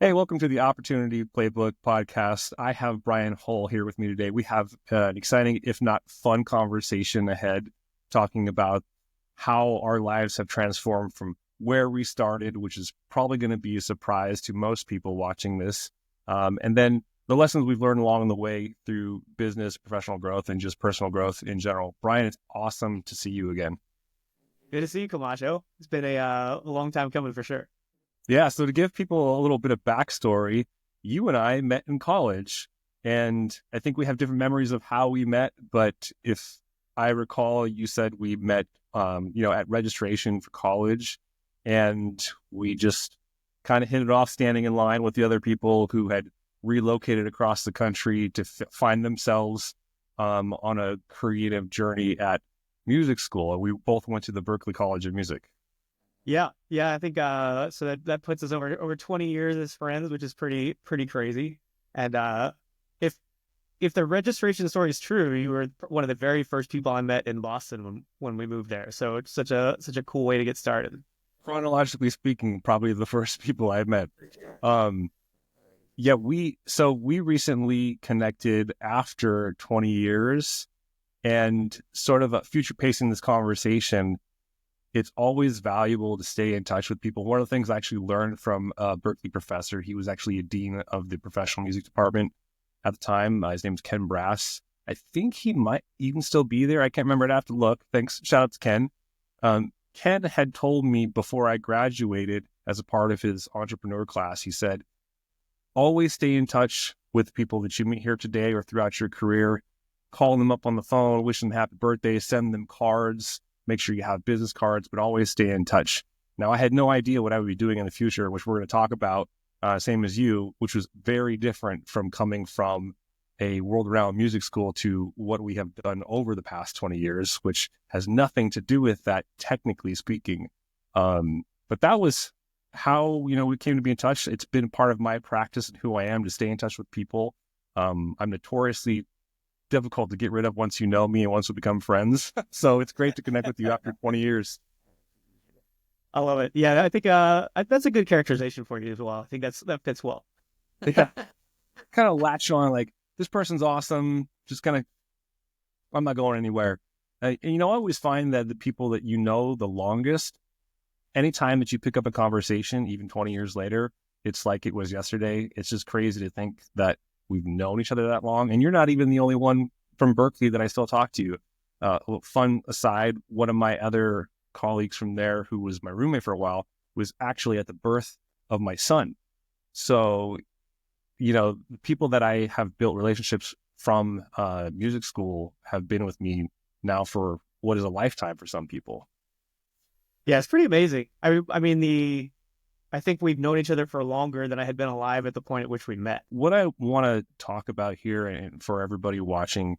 Hey, welcome to the Opportunity Playbook podcast. I have Brian Hull here with me today. We have an exciting, if not fun, conversation ahead talking about how our lives have transformed from where we started, which is probably going to be a surprise to most people watching this. And then the lessons we've learned along the way through business, professional growth, and just personal growth in general. Brian, it's awesome to see you again. Good to see you, Camacho. It's been a long time coming for sure. Yeah, so to give people a little bit of backstory, you and I met in college, and I think we have different memories of how we met. But if I recall, you said we met, at registration for college, and we just kind of hit it off standing in line with the other people who had relocated across the country to find themselves on a creative journey at music school. And we both went to the Berklee College of Music. Yeah. I think so that puts us over 20 years as friends, which is pretty crazy. And if the registration story is true, you were one of the very first people I met in Boston when we moved there. So it's such a cool way to get started. Chronologically speaking, probably the first people I met. Um, we recently connected after 20 years, and sort of future pacing this conversation. It's always valuable to stay in touch with people. One of the things I actually learned from a Berklee professor, he was actually a dean of the professional music department at the time. His name's Ken Brass. I think he might even still be there. I can't remember. I'd have to look. Thanks. Shout out to Ken. Ken had told me before I graduated as a part of his entrepreneur class, he said, always stay in touch with people that you meet here today or throughout your career. Call them up on the phone, wish them happy birthday, send them cards. Make sure you have business cards, but always stay in touch. Now, I had no idea what I would be doing in the future, which we're going to talk about, same as you, which was very different from coming from a world-renowned music school to what we have done over the past 20 years, which has nothing to do with that, technically speaking. But that was how, we came to be in touch. It's been part of my practice and who I am to stay in touch with people. I'm notoriously difficult to get rid of once you know me and once we become friends. So it's great to connect with you after 20 years. I love it. Yeah, I think that's a good characterization for you as well. I think that fits well. Yeah. Kind of latch on like, this person's awesome. Just kind of, I'm not going anywhere. And I always find that the people that you know the longest, anytime that you pick up a conversation, even 20 years later, it's like it was yesterday. It's just crazy to think that we've known each other that long, and you're not even the only one from Berklee that I still talk to. Fun aside, one of my other colleagues from there, who was my roommate for a while, was actually at the birth of my son. So, the people that I have built relationships from music school have been with me now for what is a lifetime for some people. Yeah, it's pretty amazing. I think we've known each other for longer than I had been alive at the point at which we met. What I want to talk about here and for everybody watching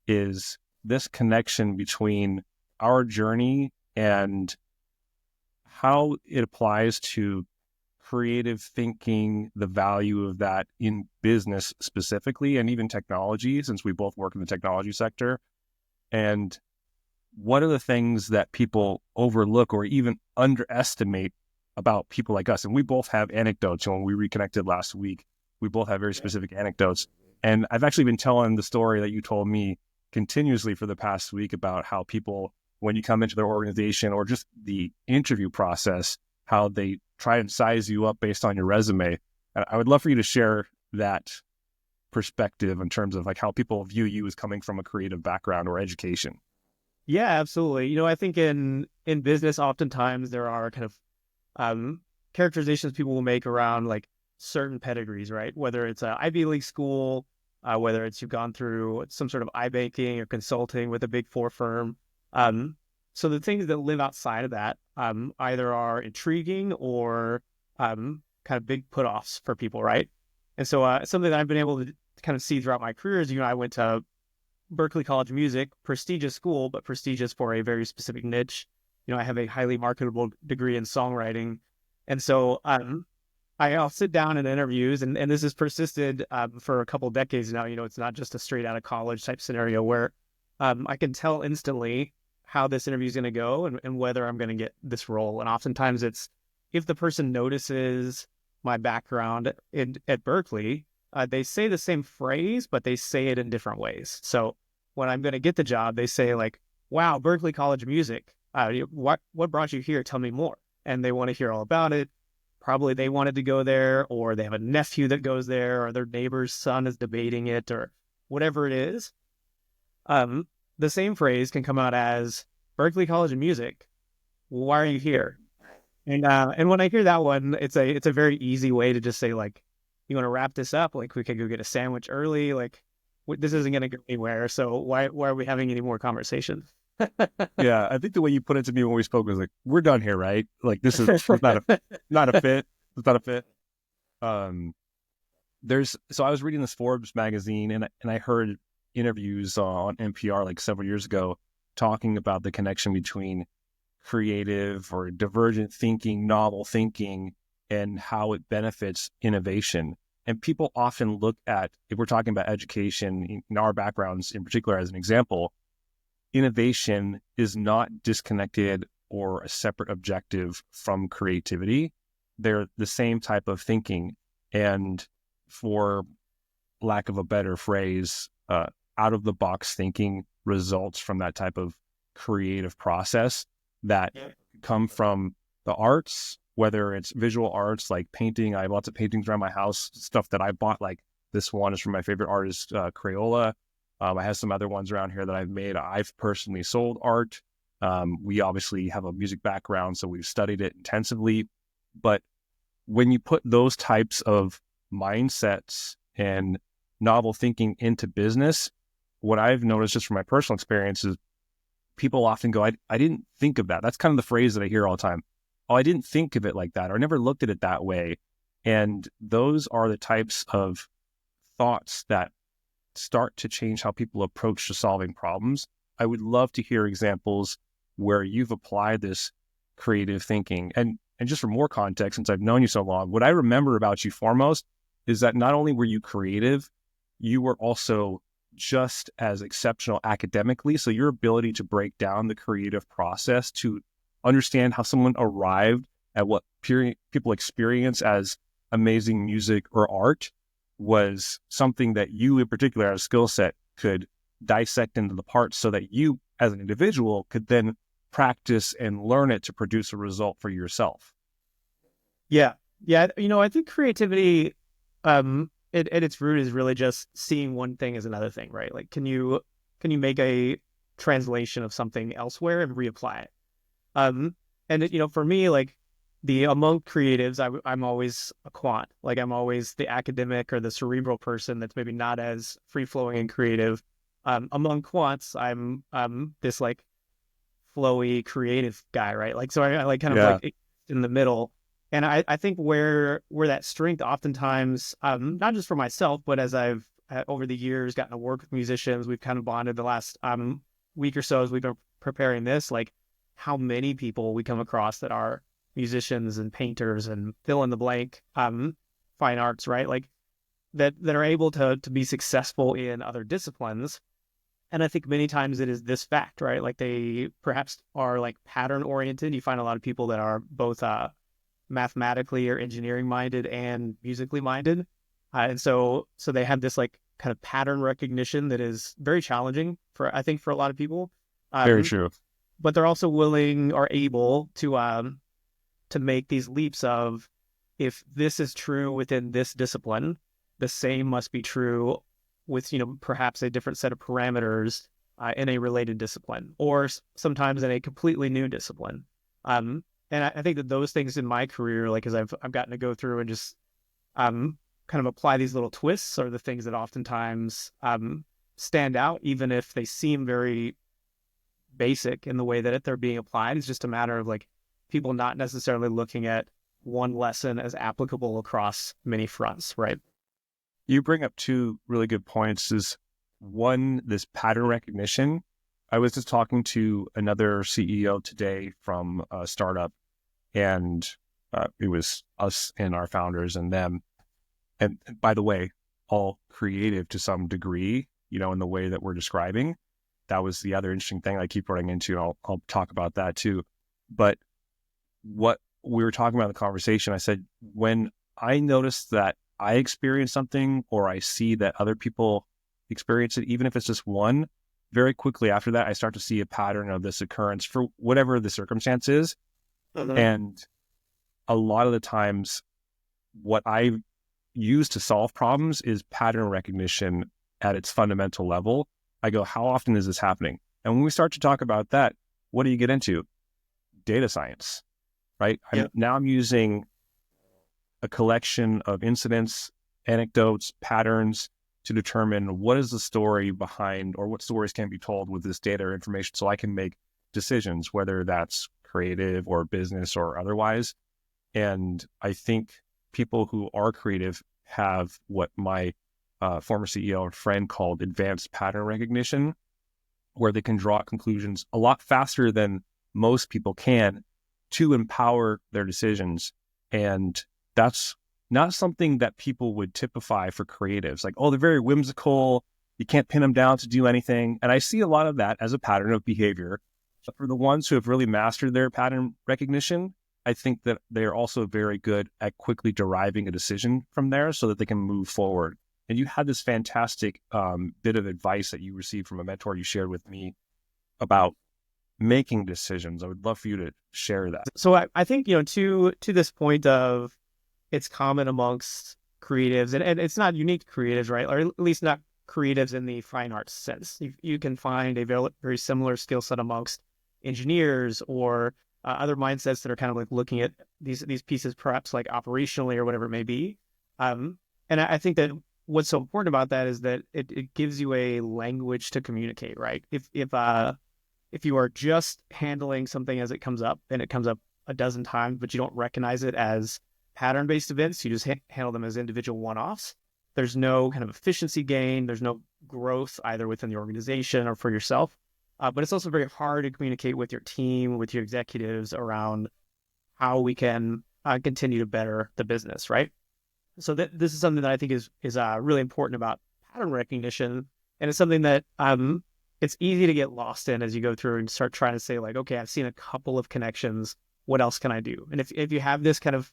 is this connection between our journey and how it applies to creative thinking, the value of that in business specifically, and even technology, since we both work in the technology sector. And what are the things that people overlook or even underestimate about people like us? And we both have anecdotes. When we reconnected last week, we both have very specific anecdotes. And I've actually been telling the story that you told me continuously for the past week about how people, when you come into their organization or just the interview process, how they try and size you up based on your resume. And I would love for you to share that perspective in terms of like how people view you as coming from a creative background or education. Yeah, absolutely. I think in business, oftentimes there are kind of characterizations people will make around like certain pedigrees, right? Whether it's an Ivy League school, whether it's you've gone through some sort of iBanking or consulting with a big four firm. So the things that live outside of that either are intriguing or kind of big put-offs for people, right? And so something that I've been able to kind of see throughout my career is, I went to Berklee College of Music, prestigious school, but prestigious for a very specific niche. I have a highly marketable degree in songwriting. And so I'll sit down in interviews, and this has persisted for a couple of decades now. It's not just a straight out of college type scenario where I can tell instantly how this interview is going to go and whether I'm going to get this role. And oftentimes it's if the person notices my background at Berkeley, they say the same phrase, but they say it in different ways. So when I'm going to get the job, they say like, "Wow, Berkeley College of Music. What brought you here? Tell me more." And they want to hear all about it. Probably they wanted to go there, or they have a nephew that goes there, or their neighbor's son is debating it, or whatever it is. The same phrase can come out as Berkeley College of Music. Why are you here? And when I hear that one, it's a very easy way to just say like, you want to wrap this up? Like we could go get a sandwich early. Like this isn't going to go anywhere. So why are we having any more conversation? Yeah, I think the way you put it to me when we spoke was like, "We're done here, right? Like this is not a fit. It's not a fit." Um, so I was reading this Forbes magazine, and I heard interviews on NPR like several years ago talking about the connection between creative or divergent thinking, novel thinking, and how it benefits innovation. And people often look at, if we're talking about education, in our backgrounds in particular, as an example, innovation is not disconnected or a separate objective from creativity. They're the same type of thinking. And for lack of a better phrase, out of the box thinking results from that type of creative process that come from the arts, whether it's visual arts like painting. I have lots of paintings around my house, stuff that I bought. Like this one is from my favorite artist, Crayola. I have some other ones around here that I've made. I've personally sold art. We obviously have a music background, so we've studied it intensively. But when you put those types of mindsets and novel thinking into business, what I've noticed just from my personal experience is people often go, I didn't think of that. That's kind of the phrase that I hear all the time. Oh, I didn't think of it like that, or I never looked at it that way. And those are the types of thoughts that start to change how people approach to solving problems. I would love to hear examples where you've applied this creative thinking. And just for more context, since I've known you so long, what I remember about you foremost is that not only were you creative, you were also just as exceptional academically. So your ability to break down the creative process, to understand how someone arrived at what people experience as amazing music or art, was something that you in particular as a skill set could dissect into the parts so that you as an individual could then practice and learn it to produce a result for yourself. Yeah. Yeah. I think creativity, at its root is really just seeing one thing as another thing, right? Like, can you make a translation of something elsewhere and reapply it? And for me, like among creatives, I'm always a quant. Like I'm always the academic or the cerebral person that's maybe not as free flowing and creative. Among quants, I'm this like flowy creative guy, right? Like so I like kind of Yeah, like in the middle. And I think where that strength oftentimes, not just for myself, but as I've over the years gotten to work with musicians, we've kind of bonded the last week or so as we've been preparing this, like how many people we come across that are musicians and painters and fill in the blank fine arts, right? Like that are able to be successful in other disciplines. And I think many times it is this fact, right? Like they perhaps are like pattern oriented. You find a lot of people that are both mathematically or engineering minded and musically minded. And so they have this like kind of pattern recognition that is very challenging for, I think, for a lot of people. very Um, true. but they're also willing or able to make these leaps of, if this is true within this discipline, the same must be true with, perhaps a different set of parameters in a related discipline, or sometimes in a completely new discipline. And I think that those things in my career, like as I've gotten to go through and just kind of apply these little twists, are the things that oftentimes stand out, even if they seem very basic in the way that they're being applied. It's just a matter of like people not necessarily looking at one lesson as applicable across many fronts, right? You bring up two really good points. Is one, this pattern recognition. I was just talking to another CEO today from a startup, and it was us and our founders and them. And by the way, all creative to some degree, in the way that we're describing. That was the other interesting thing I keep running into. I'll talk about that too. But what we were talking about in the conversation, I said, when I notice that I experience something or I see that other people experience it, even if it's just one, very quickly after that, I start to see a pattern of this occurrence for whatever the circumstance is. Mhm. And a lot of the times, what I use to solve problems is pattern recognition at its fundamental level. I go, how often is this happening? And when we start to talk about that, what do you get into? Data science, right? Yeah. I'm using a collection of incidents, anecdotes, patterns to determine what is the story behind or what stories can be told with this data or information so I can make decisions, whether that's creative or business or otherwise. And I think people who are creative have what my former CEO and friend called advanced pattern recognition, where they can draw conclusions a lot faster than most people can to empower their decisions. And that's not something that people would typify for creatives. Like, oh, they're very whimsical. You can't pin them down to do anything. And I see a lot of that as a pattern of behavior. But for the ones who have really mastered their pattern recognition, I think that they're also very good at quickly deriving a decision from there so that they can move forward. And you had this fantastic bit of advice that you received from a mentor you shared with me about making decisions. I would love for you to share that. So I think, to this point of it's common amongst creatives, and it's not unique to creatives, right? Or at least not creatives in the fine arts sense. You can find a very, very similar skill set amongst engineers or other mindsets that are kind of like looking at these pieces, perhaps like operationally or whatever it may be. And I think that what's so important about that is that it gives you a language to communicate, right? If you are just handling something as it comes up and it comes up a dozen times, but you don't recognize it as pattern-based events, you just handle them as individual one-offs. There's no kind of efficiency gain. There's no growth either within the organization or for yourself. But it's also very hard to communicate with your team, with your executives around how we can continue to better the business, right? So this is something that I think is really important about pattern recognition, and it's something that it's easy to get lost in as you go through and start trying to say like, okay, I've seen a couple of connections. What else can I do? And if you have this kind of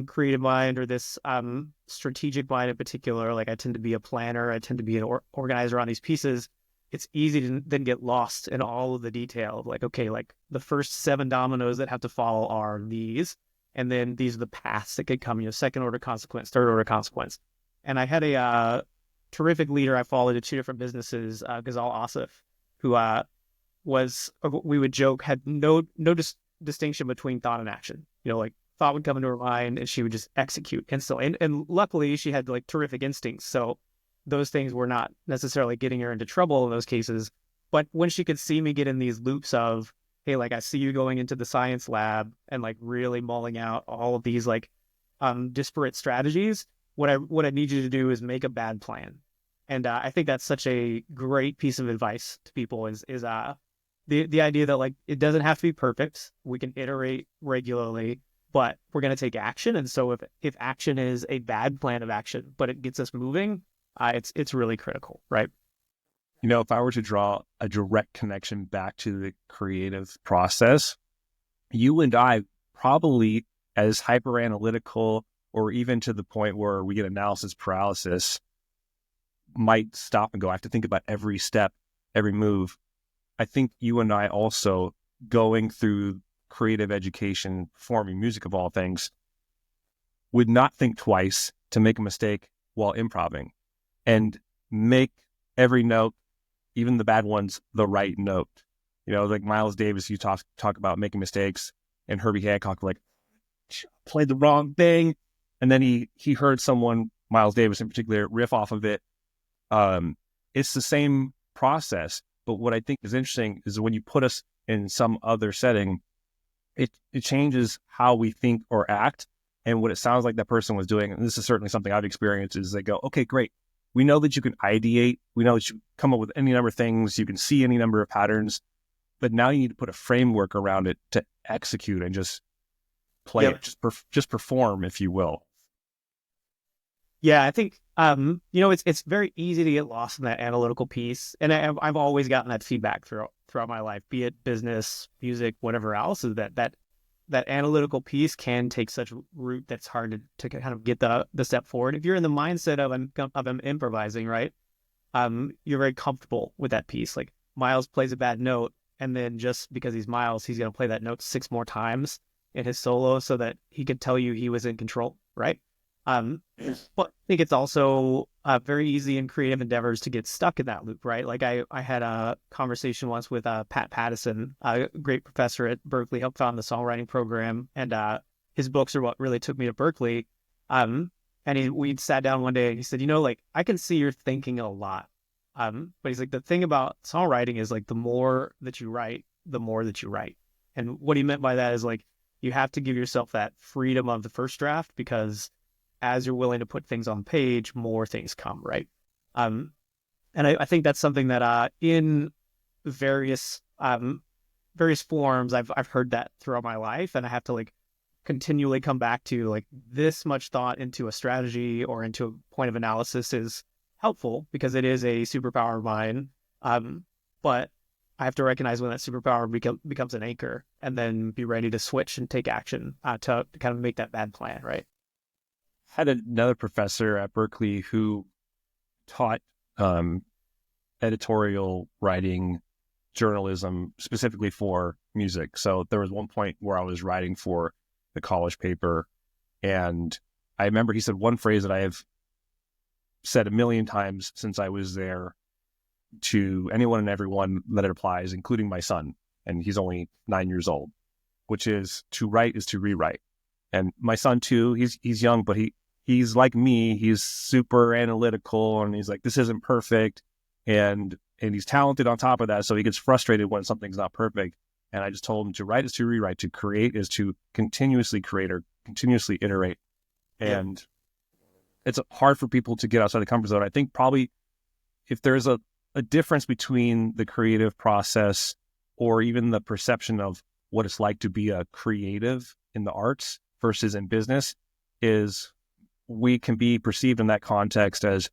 creative mind or this strategic mind in particular, like I tend to be a planner, I tend to be an organizer on these pieces. It's easy to then get lost in all of the detail of like, okay, like the first 7 dominoes that have to fall are these. And then these are the paths that could come, second order consequence, third order consequence. And I had a terrific leader I followed at 2 different businesses, Ghazal Asif, who we would joke, had no distinction between thought and action. Like thought would come into her mind and she would just execute instantly. And luckily she had like terrific instincts. So those things were not necessarily getting her into trouble in those cases. But when she could see me get in these loops of, hey, like I see you going into the science lab and like really mulling out all of these like disparate strategies, what I need you to do is make a bad plan. And I think that's such a great piece of advice to people is the idea that like it doesn't have to be perfect. We can iterate regularly, but we're going to take action. And so if action is a bad plan of action, but it gets us moving, it's really critical, right? If I were to draw a direct connection back to the creative process, you and I probably, as hyper analytical or even to the point where we get analysis paralysis, might stop and go, I have to think about every step, every move. I think you and I also, going through creative education, performing music of all things, would not think twice to make a mistake while improvising and make every note, even the bad ones, the right note. Like Miles Davis, you talk about making mistakes, and Herbie Hancock like played the wrong thing, and then he heard someone, Miles Davis in particular, riff off of it. It's the same process, but what I think is interesting is when you put us in some other setting, it changes how we think or act. And what it sounds like that person was doing, and this is certainly something I've experienced, is they go, okay, great. We know that you can ideate. We know that you come up with any number of things. You can see any number of patterns, but now you need to put a framework around it to execute and just play Yep. it, just perform, if you will. Yeah, I think it's very easy to get lost in that analytical piece, and I've always gotten that feedback throughout my life, be it business, music, whatever else, is that that analytical piece can take such root that's hard to kind of get the step forward. If you're in the mindset of I'm improvising, right? You're very comfortable with that piece. Like Miles plays a bad note, and then just because he's Miles, he's going to play that note 6 more times in his solo so that he could tell you he was in control, right? But I think it's also very easy in creative endeavors to get stuck in that loop, right? Like I had a conversation once with Pat Pattison, a great professor at Berkeley, helped found the songwriting program, and his books are what really took me to Berkeley. And we'd sat down one day and he said, like, I can see you're thinking a lot. But he's like, the thing about songwriting is like the more that you write, the more that you write. And what he meant by that is like, you have to give yourself that freedom of the first draft, because as you're willing to put things on page, more things come, right? And I think that's something that in various forms, I've heard that throughout my life, and I have to like continually come back to like this much thought into a strategy or into a point of analysis is helpful because it is a superpower of mine. But I have to recognize when that superpower becomes an anchor, and then be ready to switch and take action to kind of make that bad plan, right? Had another professor at Berkeley who taught editorial writing, journalism, specifically for music. So there was one point where I was writing for the college paper, and I remember he said one phrase that I have said a million times since I was there to anyone and everyone that it applies, including my son, and he's only 9 years old, which is to write is to rewrite. And my son too, he's young, but he's like me. He's super analytical, and he's like, this isn't perfect. And he's talented on top of that. So he gets frustrated when something's not perfect. And I just told him to write is to rewrite, to create is to continuously create or continuously iterate. And it's hard for people to get outside the comfort zone. I think probably if there's a difference between the creative process or even the perception of what it's like to be a creative in the arts versus in business, is we can be perceived in that context as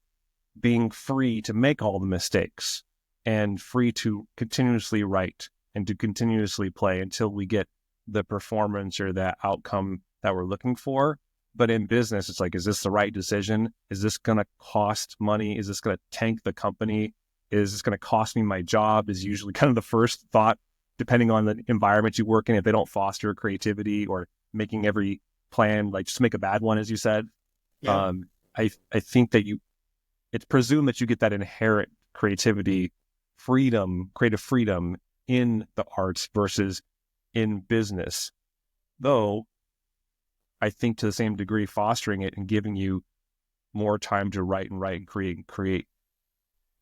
being free to make all the mistakes and free to continuously write and to continuously play until we get the performance or that outcome that we're looking for. But in business, it's like, is this the right decision? Is this going to cost money? Is this going to tank the company? Is this going to cost me my job? Is usually kind of the first thought, depending on the environment you work in. If they don't foster creativity or making every plan, like just make a bad one, as you said. Yeah. I think that it's presumed that you get that inherent creativity, creative freedom in the arts versus in business. Though I think to the same degree, fostering it and giving you more time to write and create,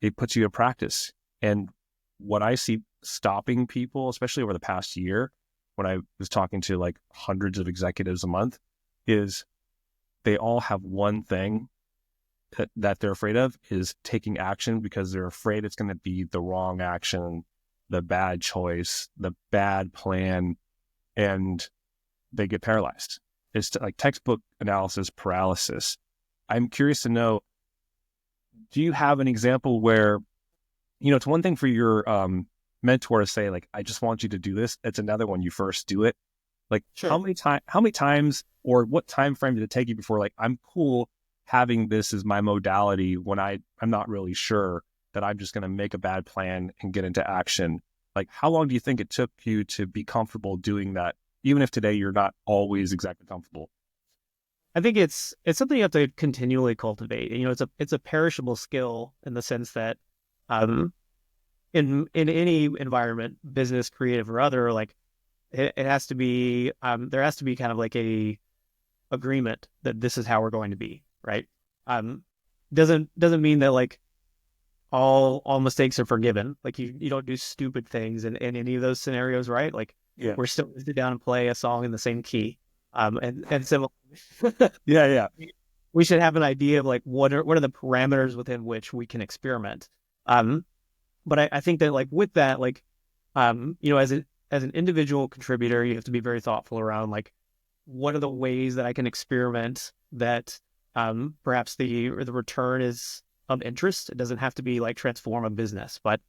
it puts you in practice. And what I see stopping people, especially over the past year, when I was talking to like hundreds of executives a month, is they all have one thing that they're afraid of, is taking action, because they're afraid it's going to be the wrong action, the bad choice, the bad plan, and they get paralyzed. It's like textbook analysis paralysis. I'm curious to know, do you have an example where, it's one thing for your mentor to say, like, I just want you to do this. It's another when you first do it. Like, sure. How many times or what time frame did it take you before, like, I'm cool having this as my modality when I'm not really sure that I'm just going to make a bad plan and get into action? Like, how long do you think it took you to be comfortable doing that, even if today you're not always exactly comfortable? I think it's something you have to continually cultivate. It's a perishable skill in the sense that in any environment, business, creative, or other, like it has to be there has to be kind of like a agreement that this is how we're going to be, right? Doesn't mean that like all mistakes are forgiven. Like you don't do stupid things in any of those scenarios, right? Like we're still going to sit down and play a song in the same key. And similar. Yeah. We should have an idea of like what are the parameters within which we can experiment. But I think that like with that, like as an individual contributor, you have to be very thoughtful around like what are the ways that I can experiment that perhaps the return is of interest. It doesn't have to be like transform a business, but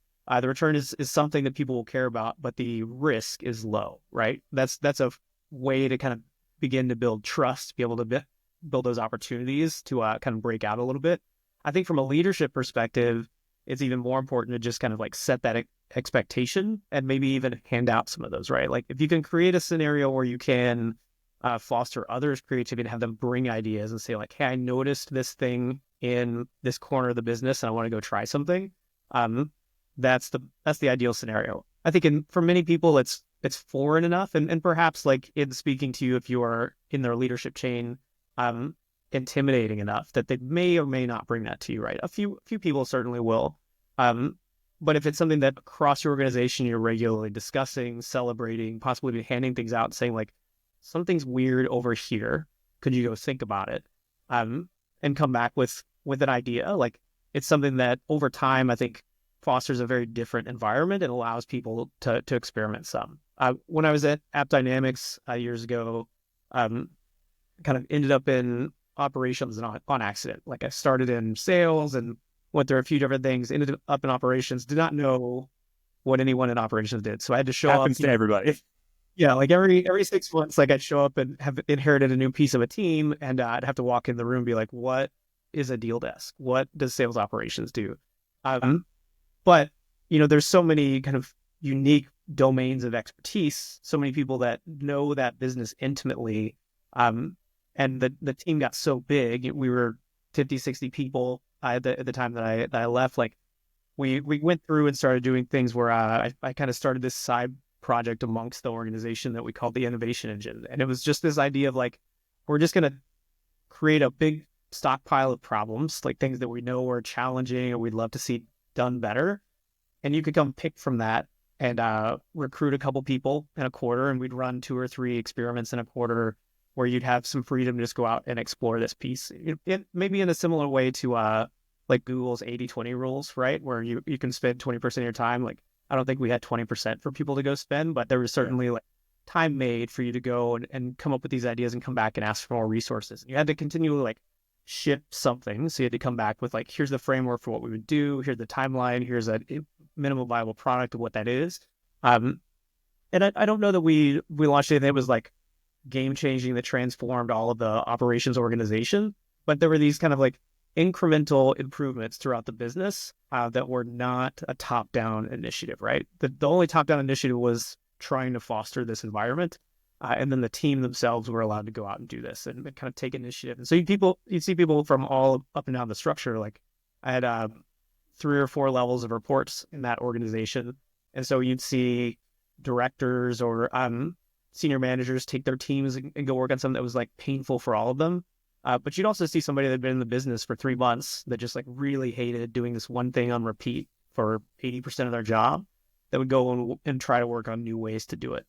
the return is something that people will care about, but the risk is low, right? That's a way to kind of begin to build trust, be able to build those opportunities to kind of break out a little bit. I think from a leadership perspective, it's even more important to just kind of like set that expectation and maybe even hand out some of those, right? Like if you can create a scenario where you can foster others' creativity and have them bring ideas and say like, hey, I noticed this thing in this corner of the business and I want to go try something. That's the ideal scenario. I think for many people, it's foreign enough, and perhaps like in speaking to you, if you are in their leadership chain, intimidating enough that they may or may not bring that to you, right? A few people certainly will. But if it's something that across your organization you're regularly discussing, celebrating, possibly handing things out, saying like, something's weird over here, could you go think about it? And come back with an idea. Like it's something that over time I think fosters a very different environment and allows people to experiment some. When I was at App Dynamics years ago, kind of ended up in operations on accident. Like I started in sales and went through a few different things, ended up in operations, did not know what anyone in operations did. So I had to show Happens up. to everybody. Yeah, like every 6 months, like I'd show up and have inherited a new piece of a team, and I'd have to walk in the room and be like, what is a deal desk? What does sales operations do? But, there's so many kind of unique domains of expertise, so many people that know that business intimately. And the team got so big, we were 50, 60 people at the time that I left. Like we went through and started doing things where I kind of started this side project amongst the organization that we called the innovation engine. And it was just this idea of like, we're just going to create a big stockpile of problems, like things that we know are challenging or we'd love to see done better. And you could come pick from that and recruit a couple people in a quarter, and we'd run 2 or 3 experiments in a quarter where you'd have some freedom to just go out and explore this piece. It maybe in a similar way to like Google's 80-20 rules, right? Where you can spend 20% of your time. Like I don't think we had 20% for people to go spend, but there was certainly like time made for you to go and come up with these ideas and come back and ask for more resources. You had to continually like ship something. So you had to come back with like, here's the framework for what we would do. Here's the timeline. Here's a minimum viable product of what that is. And I don't know that we launched anything that was like game changing that transformed all of the operations organization, but there were these kind of like incremental improvements throughout the business that were not a top-down initiative, right? The only top-down initiative was trying to foster this environment. And then the team themselves were allowed to go out and do this and kind of take initiative. And so you'd see people from all up and down the structure. Like I had 3 or 4 levels of reports in that organization. And so you'd see directors or senior managers take their teams and go work on something that was like painful for all of them. But you'd also see somebody that had been in the business for 3 months that just like really hated doing this one thing on repeat for 80% of their job, that would go and try to work on new ways to do it.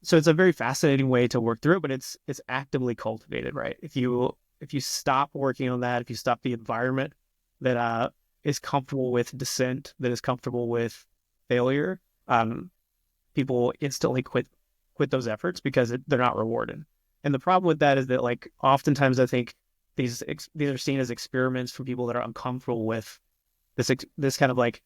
So it's a very fascinating way to work through it, but it's actively cultivated, right? If you stop working on that, if you stop the environment that is comfortable with dissent, that is comfortable with failure, people instantly quit those efforts because they're not rewarded. And the problem with that is that like oftentimes I think these are seen as experiments from people that are uncomfortable with this kind of like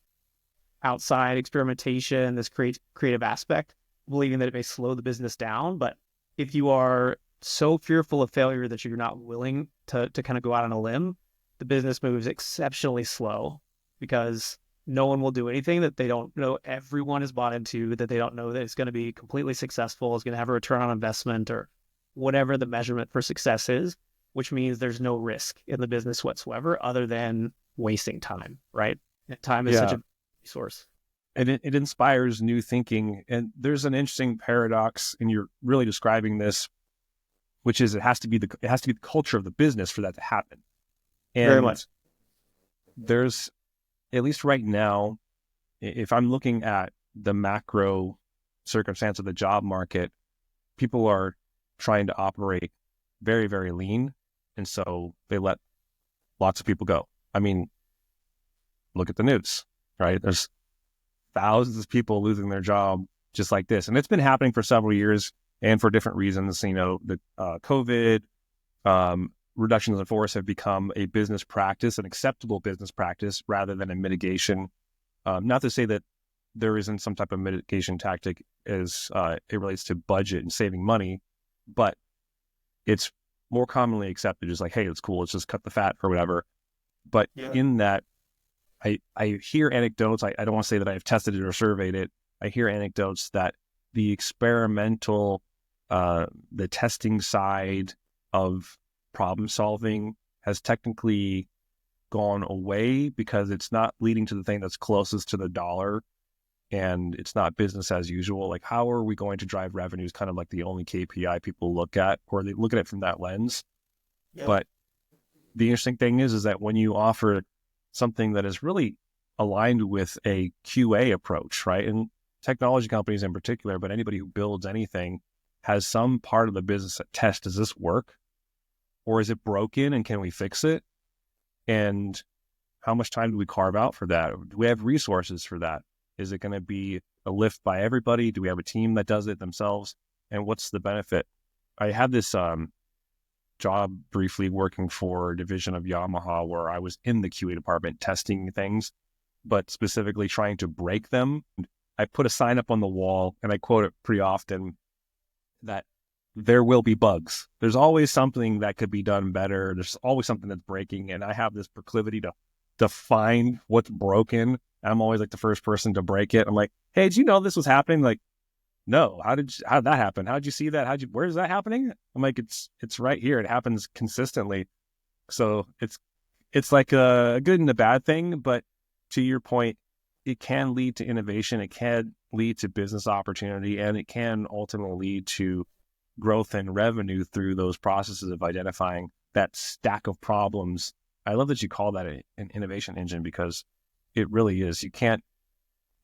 outside experimentation, this creative aspect, believing that it may slow the business down. But if you are so fearful of failure that you're not willing to kind of go out on a limb, the business moves exceptionally slow because no one will do anything that they don't know everyone is bought into, that they don't know that it's going to be completely successful, is going to have a return on investment or whatever the measurement for success is, which means there's no risk in the business whatsoever other than wasting time, right? And time is such a resource. And it inspires new thinking. And there's an interesting paradox, and you're really describing this, which is it has to be the culture of the business for that to happen. And very much. There's, at least right now, if I'm looking at the macro circumstance of the job market, people are trying to operate very, very lean. And so they let lots of people go. I mean, look at the news, right? There's thousands of people losing their job just like this. And it's been happening for several years and for different reasons. The COVID, reductions in force have become a business practice, an acceptable business practice rather than a mitigation. Not to say that there isn't some type of mitigation tactic as it relates to budget and saving money, but it's more commonly accepted as like, hey, it's cool, let's just cut the fat or whatever. But Yeah. in that, I hear anecdotes. I don't want to say that I've tested it or surveyed it. I hear anecdotes that the experimental, the testing side of problem solving has technically gone away because it's not leading to the thing that's closest to the dollar, and it's not business as usual. Like, how are we going to drive revenue is kind of like the only KPI people look at, or they look at it from that lens. Yeah. But the interesting thing is that when you offer something that is really aligned with a QA approach, right? And technology companies in particular, but anybody who builds anything has some part of the business that tests, does this work? Or is it broken and can we fix it? And how much time do we carve out for that? Do we have resources for that? Is it going to be a lift by everybody? Do we have a team that does it themselves? And what's the benefit? I had this job briefly working for a division of Yamaha where I was in the QA department testing things, but specifically trying to break them. I put a sign up on the wall, and I quote it pretty often, that there will be bugs. There's always something that could be done better. There's always something that's breaking. And I have this proclivity to find what's broken. I'm always like the first person to break it. I'm like, hey, did you know this was happening? Like, no, how did that happen? How did you see that? Where's that happening? I'm like, it's right here. It happens consistently. So it's like a good and a bad thing, but to your point, it can lead to innovation. It can lead to business opportunity, and it can ultimately lead to growth and revenue through those processes of identifying that stack of problems. I love that you call that an innovation engine, because it really is. You can't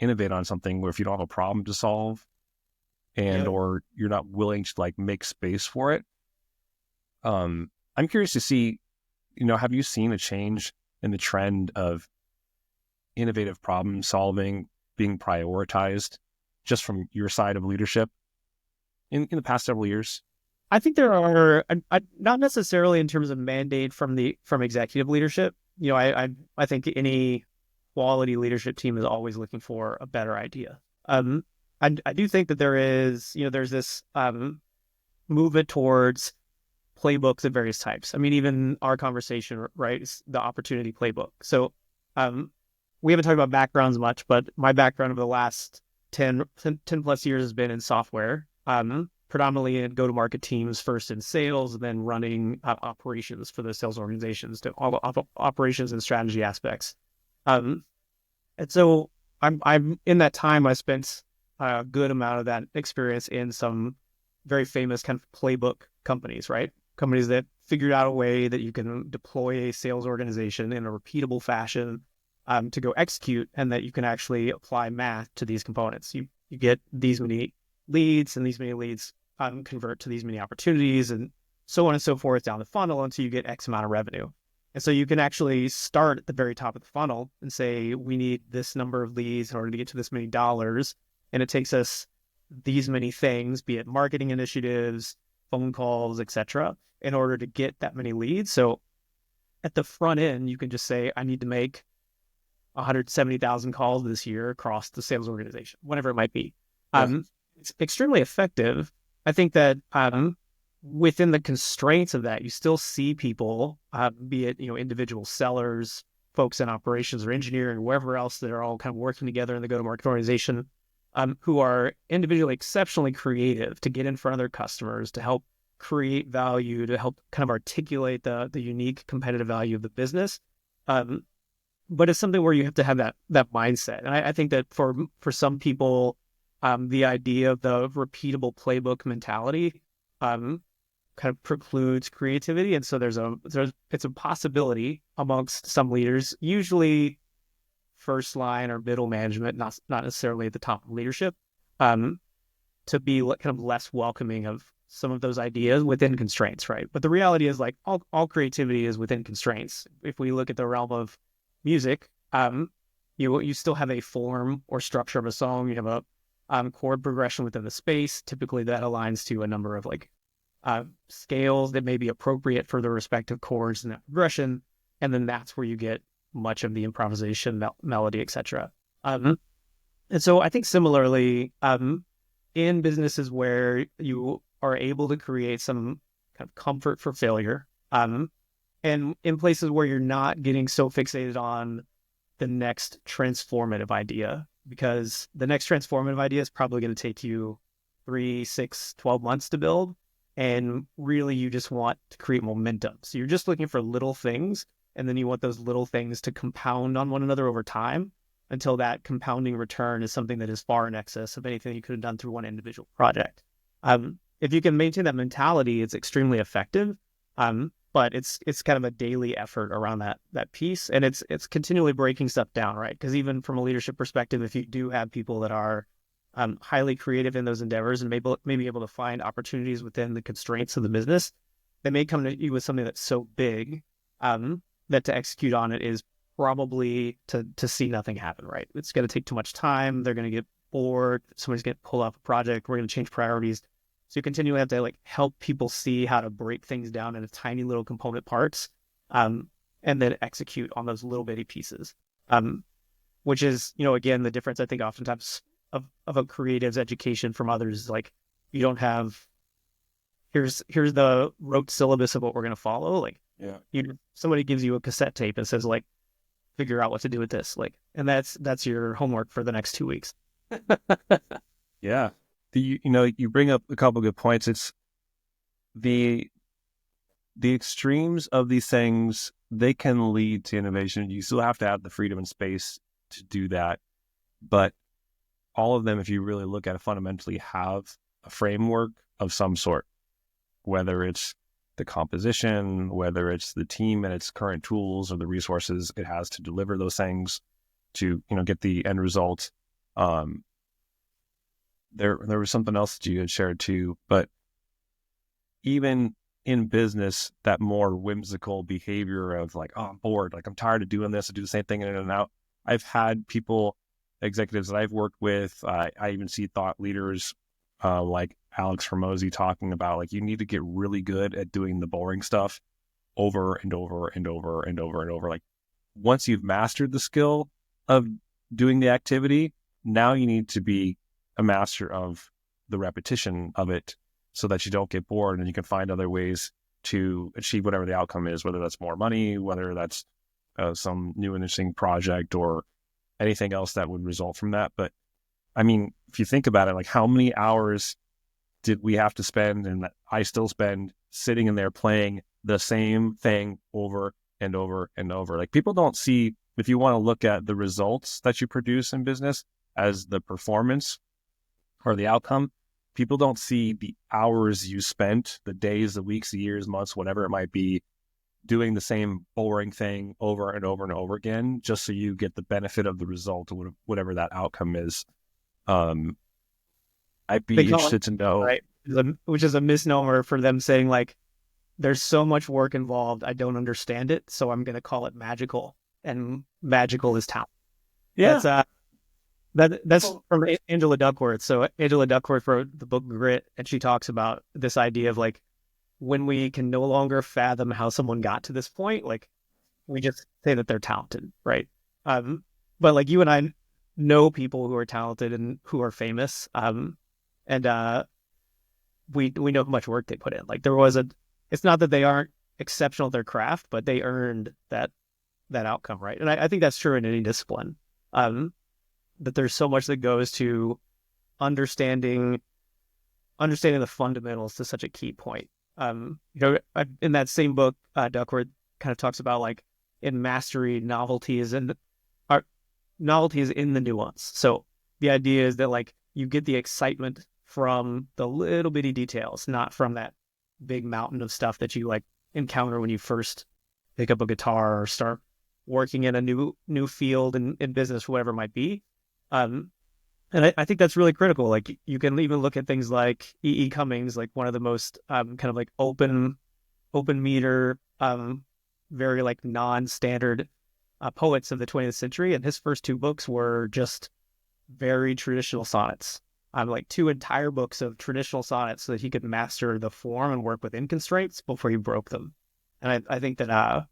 innovate on something where if you don't have a problem to solve and Yeah. or you're not willing to like make space for it. I'm curious to see, have you seen a change in the trend of innovative problem solving being prioritized just from your side of leadership in the past several years? I think there are not necessarily in terms of mandate from executive leadership. I think any quality leadership team is always looking for a better idea. I do think that there's this movement towards playbooks of various types. I mean, even our conversation, right, is the opportunity playbook. So we haven't talked about backgrounds much, but my background over the last 10 plus years has been in software, predominantly in go-to-market teams, first in sales, and then running operations for the sales organizations, to all the operations and strategy aspects. And so I'm in that time, I spent a good amount of that experience in some very famous kind of playbook companies, right? Companies that figured out a way that you can deploy a sales organization in a repeatable fashion to go execute, and that you can actually apply math to these components. You get these many leads, and these many leads convert to these many opportunities, and so on and so forth down the funnel until you get X amount of revenue. And so you can actually start at the very top of the funnel and say, we need this number of leads in order to get to this many dollars. And it takes us these many things, be it marketing initiatives, phone calls, etc., in order to get that many leads. So at the front end, you can just say, I need to make 170,000 calls this year across the sales organization, whatever it might be. Yeah. It's extremely effective. I think that within the constraints of that, you still see people, be it individual sellers, folks in operations or engineering, wherever else, that are all kind of working together in the go-to-market organization, who are individually exceptionally creative to get in front of their customers, to help create value, to help kind of articulate the unique competitive value of the business. But it's something where you have to have that mindset. And I think that for some people, the idea of the repeatable playbook mentality kind of precludes creativity. And so it's a possibility amongst some leaders, usually first line or middle management, not necessarily at the top of leadership, to be kind of less welcoming of some of those ideas within constraints, right? But the reality is, like, all creativity is within constraints. If we look at the realm of music, you still have a form or structure of a song. You have a chord progression within the space. Typically that aligns to a number of scales that may be appropriate for the respective chords in that progression. And then that's where you get much of the improvisation, melody, etc. And so I think similarly, in businesses where you are able to create some kind of comfort for failure, and in places where you're not getting so fixated on the next transformative idea, because the next transformative idea is probably going to take you 3, 6, 12 months to build. And really, you just want to create momentum. So you're just looking for little things, and then you want those little things to compound on one another over time until that compounding return is something that is far in excess of anything you could have done through one individual project. If you can maintain that mentality, it's extremely effective. But it's kind of a daily effort around that piece, and it's continually breaking stuff down, right? Because even from a leadership perspective, if you do have people that are highly creative in those endeavors and maybe able to find opportunities within the constraints of the business, they may come to you with something that's so big that to execute on it is probably to see nothing happen, right? It's going to take too much time. They're going to get bored. Somebody's going to pull off a project. We're going to change priorities. So you continually have to like help people see how to break things down into tiny little component parts, and then execute on those little bitty pieces. Which is, again, the difference I think oftentimes of a creative's education from others is like you don't have here's the rote syllabus of what we're going to follow. Like, Yeah. Somebody gives you a cassette tape and says like, figure out what to do with this. Like, and that's your homework for the next 2 weeks. Yeah. You bring up a couple of good points. It's the extremes of these things, they can lead to innovation. You still have to have the freedom and space to do that. But all of them, if you really look at it, fundamentally have a framework of some sort, whether it's the composition, whether it's the team and its current tools or the resources it has to deliver those things to, get the end result. There was something else that you had shared too, but even in business, that more whimsical behavior of like, oh, I'm bored, like I'm tired of doing this, I do the same thing in and out. I've had executives that I've worked with, I even see thought leaders like Alex Hormozy talking about like, you need to get really good at doing the boring stuff over and over and over and over and over. Like once you've mastered the skill of doing the activity, now you need to be a master of the repetition of it so that you don't get bored and you can find other ways to achieve whatever the outcome is, whether that's more money, whether that's some new interesting project or anything else that would result from that. But I mean, if you think about it, like how many hours did we have to spend and I still spend sitting in there playing the same thing over and over and over? Like people don't see, if you want to look at the results that you produce in business as the performance or the outcome, people don't see the hours you spent, the days, the weeks, the years, months, whatever it might be, doing the same boring thing over and over and over again, just so you get the benefit of the result or whatever that outcome is. I'd They be call it, interested to know. right, which is a misnomer for them saying like, there's so much work involved, I don't understand it, so I'm going to call it magical. And magical is talent. Yeah. That's from Angela Duckworth. So Angela Duckworth wrote the book Grit, and she talks about this idea of like when we can no longer fathom how someone got to this point, like we just say that they're talented, right? But like you and I know people who are talented and who are famous, and we know how much work they put in. Like it's not that they aren't exceptional at their craft, but they earned that outcome, right? And I think that's true in any discipline. That there's so much that goes to understanding the fundamentals to such a key point. In that same book, Duckworth kind of talks about like in mastery, novelty is in the nuance. So the idea is that like you get the excitement from the little bitty details, not from that big mountain of stuff that you like encounter when you first pick up a guitar or start working in a new field in business, whatever it might be. And I think that's really critical. Like you can even look at things like E. Cummings, like one of the most kind of like open meter, very like non-standard poets of the 20th century. And his first 2 books were just very traditional sonnets. Like 2 entire books of traditional sonnets so that he could master the form and work within constraints before he broke them. And I think that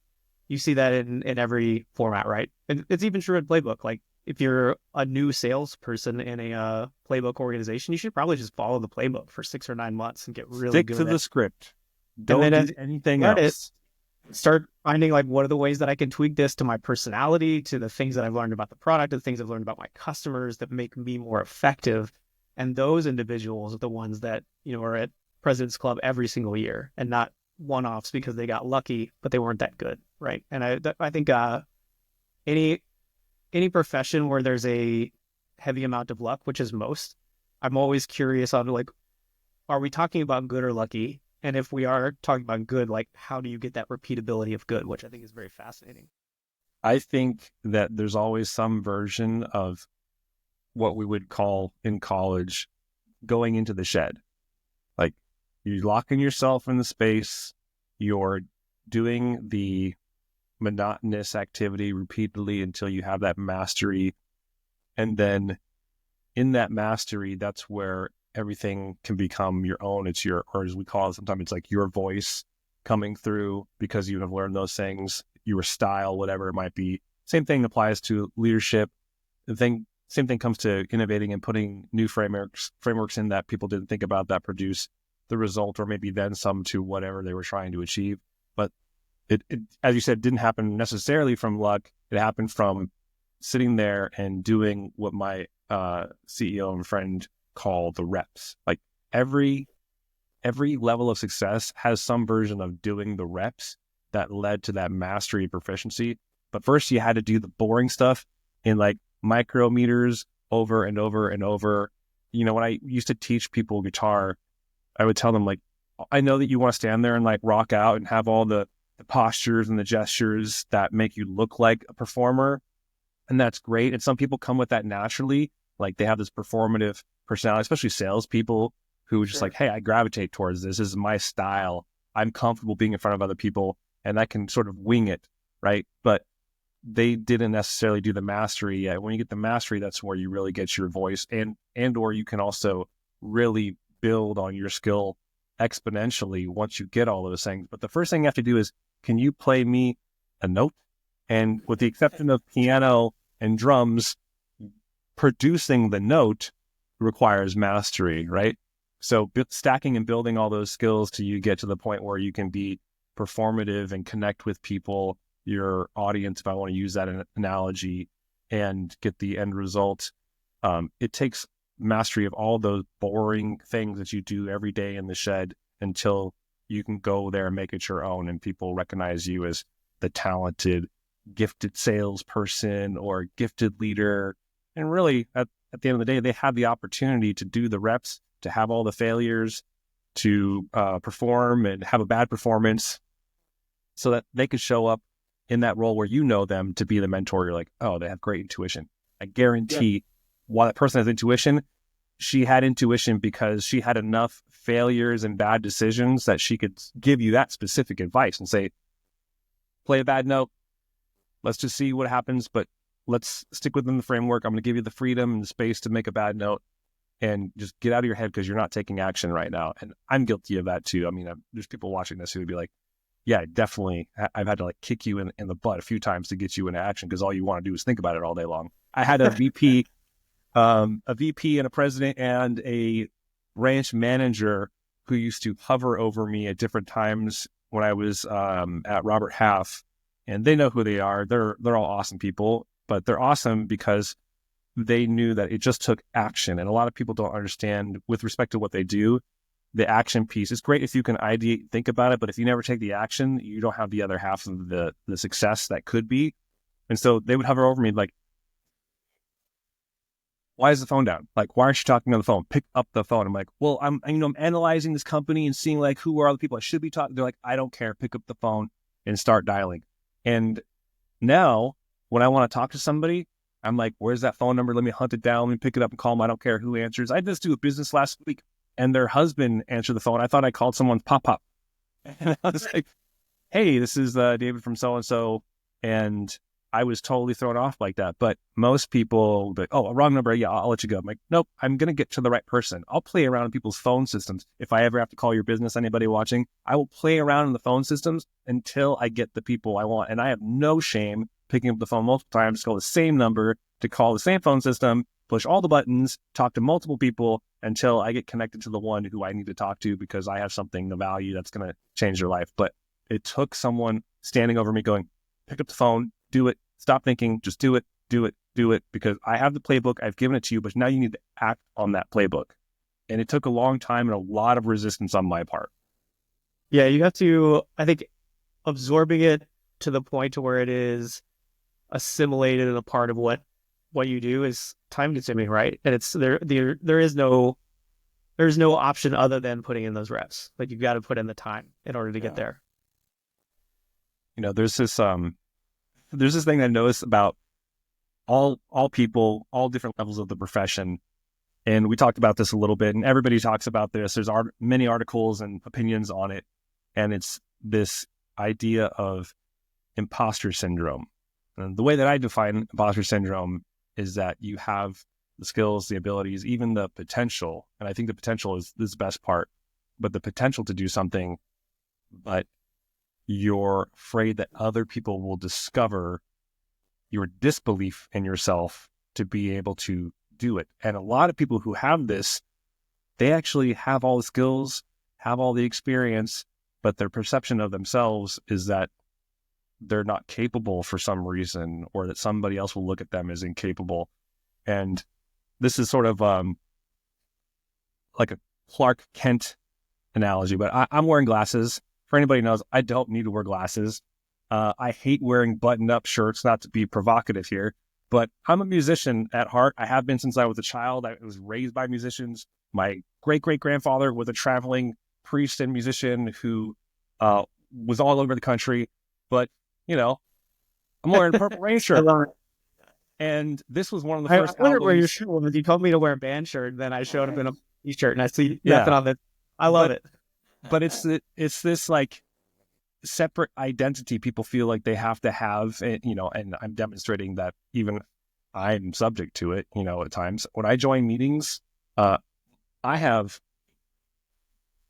you see that in every format, right? And it's even true in Playbook. Like if you're a new salesperson in a Playbook organization, you should probably just follow the playbook for 6 or 9 months and get really Stick to good at the it. script. And Don't then do as anything you learn it, else. start finding like what are the ways that I can tweak this to my personality, to the things that I've learned about the product, the things I've learned about my customers that make me more effective. And those individuals are the ones that, are at President's Club every single year and not one-offs because they got lucky, but they weren't that good. Right. And I think any profession where there's a heavy amount of luck, which is most, I'm always curious on like, are we talking about good or lucky? And if we are talking about good, like how do you get that repeatability of good, which I think is very fascinating. I think that there's always some version of what we would call in college going into the shed. Like you're locking yourself in the space, you're doing the monotonous activity repeatedly until you have that mastery. And then in that mastery, that's where everything can become your own. It's your, or as we call it, sometimes it's like your voice coming through because you have learned those things, your style, whatever it might be. Same thing applies to leadership. Same thing comes to innovating and putting new frameworks in that people didn't think about that produce the result or maybe then some to whatever they were trying to achieve. But it as you said, didn't happen necessarily from luck. It happened from sitting there and doing what my CEO and friend call the reps. Like every level of success has some version of doing the reps that led to that mastery and proficiency. But first you had to do the boring stuff in like micrometers over and over and over. When I used to teach people guitar, I would tell them like, I know that you want to stand there and like rock out and have all the postures and the gestures that make you look like a performer. And that's great. And some people come with that naturally. Like they have this performative personality, especially salespeople who are just like, hey, I gravitate towards this. This is my style. I'm comfortable being in front of other people and I can sort of wing it. Right. But they didn't necessarily do the mastery yet. When you get the mastery, that's where you really get your voice and or you can also really build on your skill exponentially once you get all those things. But the first thing you have to do is, can you play me a note? And with the exception of piano and drums, producing the note requires mastery, right? So stacking and building all those skills till you get to the point where you can be performative and connect with people, your audience, if I want to use that analogy, and get the end result. It takes mastery of all those boring things that you do every day in the shed until you can go there and make it your own and people recognize you as the talented, gifted salesperson or gifted leader. And really, at the end of the day, they have the opportunity to do the reps, to have all the failures, to perform and have a bad performance so that they could show up in that role where you know them to be the mentor. You're like, oh, they have great intuition. I guarantee while that person has intuition, she had intuition because she had enough failures and bad decisions that she could give you that specific advice and say, play a bad note. Let's just see what happens, but let's stick within the framework. I'm going to give you the freedom and the space to make a bad note and just get out of your head because you're not taking action right now. And I'm guilty of that too. I mean, there's people watching this who would be like, yeah, definitely. I've had to like kick you in the butt a few times to get you into action because all you want to do is think about it all day long. I had a VP, and a president and a branch manager who used to hover over me at different times when I was at Robert Half, and they know who they are. They're all awesome people, but they're awesome because they knew that it just took action. And a lot of people don't understand with respect to what they do, the action piece. It's great if you can ideate, think about it, but if you never take the action, you don't have the other half of the success that could be. And so they would hover over me like, why is the phone down? Like, why aren't you talking on the phone? Pick up the phone. I'm like, well, I'm analyzing this company and seeing like who are the people I should be talking. They're like, I don't care. Pick up the phone and start dialing. And now when I want to talk to somebody, I'm like, where's that phone number? Let me hunt it down. Let me pick it up and call them. I don't care who answers. I just do a business last week and their husband answered the phone. I thought I called someone's pop-up. And I was like, hey, this is David from so-and-so. And I was totally thrown off like that. But most people, like, oh, a wrong number. Yeah, I'll let you go. I'm like, nope, I'm going to get to the right person. I'll play around in people's phone systems. If I ever have to call your business, anybody watching, I will play around in the phone systems until I get the people I want. And I have no shame picking up the phone multiple times, call the same number to call the same phone system, push all the buttons, talk to multiple people until I get connected to the one who I need to talk to because I have something of value that's going to change their life. But it took someone standing over me going, pick up the phone, do it, stop thinking, just do it, because I have the playbook, I've given it to you, but now you need to act on that playbook. And it took a long time and a lot of resistance on my part. Yeah, you have to, I think, absorbing it to the point to where it is assimilated and a part of what you do is time consuming, right? And it's there's no option other than putting in those reps. Like you've got to put in the time in order to get there. There's this thing I noticed about all people, all different levels of the profession. And we talked about this a little bit, and everybody talks about this. There's many articles and opinions on it. And it's this idea of imposter syndrome. And the way that I define imposter syndrome is that you have the skills, the abilities, even the potential. And I think the potential is the best part, but the potential to do something, but you're afraid that other people will discover your disbelief in yourself to be able to do it. And a lot of people who have this, they actually have all the skills, have all the experience, but their perception of themselves is that they're not capable for some reason, or that somebody else will look at them as incapable. And this is sort of like a Clark Kent analogy, but I'm wearing glasses. For anybody who knows, I don't need to wear glasses. I hate wearing buttoned-up shirts, not to be provocative here, but I'm a musician at heart. I have been since I was a child. I was raised by musicians. My great-great-grandfather was a traveling priest and musician who was all over the country. But, I'm wearing a Purple Rain shirt. I love it. And this was one of the first I wonder albums. where your shirt was. You told me to wear a band shirt, then I showed up in a t-shirt, and I see nothing on it. I love it. But it's this like separate identity people feel like they have to have, and I'm demonstrating that even I'm subject to it, at times. When I join meetings, I have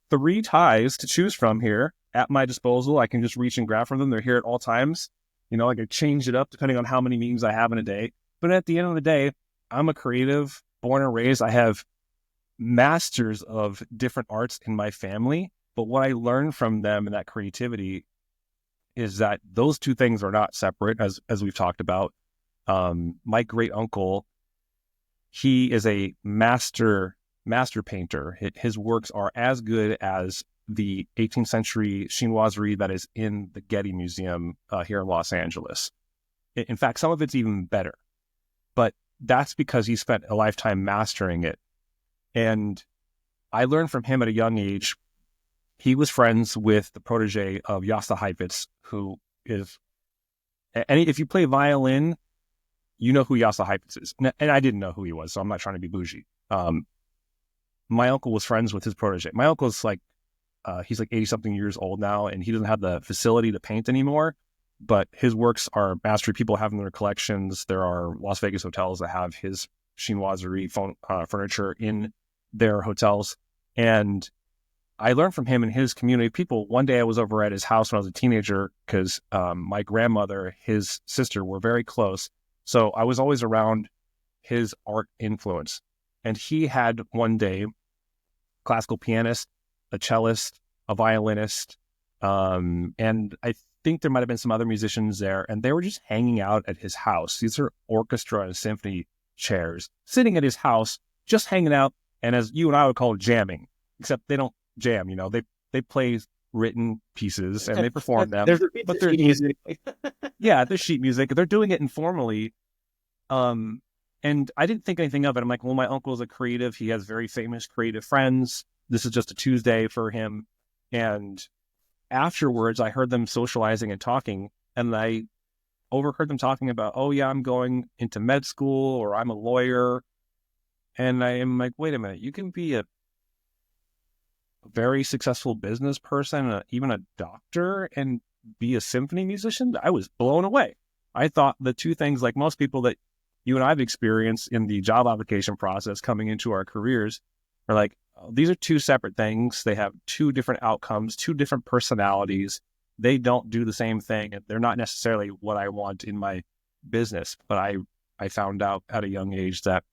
3 ties to choose from here at my disposal. I can just reach and grab from them. They're here at all times. I can change it up depending on how many meetings I have in a day. But at the end of the day, I'm a creative, born and raised. I have masters of different arts in my family. But what I learned from them and that creativity is that those two things are not separate, as we've talked about. My great uncle, he is a master painter. His works are as good as the 18th century chinoiserie that is in the Getty Museum here in Los Angeles. In fact, some of it's even better. But that's because he spent a lifetime mastering it. And I learned from him at a young age. He was friends with the protege of Jasta Heifetz, who is, and if you play violin, you know who Jasta Heifetz is. And I didn't know who he was, so I'm not trying to be bougie. My uncle was friends with his protege. My uncle's he's 80-something years old now, and he doesn't have the facility to paint anymore, but his works are mastery. People have in their collections. There are Las Vegas hotels that have his chinoiserie furniture in their hotels. And I learned from him and his community of people. One day I was over at his house when I was a teenager because my grandmother, his sister, were very close. So I was always around his art influence. And he had one day classical pianist, a cellist, a violinist, and I think there might have been some other musicians there, and they were just hanging out at his house. These are orchestra and symphony chairs sitting at his house, just hanging out, and as you and I would call it, jamming, except they don't jam, they play written pieces and they perform them. But there's music. Yeah, there's sheet music. They're doing it informally. And I didn't think anything of it. I'm like, well, my uncle is a creative. He has very famous creative friends. This is just a Tuesday for him. And afterwards, I heard them socializing and talking, and I overheard them talking about, oh yeah, I'm going into med school, or I'm a lawyer. And I am like, wait a minute, you can be a very successful business person, even a doctor, and be a symphony musician? I was blown away. I thought the two things, like most people that you and I've experienced in the job application process coming into our careers, are like, oh, these are two separate things. They have two different outcomes, two different personalities. They don't do the same thing. They're not necessarily what I want in my business, but I I found out at a young age that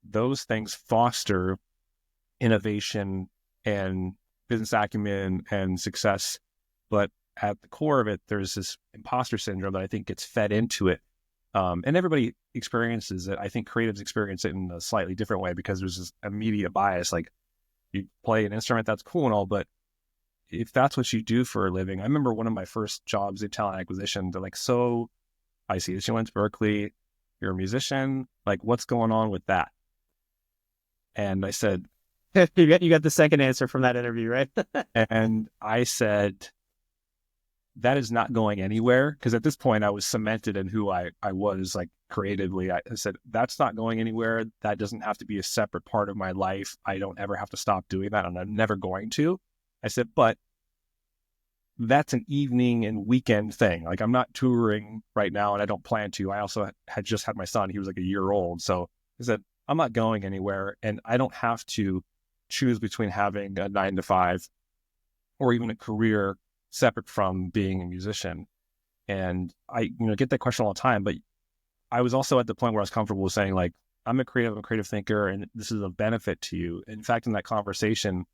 those things foster innovation and business acumen and success. But at the core of it, there's this imposter syndrome that I think gets fed into it. And everybody experiences it. I think creatives experience it in a slightly different way because there's this immediate bias. Like, you play an instrument, that's cool and all, but if that's what you do for a living, I remember one of my first jobs in talent acquisition, they're like, so I see that you went to Berkeley, you're a musician, like what's going on with that? And I said, You got the second answer from that interview, right? and I said, that is not going anywhere. Because at this point I was cemented in who I was, like creatively. I said, that's not going anywhere. That doesn't have to be a separate part of my life. I don't ever have to stop doing that, and I'm never going to. I said, but that's an evening and weekend thing. Like, I'm not touring right now, and I don't plan to. I also had just had my son. He was like a year old. So I said, I'm not going anywhere, and I don't have to choose between having a 9 to 5 or even a career separate from being a musician. And I, get that question all the time, but I was also at the point where I was comfortable with saying, like, I'm a creative thinker, and this is a benefit to you. In fact, in that conversation,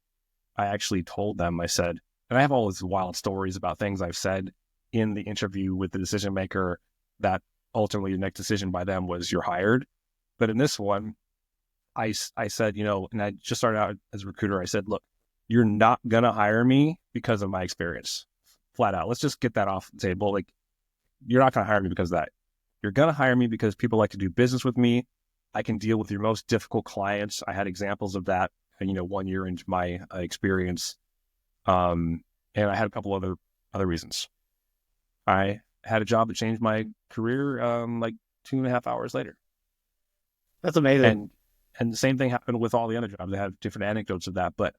I actually told them, I said, and I have all these wild stories about things I've said in the interview with the decision maker that ultimately the next decision by them was, you're hired. But in this one, I said, and I just started out as a recruiter. I said, look, you're not going to hire me because of my experience, flat out. Let's just get that off the table. Like, you're not going to hire me because of that. You're going to hire me because people like to do business with me. I can deal with your most difficult clients. I had examples of that, 1 year into my experience. And I had a couple other reasons. I had a job that changed my career, like 2.5 hours later. That's amazing. And the same thing happened with all the other jobs. I have different anecdotes of that, but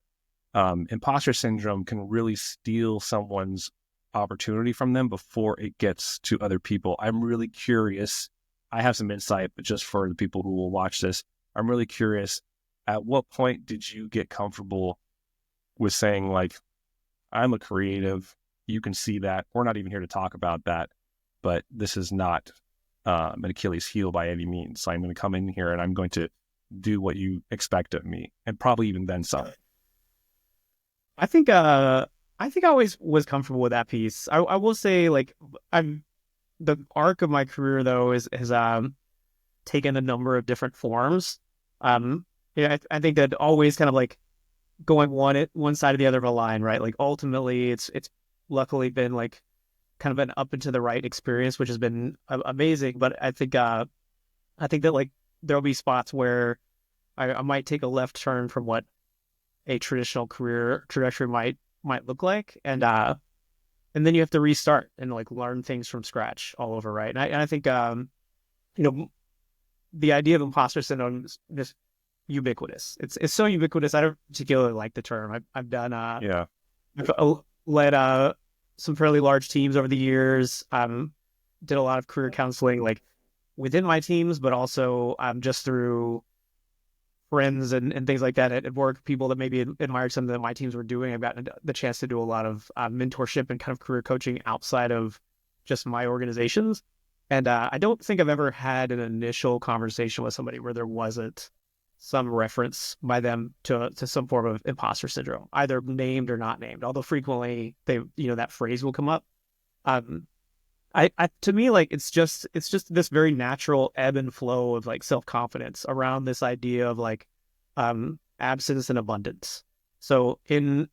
imposter syndrome can really steal someone's opportunity from them before it gets to other people. I'm really curious. I have some insight, but just for the people who will watch this, I'm really curious. At what point did you get comfortable with saying, like, I'm a creative, you can see that. We're not even here to talk about that, but this is not an Achilles heel by any means. So I'm going to come in here and I'm going to do what you expect of me, and probably even then some. I think I always was comfortable with that piece. I will say, like, the arc of my career though has taken a number of different forms. I think that always kind of like going one side or the other of a line, right? Like, ultimately it's luckily been like kind of an up and to the right experience, which has been amazing. But I think that, like, there'll be spots where I might take a left turn from what a traditional career trajectory might look like, and then you have to restart and like learn things from scratch all over, right? And I think the idea of imposter syndrome is just ubiquitous. It's so ubiquitous. I don't particularly like the term. I've done Yeah. I've led some fairly large teams over the years. Did a lot of career counseling, like within my teams, but also just through friends and things like that at work, people that maybe admired something that my teams were doing. I've gotten the chance to do a lot of mentorship and kind of career coaching outside of just my organizations. And I don't think I've ever had an initial conversation with somebody where there wasn't some reference by them to some form of imposter syndrome, either named or not named. Although frequently that phrase will come up. To me, like, it's just this very natural ebb and flow of like self-confidence around this idea of like absence and abundance. So in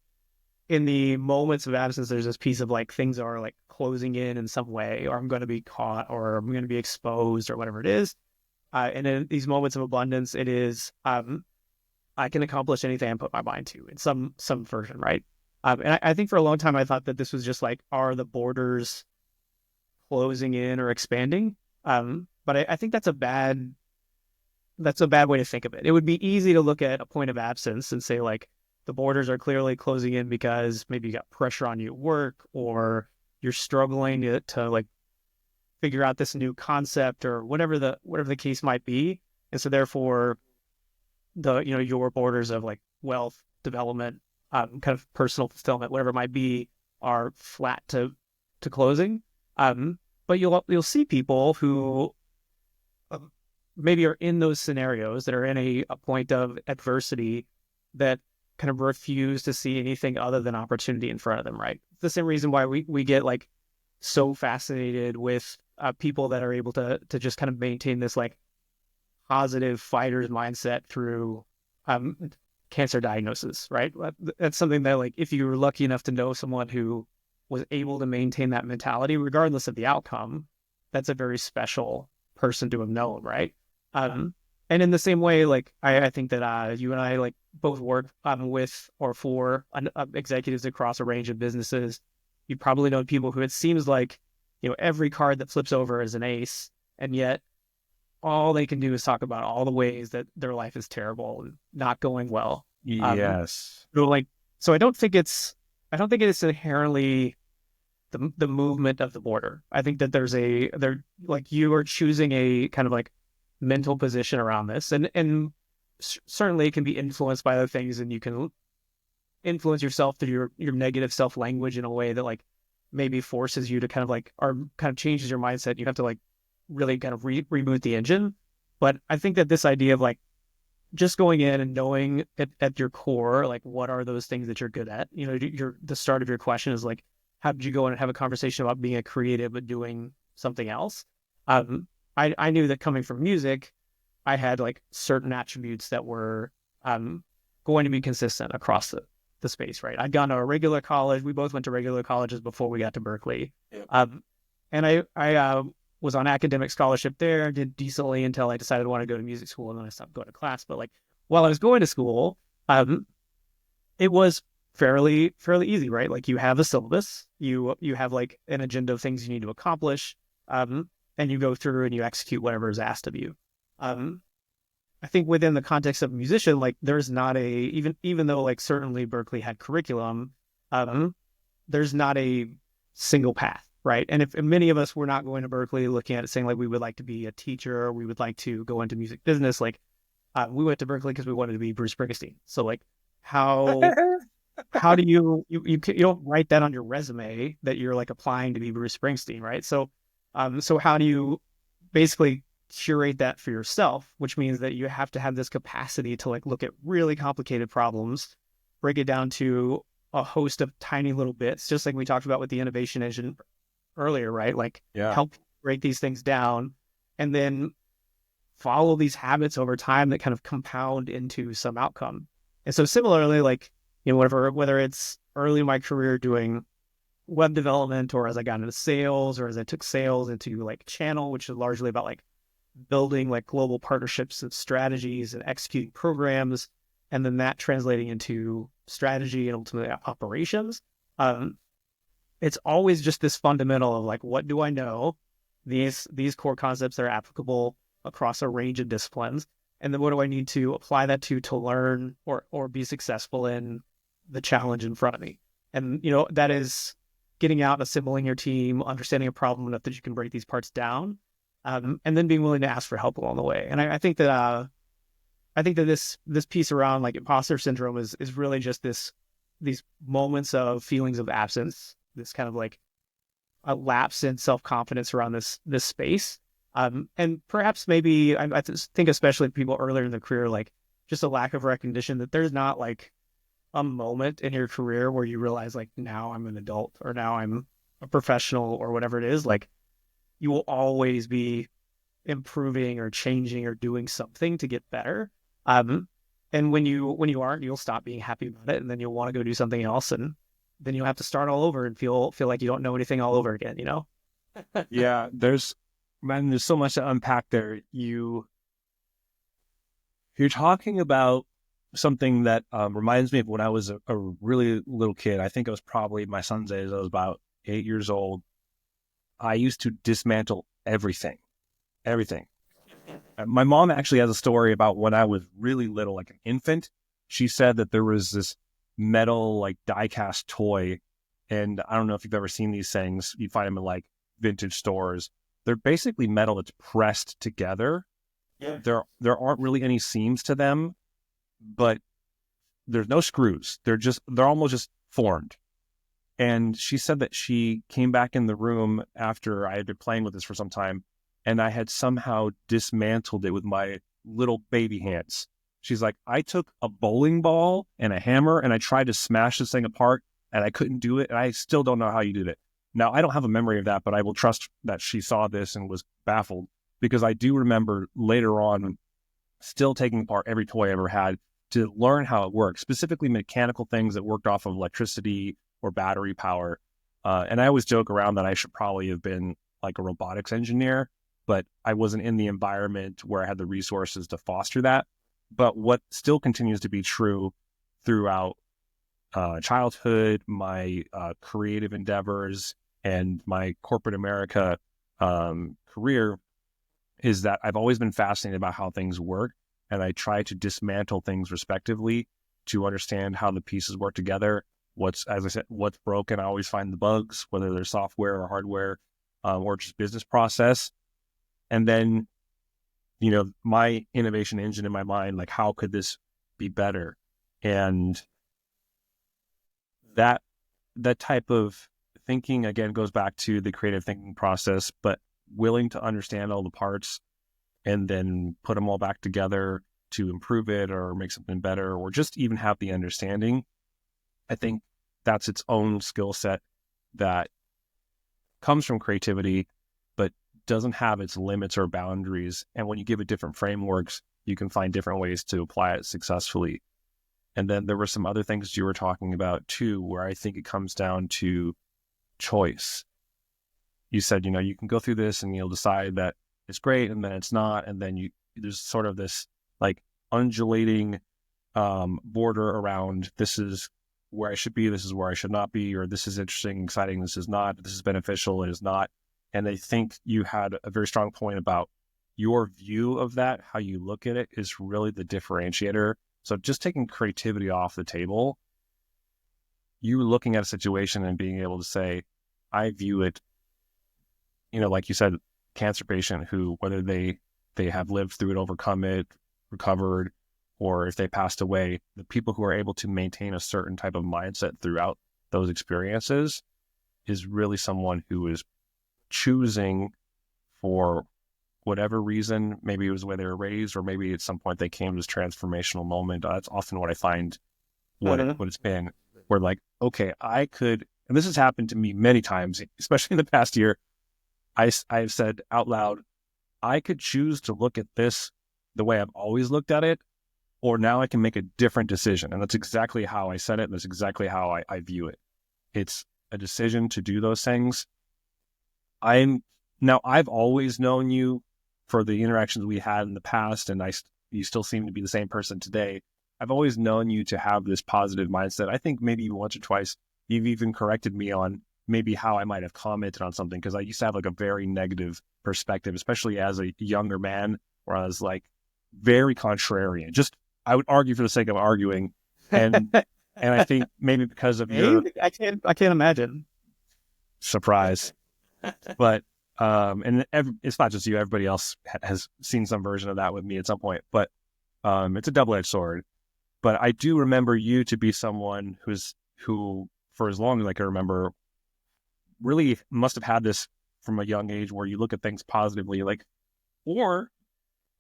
the moments of absence, there's this piece of like things are like closing in some way, or I'm going to be caught, or I'm going to be exposed, or whatever it is. And in these moments of abundance, it is I can accomplish anything I put my mind to in some version, right? And I think for a long time I thought that this was just like, are the borders closing in or expanding? But I think that's a bad way to think of it. It would be easy to look at a point of absence and say, like, the borders are clearly closing in because maybe you got pressure on you at work, or you're struggling to like figure out this new concept, or whatever the case might be. And so therefore your borders of like wealth, development, kind of personal fulfillment, whatever it might be, are flat to closing. But you'll see people who maybe are in those scenarios that are in a point of adversity that kind of refuse to see anything other than opportunity in front of them, right? It's the same reason why we get like so fascinated with people that are able to just kind of maintain this like positive fighter's mindset through um, cancer diagnosis, right? That's something that like if you were lucky enough to know someone who was able to maintain that mentality, regardless of the outcome, that's a very special person to have known, right? Um, and in the same way, like I think that you and I like both work with or for executives across a range of businesses. You probably know people who it seems like, every card that flips over is an ace, and yet all they can do is talk about all the ways that their life is terrible and not going well. Um, Yes. so like, so I don't think it's inherently the movement of the border. I think that there like you are choosing a kind of like mental position around this, and certainly it can be influenced by other things, and you can influence yourself through your negative self language in a way that like maybe forces you to kind of like or kind of changes your mindset. You have to like really kind of reboot the engine. But I think that this idea of like just going in and knowing at your core, like what are those things that you're good at? The start of your question is like, how did you go in and have a conversation about being a creative but doing something else? Um, I knew that coming from music, I had like certain attributes that were going to be consistent across the space, right? I'd gone to a regular college. We both went to regular colleges before we got to Berkeley. Yep. And I was on academic scholarship there, did decently until I decided I wanted to go to music school, and then I stopped going to class. But like while I was going to school, it was fairly easy, right? Like you have a syllabus, you have like an agenda of things you need to accomplish, and you go through and you execute whatever is asked of you. I think within the context of a musician, like there's not even though like certainly Berkeley had curriculum, there's not a single path, right? And if many of us were not going to Berkeley looking at it saying like we would like to be a teacher, or we would like to go into music business, like we went to Berkeley because we wanted to be Bruce Springsteen. So like how how do you don't write that on your resume that you're like applying to be Bruce Springsteen, right? So how do you basically curate that for yourself, which means that you have to have this capacity to like look at really complicated problems, break it down to a host of tiny little bits, just like we talked about with the innovation engine earlier, right? Like help break these things down and then follow these habits over time that kind of compound into some outcome. And so similarly, like, whether it's early in my career doing web development, or as I got into sales, or as I took sales into like channel, which is largely about like building like global partnerships and strategies and executing programs, and then that translating into strategy and ultimately operations. It's always just this fundamental of like, what do I know? These core concepts that are applicable across a range of disciplines. And then what do I need to apply that to learn or be successful in the challenge in front of me? And, that is getting out, assembling your team, understanding a problem enough that you can break these parts down, and then being willing to ask for help along the way. And I think that this piece around like imposter syndrome is really just these moments of feelings of absence, this kind of like a lapse in self-confidence around this space. And perhaps maybe I think especially people earlier in their career, like just a lack of recognition that there's not like a moment in your career where you realize like now I'm an adult, or now I'm a professional, or whatever it is. Like you will always be improving or changing or doing something to get better. And when you aren't, you'll stop being happy about it, and then you'll want to go do something else, and then you'll have to start all over and feel like you don't know anything all over again, Yeah, there's so much to unpack there. You're talking about something that reminds me of when I was a really little kid. I think it was probably my son's age. I was about 8 years old. I used to dismantle everything. My mom actually has a story about when I was really little, like an infant. She said that there was this metal, like die-cast toy. And I don't know if you've ever seen these things. You find them in like vintage stores. They're basically metal that's pressed together. Yeah. There aren't really any seams to them, but there's no screws. They're almost just formed. And she said that she came back in the room after I had been playing with this for some time, and I had somehow dismantled it with my little baby hands. She's like, I took a bowling ball and a hammer and I tried to smash this thing apart and I couldn't do it. And I still don't know how you did it. Now, I don't have a memory of that, but I will trust that she saw this and was baffled, because I do remember later on still taking apart every toy I ever had to learn how it works, specifically mechanical things that worked off of electricity or battery power. And I always joke around that I should probably have been like a robotics engineer, but I wasn't in the environment where I had the resources to foster that. But what still continues to be true throughout childhood, my creative endeavors, and my corporate America career is that I've always been fascinated about how things work, and I try to dismantle things respectively to understand how the pieces work together. As I said, what's broken, I always find the bugs, whether they're software or hardware, or just business process. And then, my innovation engine in my mind, like, how could this be better? And that type of thinking, again, goes back to the creative thinking process, but willing to understand all the parts and then put them all back together to improve it or make something better, or just even have the understanding. I think that's its own skill set that comes from creativity, but doesn't have its limits or boundaries. And when you give it different frameworks, you can find different ways to apply it successfully. And then there were some other things you were talking about too, where I think it comes down to choice. You said, you can go through this and you'll decide that it's great and then it's not. And then there's sort of this like undulating border around, this is where I should be, this is where I should not be, or this is interesting, exciting, this is not, this is beneficial, it is not. And I think you had a very strong point about your view of that, how you look at it is really the differentiator. So just taking creativity off the table, you looking at a situation and being able to say, I view it, like you said, cancer patient who, whether they have lived through it, overcome it, recovered, or if they passed away, the people who are able to maintain a certain type of mindset throughout those experiences is really someone who is choosing, for whatever reason, maybe it was the way they were raised, or maybe at some point they came to this transformational moment. That's often what I find what it's been, where like, okay, I could, and this has happened to me many times, especially in the past year, I've said out loud, I could choose to look at this the way I've always looked at it, or now I can make a different decision. And that's exactly how I said it. And that's exactly how I view it. It's a decision to do those things. I've always known you for the interactions we had in the past, and you still seem to be the same person today. I've always known you to have this positive mindset. I think maybe once or twice you've even corrected me on maybe how I might have commented on something, because I used to have like a very negative perspective, especially as a younger man, where I was like very contrarian. Just, I would argue for the sake of arguing, and I think maybe because of your I can't imagine. surprise, but it's not just you. Everybody else has seen some version of that with me at some point. But it's a double-edged sword. But I do remember you to be someone who, for as long as I can remember, really must have had this from a young age, where you look at things positively, like, or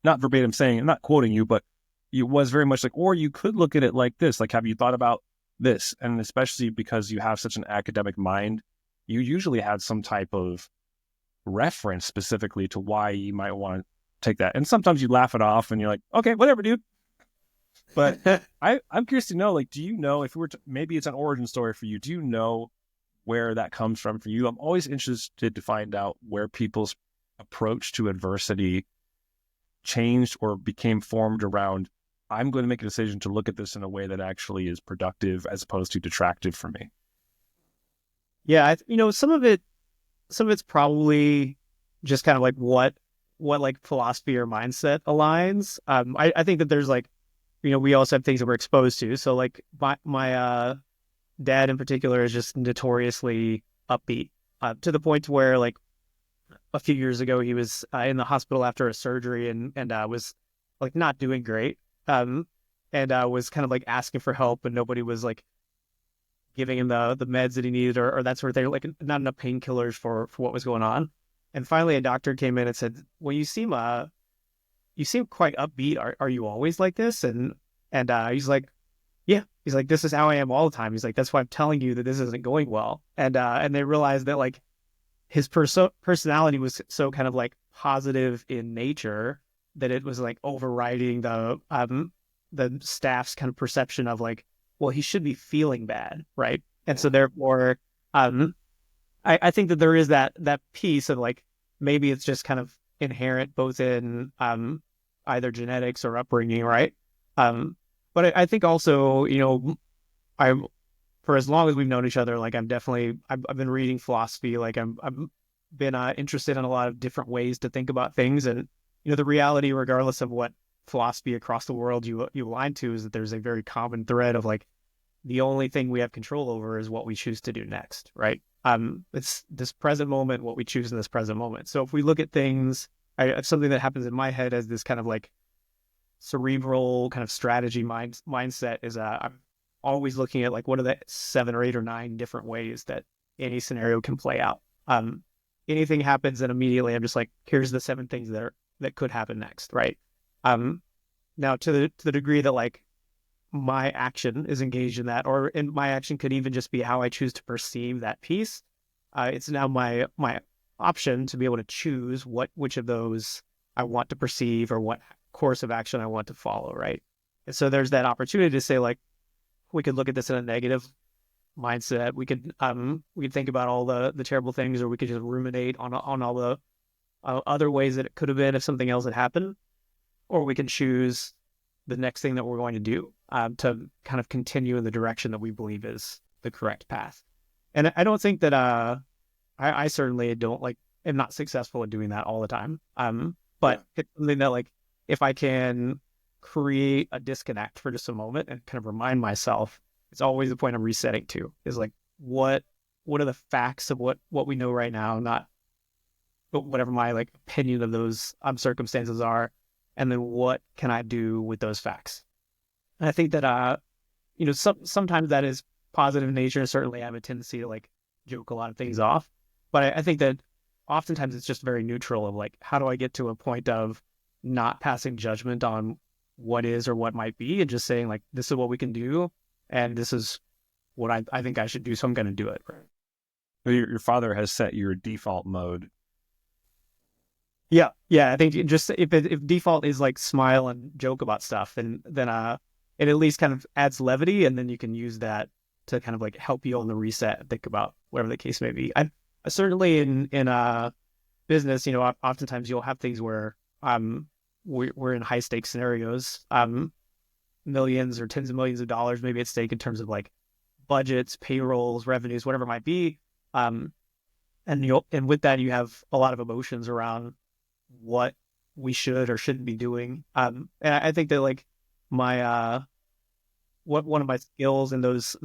not verbatim saying, I'm not quoting you, but it was very much like, or you could look at it like this, like, have you thought about this? And especially because you have such an academic mind, you usually had some type of reference specifically to why you might want to take that. And sometimes you laugh it off and you're like, okay, whatever, dude. But I'm curious to know, like, do you know, if we were to, maybe it's an origin story for you, do you know where that comes from for you? I'm always interested to find out where people's approach to adversity changed or became formed around, I'm going to make a decision to look at this in a way that actually is productive as opposed to detractive for me. Yeah, some of it's probably just kind of like what like philosophy or mindset aligns. I think that there's like, we also have things that we're exposed to. So like my dad in particular is just notoriously upbeat, to the point where like a few years ago he was in the hospital after a surgery and was like not doing great, and was kind of like asking for help, and nobody was like giving him the meds that he needed or that sort of thing, like not enough painkillers for what was going on. And finally, a doctor came in and said, "Well, you seem quite upbeat. Are you always like this?" And he's like, "Yeah." He's like, "This is how I am all the time." He's like, "That's why I'm telling you that this isn't going well." And they realized that like his personality was so kind of like positive in nature that it was like overriding the staff's kind of perception of like, well, he should be feeling bad, right? And so therefore, um, I think that there is that piece of like maybe it's just kind of inherent both in either genetics or upbringing, right? But I think also, I for as long as we've known each other, like I've been reading philosophy, like I've been interested in a lot of different ways to think about things, and the reality, regardless of what philosophy across the world you align to, is that there's a very common thread of like the only thing we have control over is what we choose to do next, right? It's this present moment, what we choose in this present moment. So if we look at things, something that happens in my head as this kind of like cerebral kind of strategy mindset is I'm always looking at like what are the 7 or 8 or 9 different ways that any scenario can play out. Anything happens and immediately I'm just like, here's the 7 things that could happen next, right? Um, Now to the degree that like my action is engaged in that, or in my action could even just be how I choose to perceive that piece. It's now my option to be able to choose which of those I want to perceive or what course of action I want to follow, right? And so there's that opportunity to say like we could look at this in a negative mindset. We could think about all the terrible things, or we could just ruminate on all the other ways that it could have been if something else had happened, or we can choose the next thing that we're going to do to kind of continue in the direction that we believe is the correct path. And I don't think that I certainly don't like am not successful at doing that all the time. But it's something that like if I can create a disconnect for just a moment and kind of remind myself, it's always the point I'm resetting to is like what are the facts of what we know right now, not whatever my like opinion of those circumstances are, and then what can I do with those facts. And I think that sometimes that is positive in nature. Certainly I have a tendency to like joke a lot of things off, but I think that oftentimes it's just very neutral of like, how do I get to a point of not passing judgment on what is or what might be, and just saying like, this is what we can do, and this is what I think I should do, so I'm going to do it. Your father has set your default mode. Yeah, yeah. I think just if default is like smile and joke about stuff, then it at least kind of adds levity, and then you can use that to kind of like help you on the reset and think about whatever the case may be. I certainly in business, oftentimes you'll have things where we're in high stakes scenarios, millions or tens of millions of dollars maybe at stake in terms of like budgets, payrolls, revenues, whatever it might be. And with that you have a lot of emotions around what we should or shouldn't be doing. And I think that like my one of my skills in those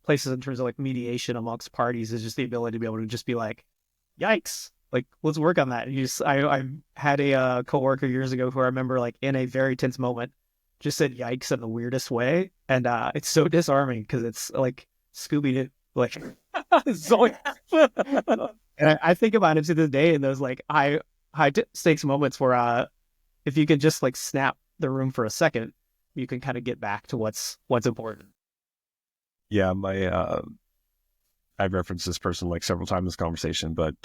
places in terms of like mediation amongst parties is just the ability to be able to just be like, yikes, like let's work on that. And I had a coworker years ago who I remember like in a very tense moment just said yikes in the weirdest way, and it's so disarming because it's like Scooby Doo, like so, and I think about it to this day in those like high stakes moments where if you can just like snap the room for a second, you can kind of get back to what's important. Yeah, I've referenced this person like several times in this conversation, but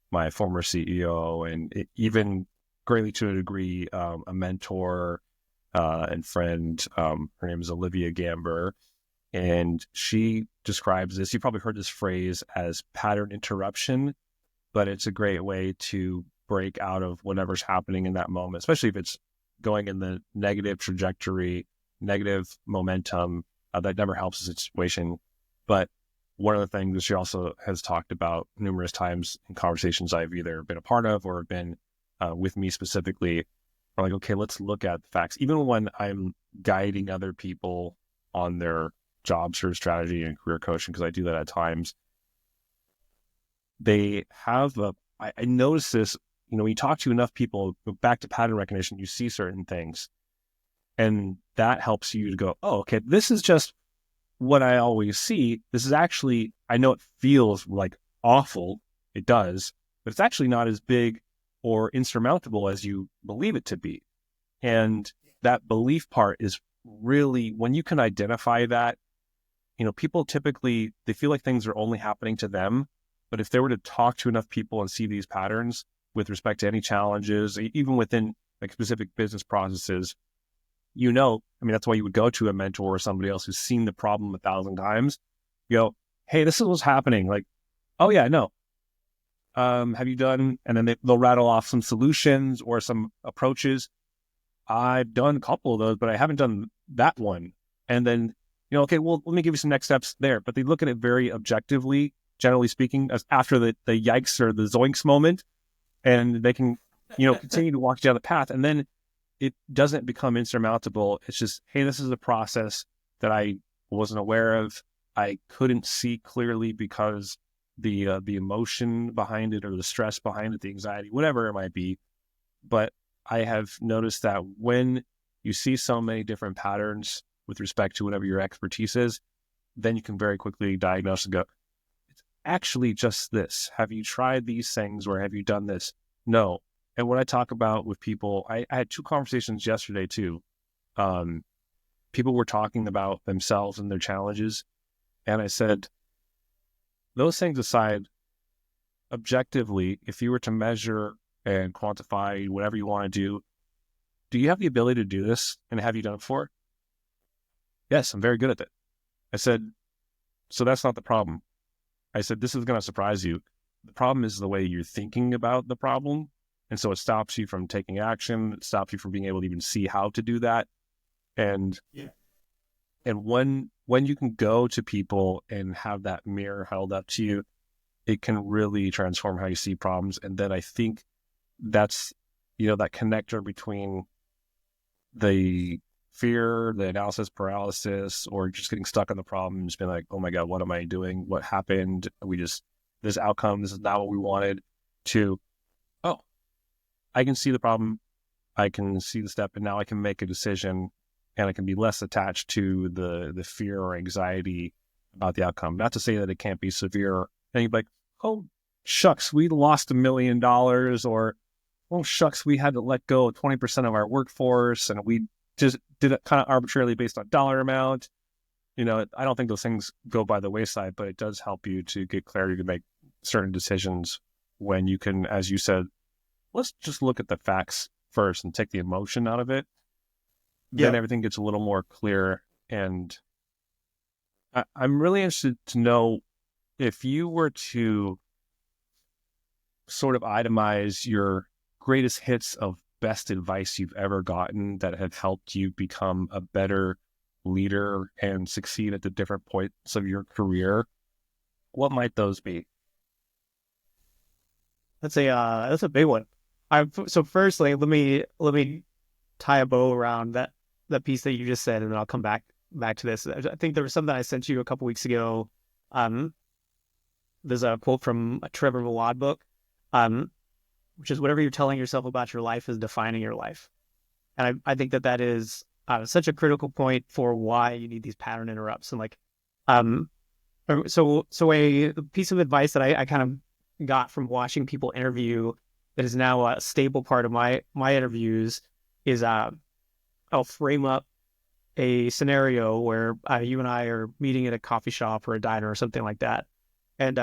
my former CEO and even greatly to a degree, a mentor and friend. Her name is Olivia Gamber, and she describes this. You probably heard this phrase as pattern interruption, but it's a great way to break out of whatever's happening in that moment, especially if it's going in the negative trajectory, negative momentum. That never helps the situation. But one of the things that she also has talked about numerous times in conversations I've either been a part of or been with me specifically, are like, okay, let's look at the facts. Even when I'm guiding other people on their job search strategy and career coaching, because I do that at times, they have I notice this, when you talk to enough people, back to pattern recognition, you see certain things, and that helps you to go, oh, okay, this is just what I always see. This is actually, I know it feels like awful. It does, but it's actually not as big or insurmountable as you believe it to be. And that belief part is really, when you can identify that, people typically, they feel like things are only happening to them. But if they were to talk to enough people and see these patterns with respect to any challenges, even within like specific business processes, that's why you would go to a mentor or somebody else who's seen the problem 1,000 times. You go, hey, this is what's happening. Like, oh yeah, no. Have you done? And then they'll rattle off some solutions or some approaches. I've done a couple of those, but I haven't done that one. And then, okay, well, let me give you some next steps there. But they look at it very objectively, generally speaking, as after the yikes or the zoinks moment, and they can, continue to walk down the path. And then it doesn't become insurmountable. It's just, hey, this is a process that I wasn't aware of. I couldn't see clearly because the emotion behind it or the stress behind it, the anxiety, whatever it might be. But I have noticed that when you see so many different patterns with respect to whatever your expertise is, then you can very quickly diagnose and go, it's actually just this. Have you tried these things or have you done this? No. And what I talk about with people, I had 2 conversations yesterday too. People were talking about themselves and their challenges. And I said, those things aside, objectively, if you were to measure and quantify whatever you want to do you have the ability to do this? And have you done it before? Yes, I'm very good at it. I said, so that's not the problem. I said, this is going to surprise you. The problem is the way you're thinking about the problem. And so it stops you from taking action. It stops you from being able to even see how to do that. And when you can go to people and have that mirror held up to you, it can really transform how you see problems. And then I think that's, that connector between the fear, the analysis paralysis, or just getting stuck on the problem and just being like, oh my God, what am I doing? What happened? This outcome, this is not what we wanted, to, oh, I can see the problem. I can see the step, and now I can make a decision, and I can be less attached to the fear or anxiety about the outcome. Not to say that it can't be severe. And you'd be like, oh, shucks, we lost $1 million, or, oh, shucks, we had to let go of 20% of our workforce, and we just did it kind of arbitrarily based on dollar amount. I don't think those things go by the wayside, but it does help you to get clarity to make certain decisions when you can, as you said, let's just look at the facts first and take the emotion out of it. Then everything gets a little more clear. And I'm really interested to know if you were to sort of itemize your greatest hits of best advice you've ever gotten that have helped you become a better leader and succeed at the different points of your career, what might those be? That's a big one. So firstly, let me tie a bow around that piece that you just said, and then I'll come back to this. I think there was something I sent you a couple weeks ago. There's a quote from a Trevor Milad book, which is, whatever you're telling yourself about your life is defining your life. And I think that is such a critical point for why you need these pattern interrupts. And so a piece of advice that I kind of got from watching people interview that is now a stable part of my interviews is I'll frame up a scenario where you and I are meeting at a coffee shop or a diner or something like that. And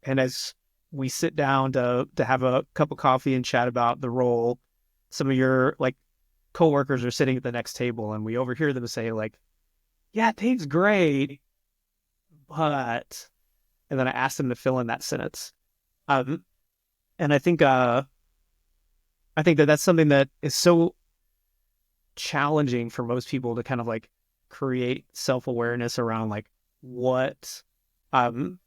as we sit down to have a cup of coffee and chat about the role, some of your coworkers are sitting at the next table, and we overhear them say yeah, Dave's great, but, and then I ask them to fill in that sentence. And I think that that's something that is so challenging for most people to kind of create self-awareness around what, how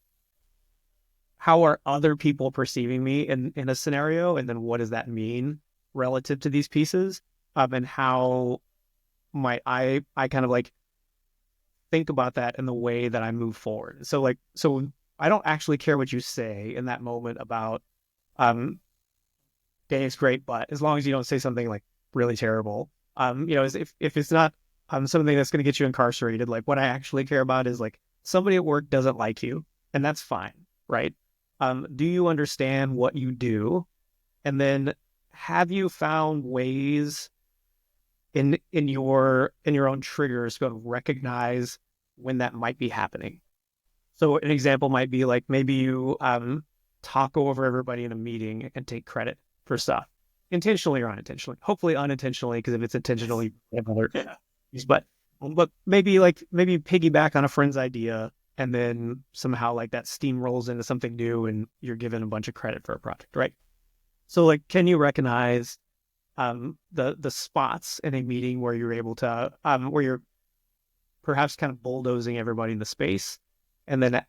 are other people perceiving me in a scenario? And then what does that mean relative to these pieces? And how might I kind of think about that in the way that I move forward? So I don't actually care what you say in that moment about, Dave's great, but as long as you don't say something really terrible, if it's not something that's going to get you incarcerated, what I actually care about is somebody at work doesn't like you, and that's fine, right? Do you understand what you do? And then have you found ways in your own triggers to be able to recognize when that might be happening? So an example might be like maybe you talk over everybody in a meeting and take credit for stuff, intentionally or unintentionally. Hopefully unintentionally, because if it's intentionally, yeah. But maybe piggyback on a friend's idea, and then somehow like that steamrolls into something new, and you're given a bunch of credit for a project, right? So like, can you recognize the spots in a meeting where you're able to where you're perhaps kind of bulldozing everybody in the space, and then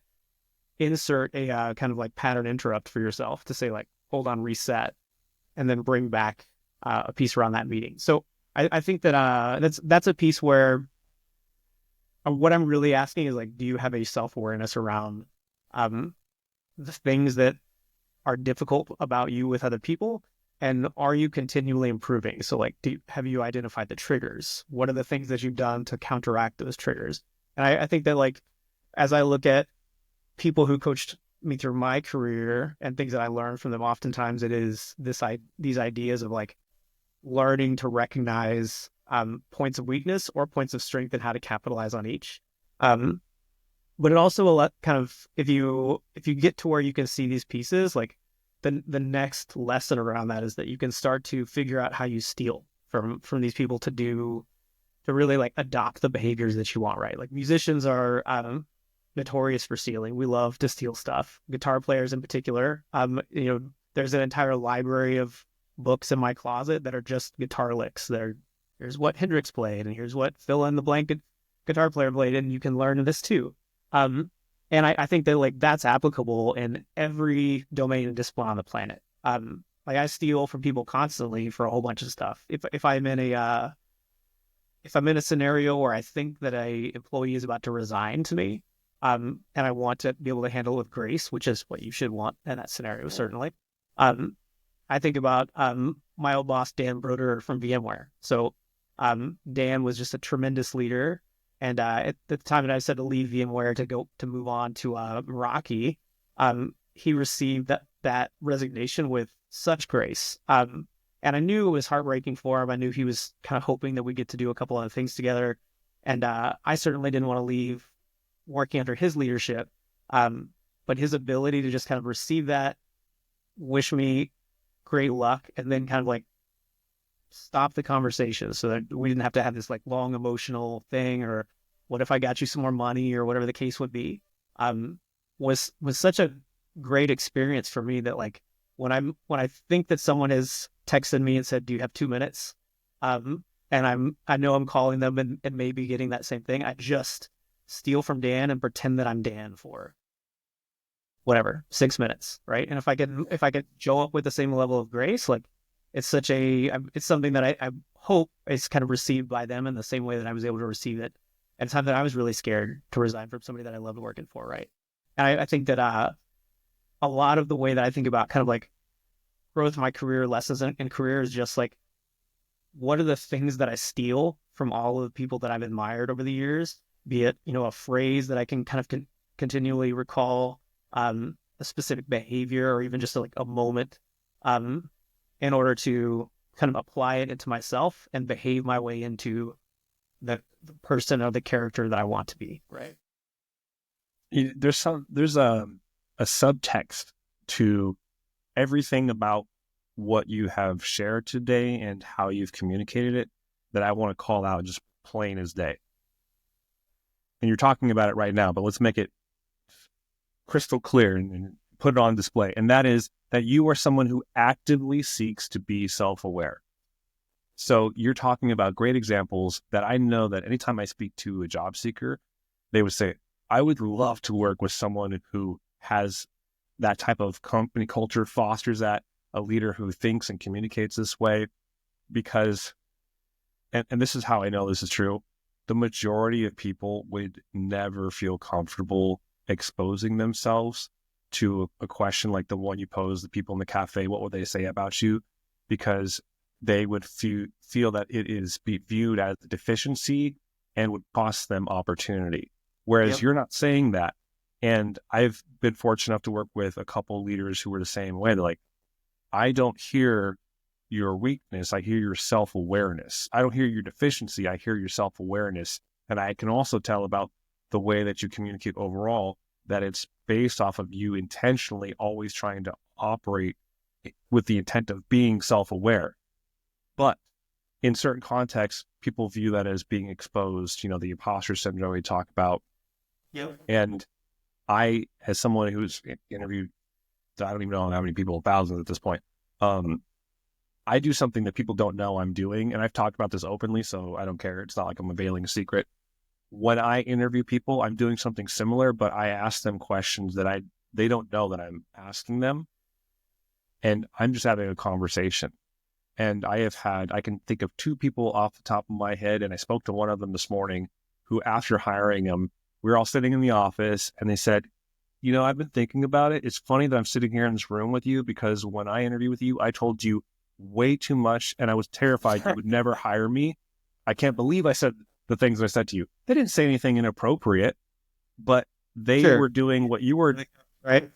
insert a kind of like pattern interrupt for yourself to say like, hold on, reset, and then bring back a piece around that meeting. So I think that that's a piece where what I'm really asking is like, do you have a self-awareness around um, the things that are difficult about you with other people? And are you continually improving? So like, have you identified the triggers? What are the things that you've done to counteract those triggers? And I think that like, as I look at people who coached me through my career and things that I learned from them, oftentimes it is these ideas of like learning to recognize points of weakness or points of strength and how to capitalize on each. Um, but it also will let kind of, if you get to where you can see these pieces, like the next lesson around that is that you can start to figure out how you steal from these people to really like adopt the behaviors that you want, right? Like musicians are notorious for stealing. We love to steal stuff. Guitar players in particular. There's an entire library of books in my closet that are just guitar licks. Here's what Hendrix played, and here's what fill in the blank guitar player played, and you can learn this too. And I think that like that's applicable in every domain and discipline on the planet. Like I steal from people constantly for a whole bunch of stuff. If I'm in a scenario where I think that a employee is about to resign to me, and I want to be able to handle it with grace, which is what you should want in that scenario, certainly. I think about my old boss, Dan Broder from VMware. So Dan was just a tremendous leader. And at the time that I said to leave VMware to move on to Meraki, he received that resignation with such grace. And I knew it was heartbreaking for him. I knew he was kind of hoping that we get to do a couple other things together. And I certainly didn't want to leave working under his leadership. But his ability to just kind of receive that, wish me great luck, and then kind of like stop the conversation so that we didn't have to have this like long emotional thing, or what if I got you some more money, or whatever the case would be, was such a great experience for me that like when I think that someone has texted me and said, do you have 2 minutes? And I know I'm calling them and maybe getting that same thing. I just steal from Dan and pretend that I'm Dan for whatever, 6 minutes, right? And if I could show up with the same level of grace, like it's something that I hope is kind of received by them in the same way that I was able to receive it at a time that I was really scared to resign from somebody that I loved working for, right? And I think that a lot of the way that I think about kind of like growth in my career, lessons in career is just like, what are the things that I steal from all of the people that I've admired over the years? Be it, a phrase that I can kind of continually recall, a specific behavior, or even just like a moment, in order to kind of apply it into myself and behave my way into the person or the character that I want to be. Right. There's a subtext to everything about what you have shared today and how you've communicated it that I want to call out just plain as day. And you're talking about it right now, but let's make it crystal clear and put it on display. And that is that you are someone who actively seeks to be self-aware. So you're talking about great examples that I know that anytime I speak to a job seeker, they would say, I would love to work with someone who has that type of company culture, fosters that, a leader who thinks and communicates this way, because, and this is how I know this is true, the majority of people would never feel comfortable exposing themselves to a question like the one you posed, the people in the cafe, what would they say about you? Because they would feel that it is viewed as a deficiency and would cost them opportunity. Whereas You're not saying that. And I've been fortunate enough to work with a couple leaders who were the same way. They're like, I don't hear your weakness. I hear your self-awareness. I don't hear your deficiency. I hear your self-awareness. And I can also tell about the way that you communicate overall, that it's based off of you intentionally always trying to operate with the intent of being self-aware. But in certain contexts, people view that as being exposed, the imposter syndrome we talk about. Yep. And I, as someone who's interviewed, I don't even know how many people, thousands at this point, I do something that people don't know I'm doing. And I've talked about this openly, so I don't care. It's not like I'm unveiling a secret. When I interview people, I'm doing something similar, but I ask them questions that they don't know that I'm asking them. And I'm just having a conversation. And I can think of two people off the top of my head, and I spoke to one of them this morning who, after hiring them, we were all sitting in the office, and they said, I've been thinking about it. It's funny that I'm sitting here in this room with you, because when I interviewed with you, I told you way too much, and I was terrified you would never hire me. I can't believe I said the things I said to you. They didn't say anything inappropriate, but they were doing what you were. Right.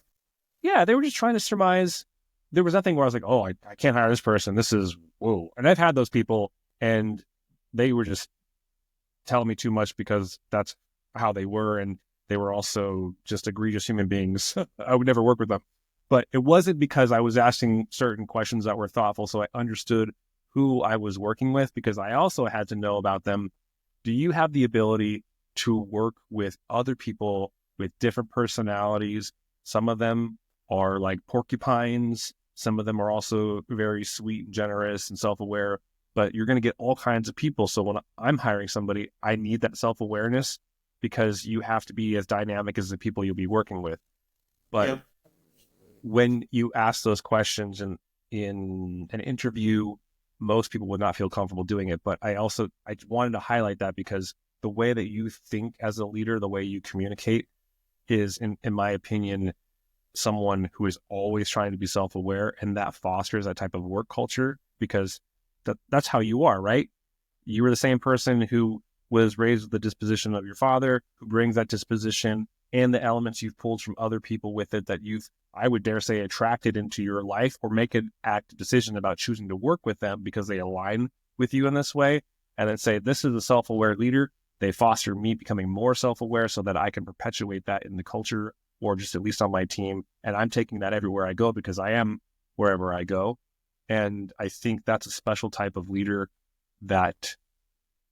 Yeah, they were just trying to surmise. There was nothing where I was like, oh, I can't hire this person. This is, whoa. And I've had those people, and they were just telling me too much because that's how they were. And they were also just egregious human beings. I would never work with them. But it wasn't because I was asking certain questions that were thoughtful, so I understood who I was working with, because I also had to know about them. Do you have the ability to work with other people with different personalities? Some of them are like porcupines. Some of them are also very sweet and generous and self-aware, but you're going to get all kinds of people. So when I'm hiring somebody, I need that self-awareness, because you have to be as dynamic as the people you'll be working with. But when you ask those questions in an interview, most people would not feel comfortable doing it. But I wanted to highlight that, because the way that you think as a leader, the way you communicate is, in my opinion, someone who is always trying to be self-aware, and that fosters that type of work culture, because that's how you are, right? You were the same person who was raised with the disposition of your father, who brings that disposition and the elements you've pulled from other people with it that you've, I would dare say, attracted into your life, or make an active decision about choosing to work with them because they align with you in this way. And then say, this is a self-aware leader. They foster me becoming more self-aware so that I can perpetuate that in the culture, or just at least on my team. And I'm taking that everywhere I go, because I am wherever I go. And I think that's a special type of leader that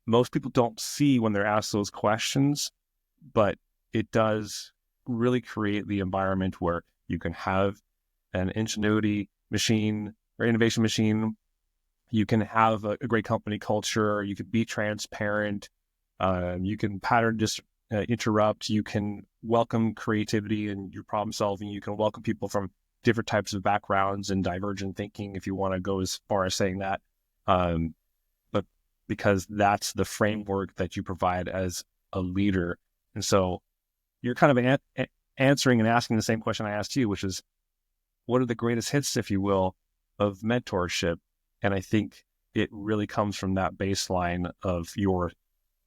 most people don't see when they're asked those questions, but it does really create the environment where you can have an ingenuity machine or innovation machine. You can have a great company culture. You can be transparent. You can pattern interrupt. You can welcome creativity and your problem solving. You can welcome people from different types of backgrounds and divergent thinking, if you want to go as far as saying that. But because that's the framework that you provide as a leader. And so you're kind of answering and asking the same question I asked you, which is, what are the greatest hits, if you will, of mentorship? And I think it really comes from that baseline of your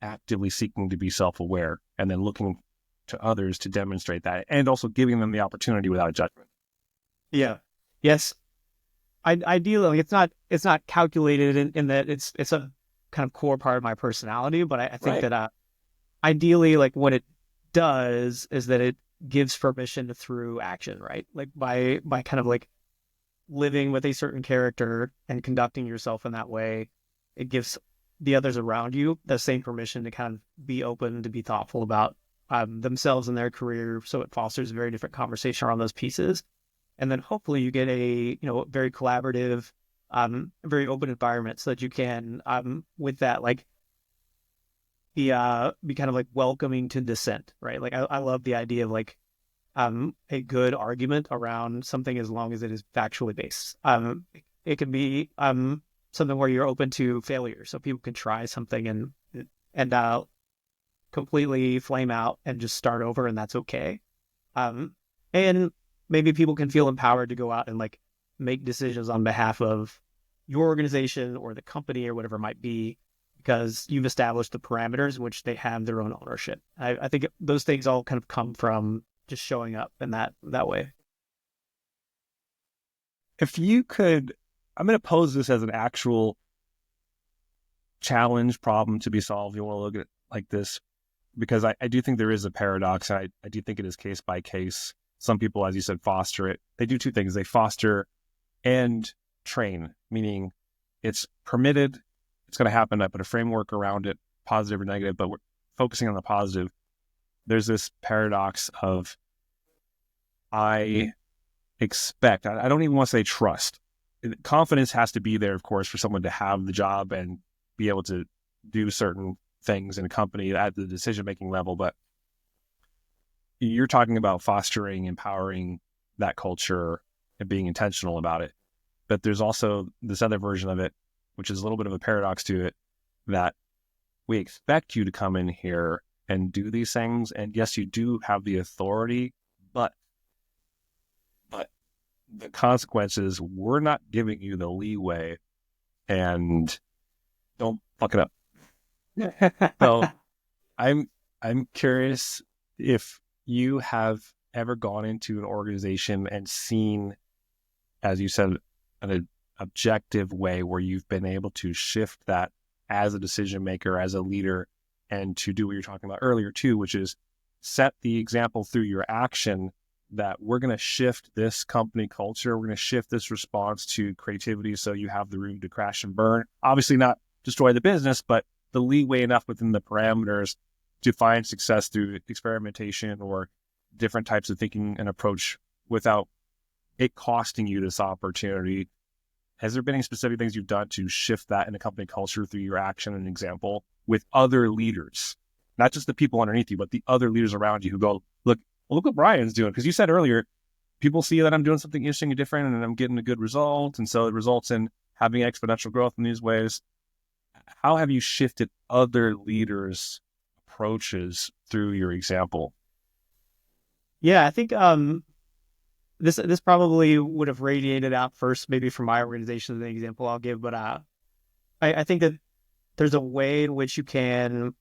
actively seeking to be self-aware, and then looking to others to demonstrate that, and also giving them the opportunity without judgment. Yeah. Yes. Ideally, it's not calculated in that it's a kind of core part of my personality, but I think that ideally, like, what it does is that it gives permission through action, right? Like by kind of like living with a certain character and conducting yourself in that way, it gives the others around you the same permission to kind of be open, to be thoughtful about themselves and their career. So it fosters a very different conversation around those pieces. And then hopefully you get a, very collaborative, very open environment, so that you can, with that, like, be kind of like welcoming to dissent, right? Like I love the idea of like a good argument around something, as long as it is factually based. It can be something where you're open to failure, so people can try something and completely flame out and just start over, and that's okay. And maybe people can feel empowered to go out and like make decisions on behalf of your organization or the company or whatever it might be, because you've established the parameters in which they have their own ownership. I think those things all kind of come from just showing up in that way. If you could, I'm going to pose this as an actual challenge problem to be solved. You want to look at it like this, because I do think there is a paradox. I do think it is case by case. Some people, as you said, foster it. They do two things. They foster and train, meaning it's permitted, it's going to happen. I put a framework around it, positive or negative, but we're focusing on the positive. There's this paradox of I expect, I don't even want to say trust. Confidence has to be there, of course, for someone to have the job and be able to do certain things in a company at the decision-making level. But you're talking about fostering, empowering that culture and being intentional about it. But there's also this other version of it, which is a little bit of a paradox to it, that we expect you to come in here and do these things. And yes, you do have the authority, but the consequences, we're not giving you the leeway, and don't fuck it up. So I'm curious if you have ever gone into an organization and seen, as you said, an objective way where you've been able to shift that as a decision maker, as a leader, and to do what you're talking about earlier too, which is set the example through your action that we're going to shift this company culture. We're going to shift this response to creativity so you have the room to crash and burn. Obviously not destroy the business, but the leeway enough within the parameters to find success through experimentation or different types of thinking and approach without it costing you this opportunity. Has there been any specific things you've done to shift that in a company culture through your action and example with other leaders, not just the people underneath you, but the other leaders around you who go, look what Brian's doing? Because you said earlier, people see that I'm doing something interesting and different and I'm getting a good result. And so it results in having exponential growth in these ways. How have you shifted other leaders' approaches through your example? Yeah, I think this probably would have radiated out first, maybe from my organization, the example I'll give, but I think that there's a way in which you can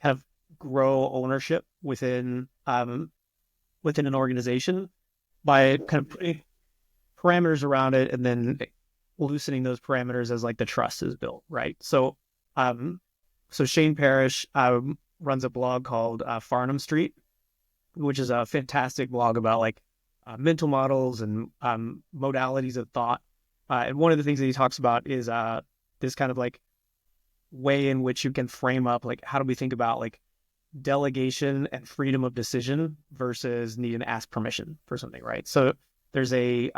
kind of grow ownership within an organization by kind of putting parameters around it and then loosening those parameters as like the trust is built, right? So Shane Parrish runs a blog called Farnham Street, which is a fantastic blog about like mental models and modalities of thought. And one of the things that he talks about is this kind of like way in which you can frame up like how do we think about like delegation and freedom of decision versus needing to ask permission for something, right? So there's a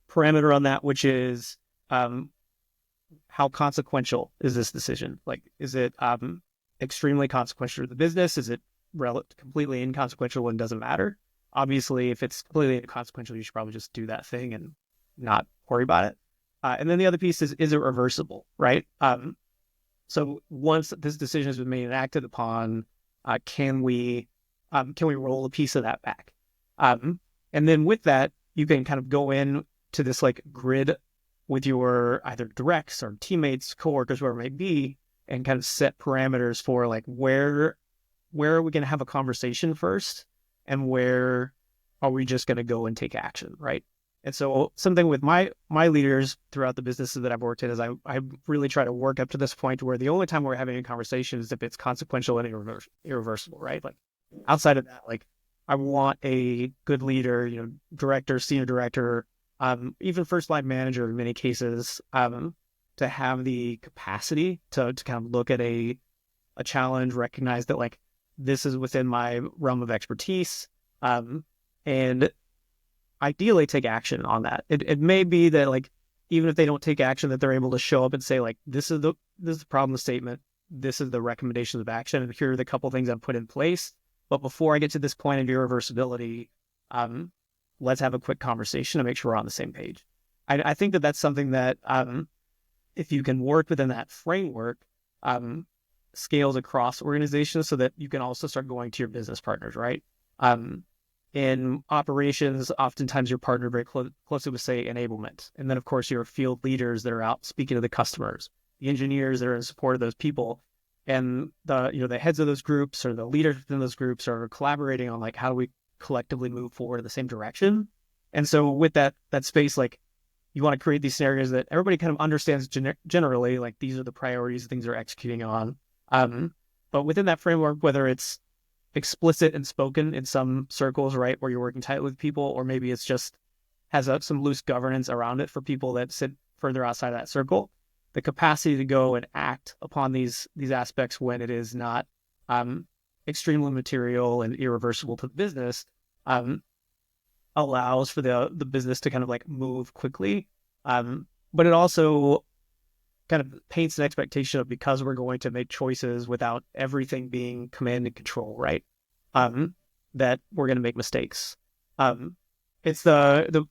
parameter on that, which is how consequential is this decision? Like, is it extremely consequential to the business? Is it completely inconsequential and doesn't matter? Obviously, if it's completely inconsequential, you should probably just do that thing and not worry about it. And then the other piece is it reversible, right? So once this decision has been made and acted upon, can we roll a piece of that back? And then with that, you can kind of go in to this like grid with your either directs or teammates, coworkers, whoever it may be, and kind of set parameters for like where are we going to have a conversation first, and where are we just going to go and take action, right? And so something with my leaders throughout the businesses that I've worked in is I really try to work up to this point where the only time we're having a conversation is if it's consequential and irreversible, right? Like outside of that, like I want a good leader, director, senior director, even first line manager in many cases, to have the capacity to kind of look at a challenge, recognize that like this is within my realm of expertise, and ideally take action on that. It may be that like even if they don't take action, that they're able to show up and say like this is the problem statement, this is the recommendations of action, and here are the couple things I've put in place. But before I get to this point of irreversibility, let's have a quick conversation to make sure we're on the same page. I think that that's something that if you can work within that framework, scales across organizations so that you can also start going to your business partners, right? In operations, oftentimes you're partnered very closely with, say, enablement. And then, of course, your field leaders that are out speaking to the customers, the engineers that are in support of those people. and the heads of those groups or the leaders within those groups are collaborating on like how do we collectively move forward in the same direction. And so with that space, like you want to create these scenarios that everybody kind of understands generally, like these are the priorities, things they're executing on. But within that framework, whether it's explicit and spoken in some circles, right, where you're working tight with people, or maybe it's just has some loose governance around it for people that sit further outside of that circle, the capacity to go and act upon these aspects when it is not extremely material and irreversible to the business allows for the business to kind of like move quickly. But it also kind of paints an expectation of, because we're going to make choices without everything being command and control, right? That we're going to make mistakes. It's the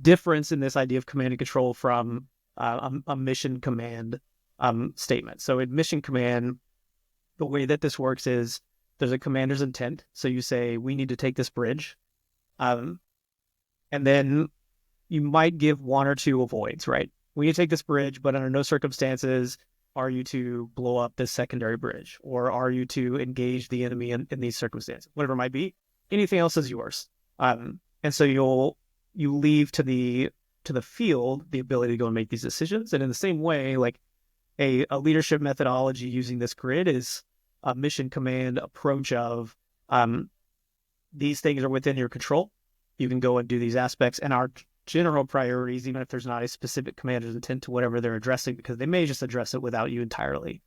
difference in this idea of command and control from a mission command statement. So in mission command, the way that this works is there's a commander's intent. So you say, we need to take this bridge. And then you might give one or two avoids, right? We need to take this bridge, but under no circumstances are you to blow up this secondary bridge, or are you to engage the enemy in these circumstances, whatever it might be. Anything else is yours. And so you leave to the field the ability to go and make these decisions. And in the same way, like a leadership methodology using this grid is a mission command approach of these things are within your control. You can go and do these aspects, and our general priorities, even if there's not a specific commander's intent to whatever they're addressing, because they may just address it without you entirely,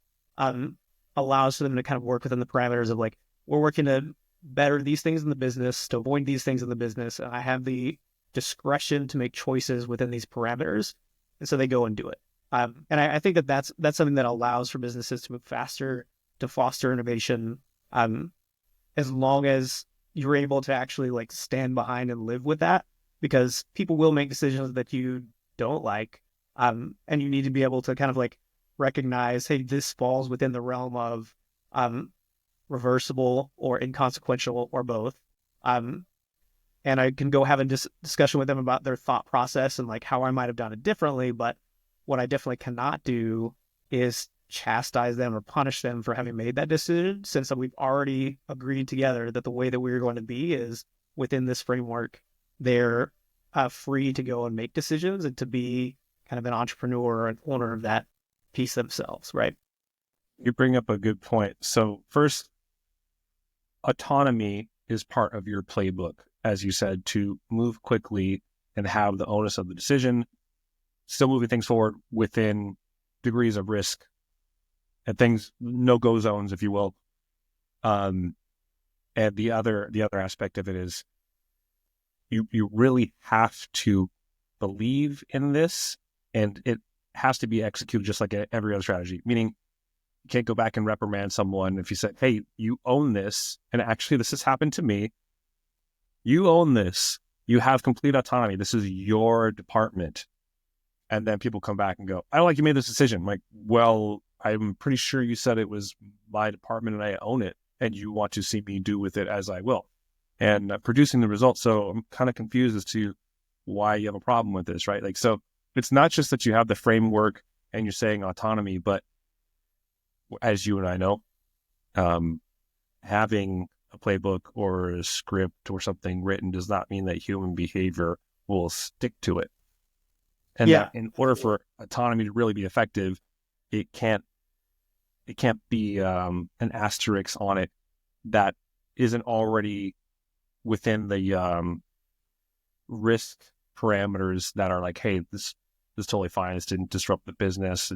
allows for them to kind of work within the parameters of like, we're working to better these things in the business, to avoid these things in the business, and I have the discretion to make choices within these parameters. And so they go and do it. And I think that's something that allows for businesses to move faster, to foster innovation, as long as you're able to actually like stand behind and live with that, because people will make decisions that you don't like. And you need to be able to kind of like recognize, hey, this falls within the realm of reversible or inconsequential or both. And I can go have a discussion with them about their thought process and like how I might have done it differently. But what I definitely cannot do is chastise them or punish them for having made that decision, since we've already agreed together that the way that we're going to be is within this framework. They're free to go and make decisions and to be kind of an entrepreneur or an owner of that piece themselves, right? You bring up a good point. So first, autonomy is part of your playbook, as you said, to move quickly and have the onus of the decision, still moving things forward within degrees of risk and things, no-go zones, if you will. And the other aspect of it is you really have to believe in this, and it has to be executed just like every other strategy. Meaning, you can't go back and reprimand someone if you said, "Hey, you own this," and actually this has happened to me. You own this. You have complete autonomy. This is your department. And then people come back and go, "I don't like you made this decision." I'm like, well, I'm pretty sure you said it was my department and I own it, and you want to see me do with it as I will, and producing the results. So I'm kind of confused as to why you have a problem with this, right? Like, so it's not just that you have the framework and you're saying autonomy, but as you and I know, having a playbook or a script or something written does not mean that human behavior will stick to it. And Yeah. that in order for autonomy to really be effective, it can't be an asterisk on it that isn't already within the risk parameters that are like, hey, this is totally fine. This didn't disrupt the business.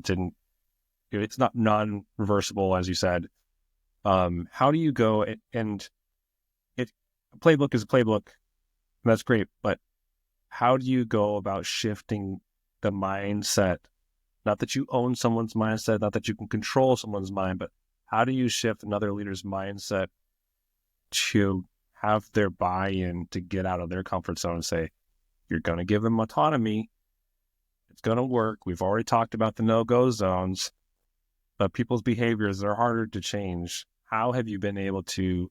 It's not non-reversible, as you said. How do you go and a playbook is a playbook, and that's great, but how do you go about shifting the mindset? Not that you own someone's mindset, not that you can control someone's mind, but how do you shift another leader's mindset to have their buy-in, to get out of their comfort zone and say, you're going to give them autonomy. It's going to work. We've already talked about the no-go zones, but people's behaviors are harder to change. How have you been able to,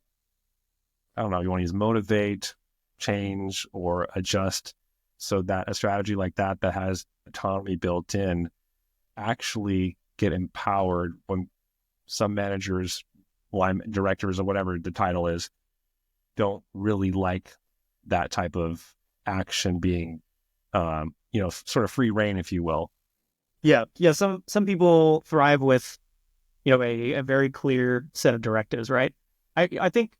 I don't know, you want to use motivate, change, or adjust so that a strategy like that has autonomy built in actually get empowered when some managers, line directors, or whatever the title is, don't really like that type of action being, sort of free reign, if you will. Yeah. Yeah. Some people thrive with, a very clear set of directives, right? I think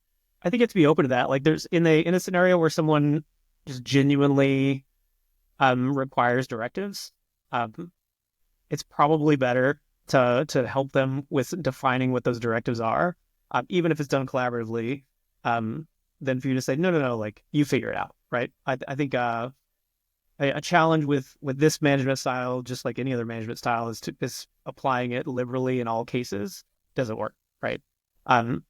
you have to be open to that. Like there's in a scenario where someone just genuinely requires directives, um, it's probably better to help them with defining what those directives are, even if it's done collaboratively, um, than for you to say, no, no, no, like you figure it out, right? I think a challenge with this management style, just like any other management style, is applying it liberally in all cases doesn't work, right? Um,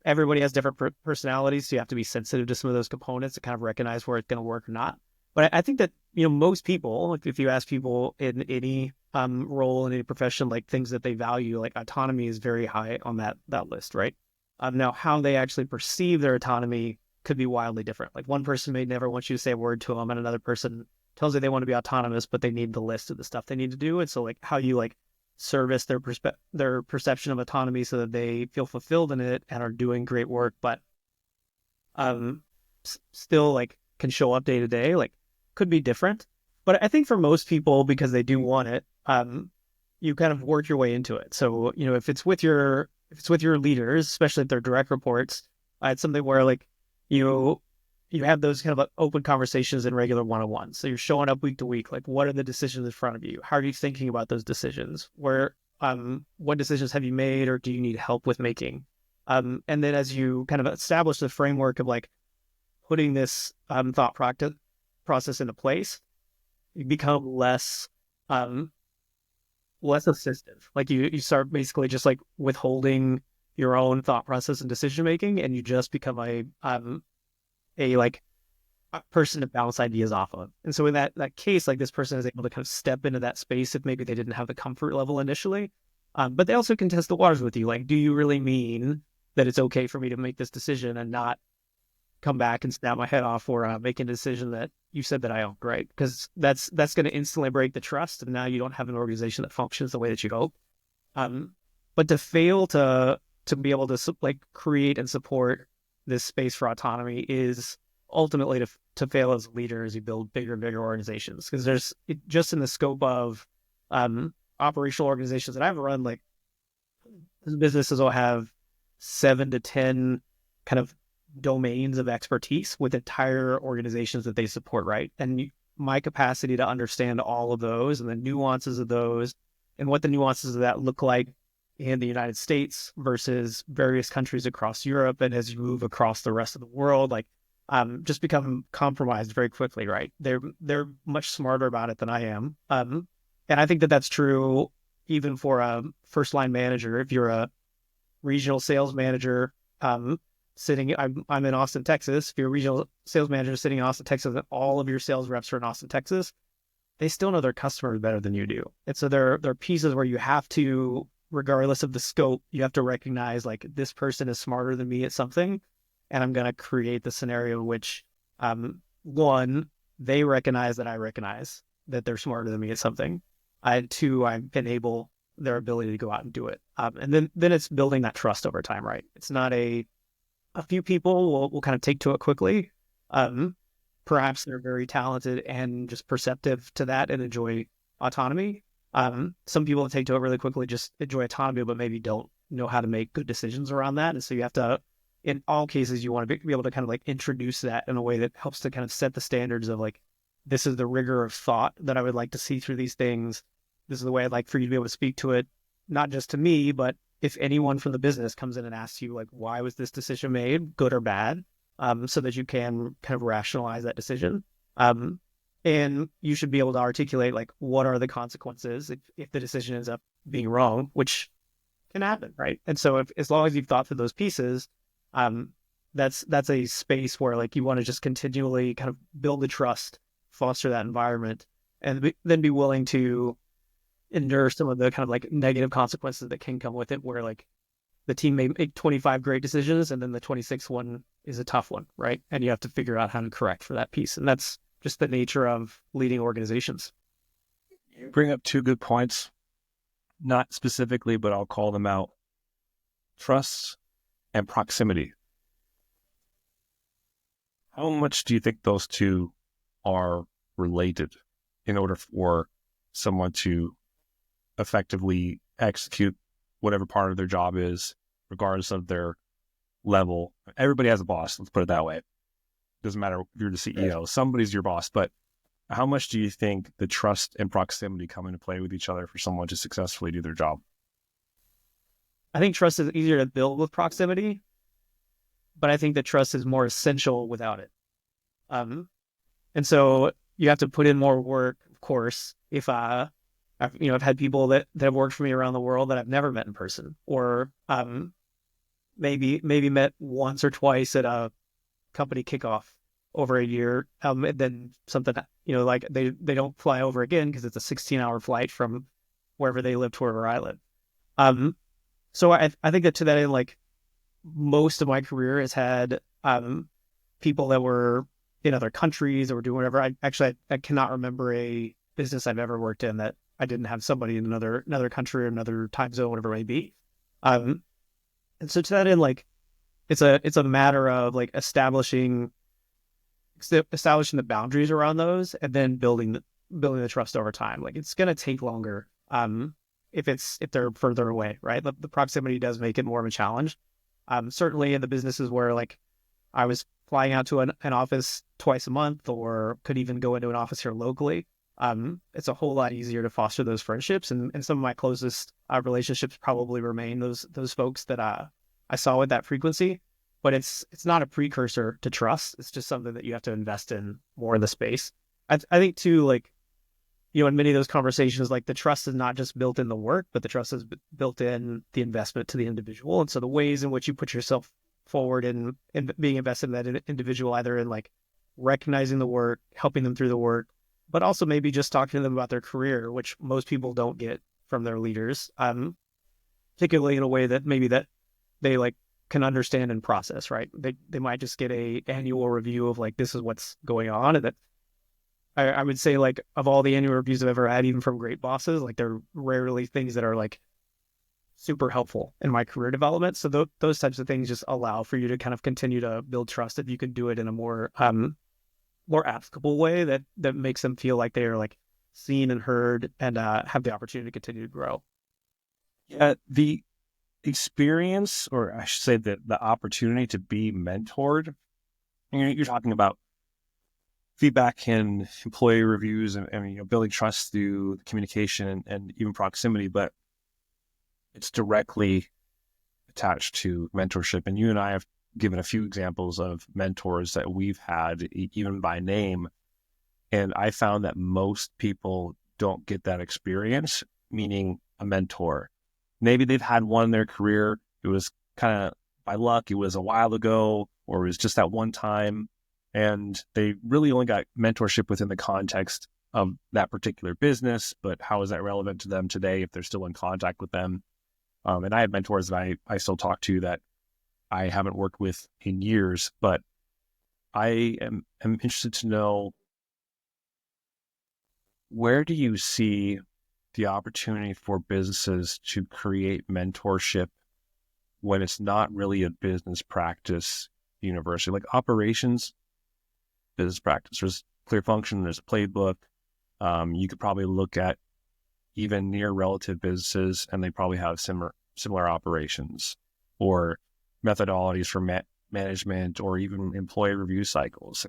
Everybody has different personalities, so you have to be sensitive to some of those components to kind of recognize where it's going to work or not. But I think that most people, if you ask people in any role in any profession, like things that they value, like autonomy is very high on that list, right? Now, how they actually perceive their autonomy could be wildly different. Like one person may never want you to say a word to them, and another person tells you they want to be autonomous, but they need the list of the stuff they need to do. And so, like, how you like service their perception of autonomy so that they feel fulfilled in it and are doing great work, but still like can show up day to day, like could be different. But I think for most people, because they do want it, you kind of work your way into it. So if it's with your leaders, especially if they're direct reports, it's something where like you have those kind of like open conversations in regular one-on-ones. So you're showing up week to week. Like, what are the decisions in front of you? How are you thinking about those decisions? What decisions have you made, or do you need help with making? And then as you kind of establish the framework of like putting this thought process into place, you become less assistive. Like you start basically just like withholding your own thought process and decision making, and you just become a like a person to bounce ideas off of. And so in that case, like this person is able to kind of step into that space if maybe they didn't have the comfort level initially. But they also can test the waters with you. Like, do you really mean that it's okay for me to make this decision and not come back and snap my head off or make a decision that you said that I owned, right? Because that's going to instantly break the trust, and now you don't have an organization that functions the way that you hope. But to fail to be able to like create and support this space for autonomy is ultimately to fail as a leader as you build bigger and bigger organizations. Because just in the scope of operational organizations that I've run, like businesses will have 7 to 10 kind of domains of expertise with entire organizations that they support, right? And my capacity to understand all of those and the nuances of those and what the nuances of that look like in the United States versus various countries across Europe, and as you move across the rest of the world, like just become compromised very quickly, right? They're much smarter about it than I am, and I think that that's true even for a first line manager. If you're a regional sales manager, I'm in Austin, Texas. If you're a regional sales manager sitting in Austin, Texas, and all of your sales reps are in Austin, Texas, they still know their customers better than you do. And so there are pieces where you have to, regardless of the scope, you have to recognize like this person is smarter than me at something, and I'm going to create the scenario in which, one, they recognize that I recognize that they're smarter than me at something, and two, I enable their ability to go out and do it. And then it's building that trust over time, right? It's not a few people will kind of take to it quickly. Perhaps they're very talented and just perceptive to that and enjoy autonomy. Some people take to it really quickly, just enjoy autonomy, but maybe don't know how to make good decisions around that. And so you have to, in all cases, you want to be able to kind of like introduce that in a way that helps to kind of set the standards of like, this is the rigor of thought that I would like to see through these things. This is the way I'd like for you to be able to speak to it, not just to me, but if anyone from the business comes in and asks you, like, why was this decision made, good or bad, so that you can kind of rationalize that decision. And you should be able to articulate, like, what are the consequences if the decision ends up being wrong, which can happen, right? And so as long as you've thought through those pieces, that's a space where, like, you want to just continually kind of build the trust, foster that environment, and then be willing to endure some of the kind of like negative consequences that can come with it, where like the team may make 25 great decisions and then the 26th one is a tough one, right? And you have to figure out how to correct for that piece. And that's just the nature of leading organizations. You bring up two good points, not specifically, but I'll call them out. trust and proximity. How much do you think those two are related in order for someone to effectively execute whatever part of their job is, regardless of their level? Everybody has a boss, let's put it that way. Doesn't matter if you're the CEO, somebody's your boss, but how much do you think the trust and proximity come into play with each other for someone to successfully do their job? I think trust is easier to build with proximity, but I think that trust is more essential without it. And so you have to put in more work, of course. If I've had people that have worked for me around the world that I've never met in person, or maybe met once or twice at a company kickoff over a year, and then something, like they don't fly over again because it's a 16-hour flight from wherever they live to wherever I live. So I think that to that end, like most of my career has had people that were in other countries or doing whatever. I cannot remember a business I've ever worked in that I didn't have somebody in another country or another time zone, whatever it may be. And so to that end, like it's a matter of like establishing the boundaries around those and then building the trust over time. Like it's going to take longer if they're further away, right? The proximity does make it more of a challenge. Certainly in the businesses where like I was flying out to an office twice a month or could even go into an office here locally, it's a whole lot easier to foster those friendships. And some of my closest relationships probably remain those folks that I saw with that frequency. But it's not a precursor to trust. It's just something that you have to invest in more in the space. I think too, like, in many of those conversations, like the trust is not just built in the work, but the trust is built in the investment to the individual. And so the ways in which you put yourself forward in being invested in that individual, either in like recognizing the work, helping them through the work, but also maybe just talking to them about their career, which most people don't get from their leaders, particularly in a way that maybe that they like can understand and process, right? They might just get a annual review of like, this is what's going on. And that I would say like of all the annual reviews I've ever had, even from great bosses, like they're rarely things that are like super helpful in my career development. So those types of things just allow for you to kind of continue to build trust if you can do it in a more applicable way that makes them feel like they are like seen and heard and have the opportunity to continue to grow. Yeah, the experience, or I should say the opportunity to be mentored. You're talking about feedback and employee reviews and building trust through communication and even proximity, but it's directly attached to mentorship. And you and I have given a few examples of mentors that we've had, even by name. And I found that most people don't get that experience, meaning a mentor. Maybe they've had one in their career. It was kind of by luck. It was a while ago, or it was just that one time. And they really only got mentorship within the context of that particular business. But how is that relevant to them today if they're still in contact with them? And I have mentors that I still talk to that I haven't worked with in years. But I am interested to know, where do you see the opportunity for businesses to create mentorship when it's not really a business practice university? Like operations, business practice, there's clear function, there's a playbook. You could probably look at even near relative businesses and they probably have similar operations or methodologies for management or even employee review cycles.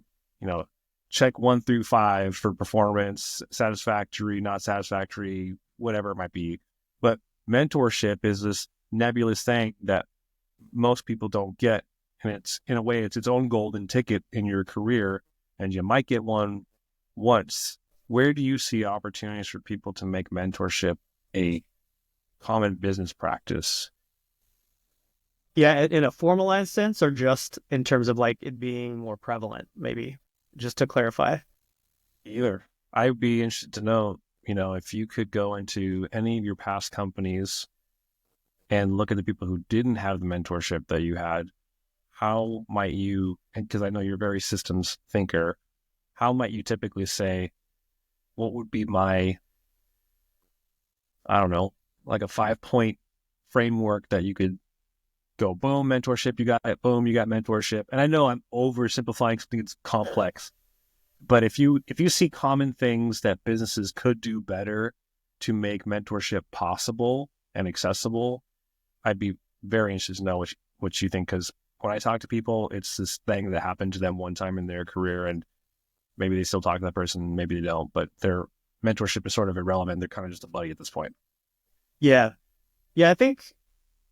Check 1 through 5 for performance, satisfactory, not satisfactory, whatever it might be. But mentorship is this nebulous thing that most people don't get. And it's, in a way, it's its own golden ticket in your career. And you might get one once. Where do you see opportunities for people to make mentorship a common business practice? Yeah, in a formalized sense, or just in terms of like it being more prevalent, maybe, just to clarify. Either. I'd be interested to know, if you could go into any of your past companies and look at the people who didn't have the mentorship that you had, how might you, because I know you're a very systems thinker, how might you typically say, what would be my, I don't know, like a 5-point framework that you could go boom, mentorship, you got it, boom, you got mentorship. And I know I'm oversimplifying something that's complex, but if you see common things that businesses could do better to make mentorship possible and accessible, I'd be very interested to know what you think, because when I talk to people, it's this thing that happened to them one time in their career, and maybe they still talk to that person, maybe they don't, but their mentorship is sort of irrelevant. They're kind of just a buddy at this point. Yeah. Yeah, I think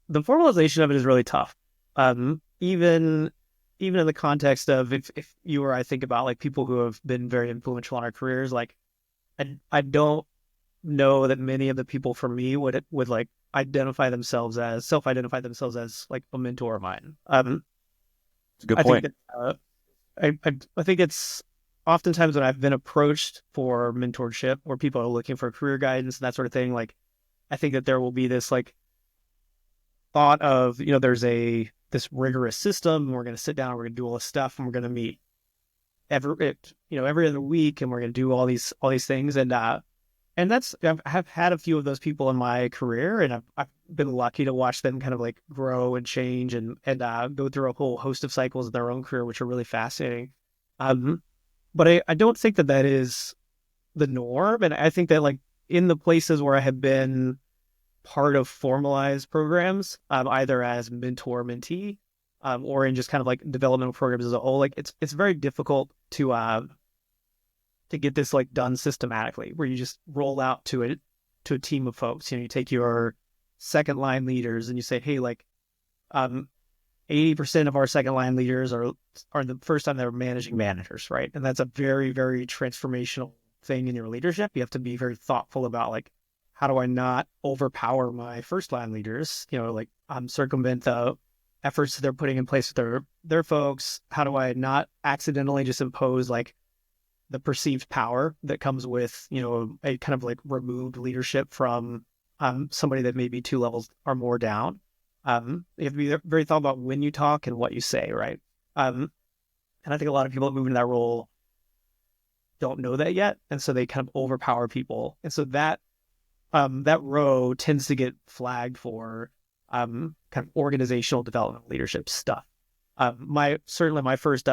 the formalization of it is really tough. Even in the context of if you or I think about like people who have been very influential in our careers, like I don't know that many of the people for me would like self-identify themselves as like a mentor of mine. It's a good I think point. that I think it's oftentimes when I've been approached for mentorship or people are looking for career guidance and that sort of thing, like I think that there will be this like thought of, there's this rigorous system and we're going to sit down, we're going to do all this stuff and we're going to meet every other week and we're going to do all these things. And I've had a few of those people in my career, and I've been lucky to watch them kind of like grow and change and go through a whole host of cycles in their own career, which are really fascinating. But I don't think that is the norm. And I think that like in the places where I have been part of formalized programs, either as mentor mentee, or in just kind of like developmental programs as a whole, like it's very difficult to get this like done systematically, where you just roll out to a team of folks. You take your second line leaders and you say, hey, like 80% of our second line leaders are the first time they're managing managers, right? And that's a very, very transformational thing in your leadership. You have to be very thoughtful about like, how do I not overpower my first line leaders? Like circumvent the efforts that they're putting in place with their folks. How do I not accidentally just impose like the perceived power that comes with, a kind of like removed leadership from somebody that maybe two levels or more down. You have to be very thoughtful about when you talk and what you say, right? And I think a lot of people that move into that role don't know that yet, and so they kind of overpower people, and so that row tends to get flagged for kind of organizational development leadership stuff. My first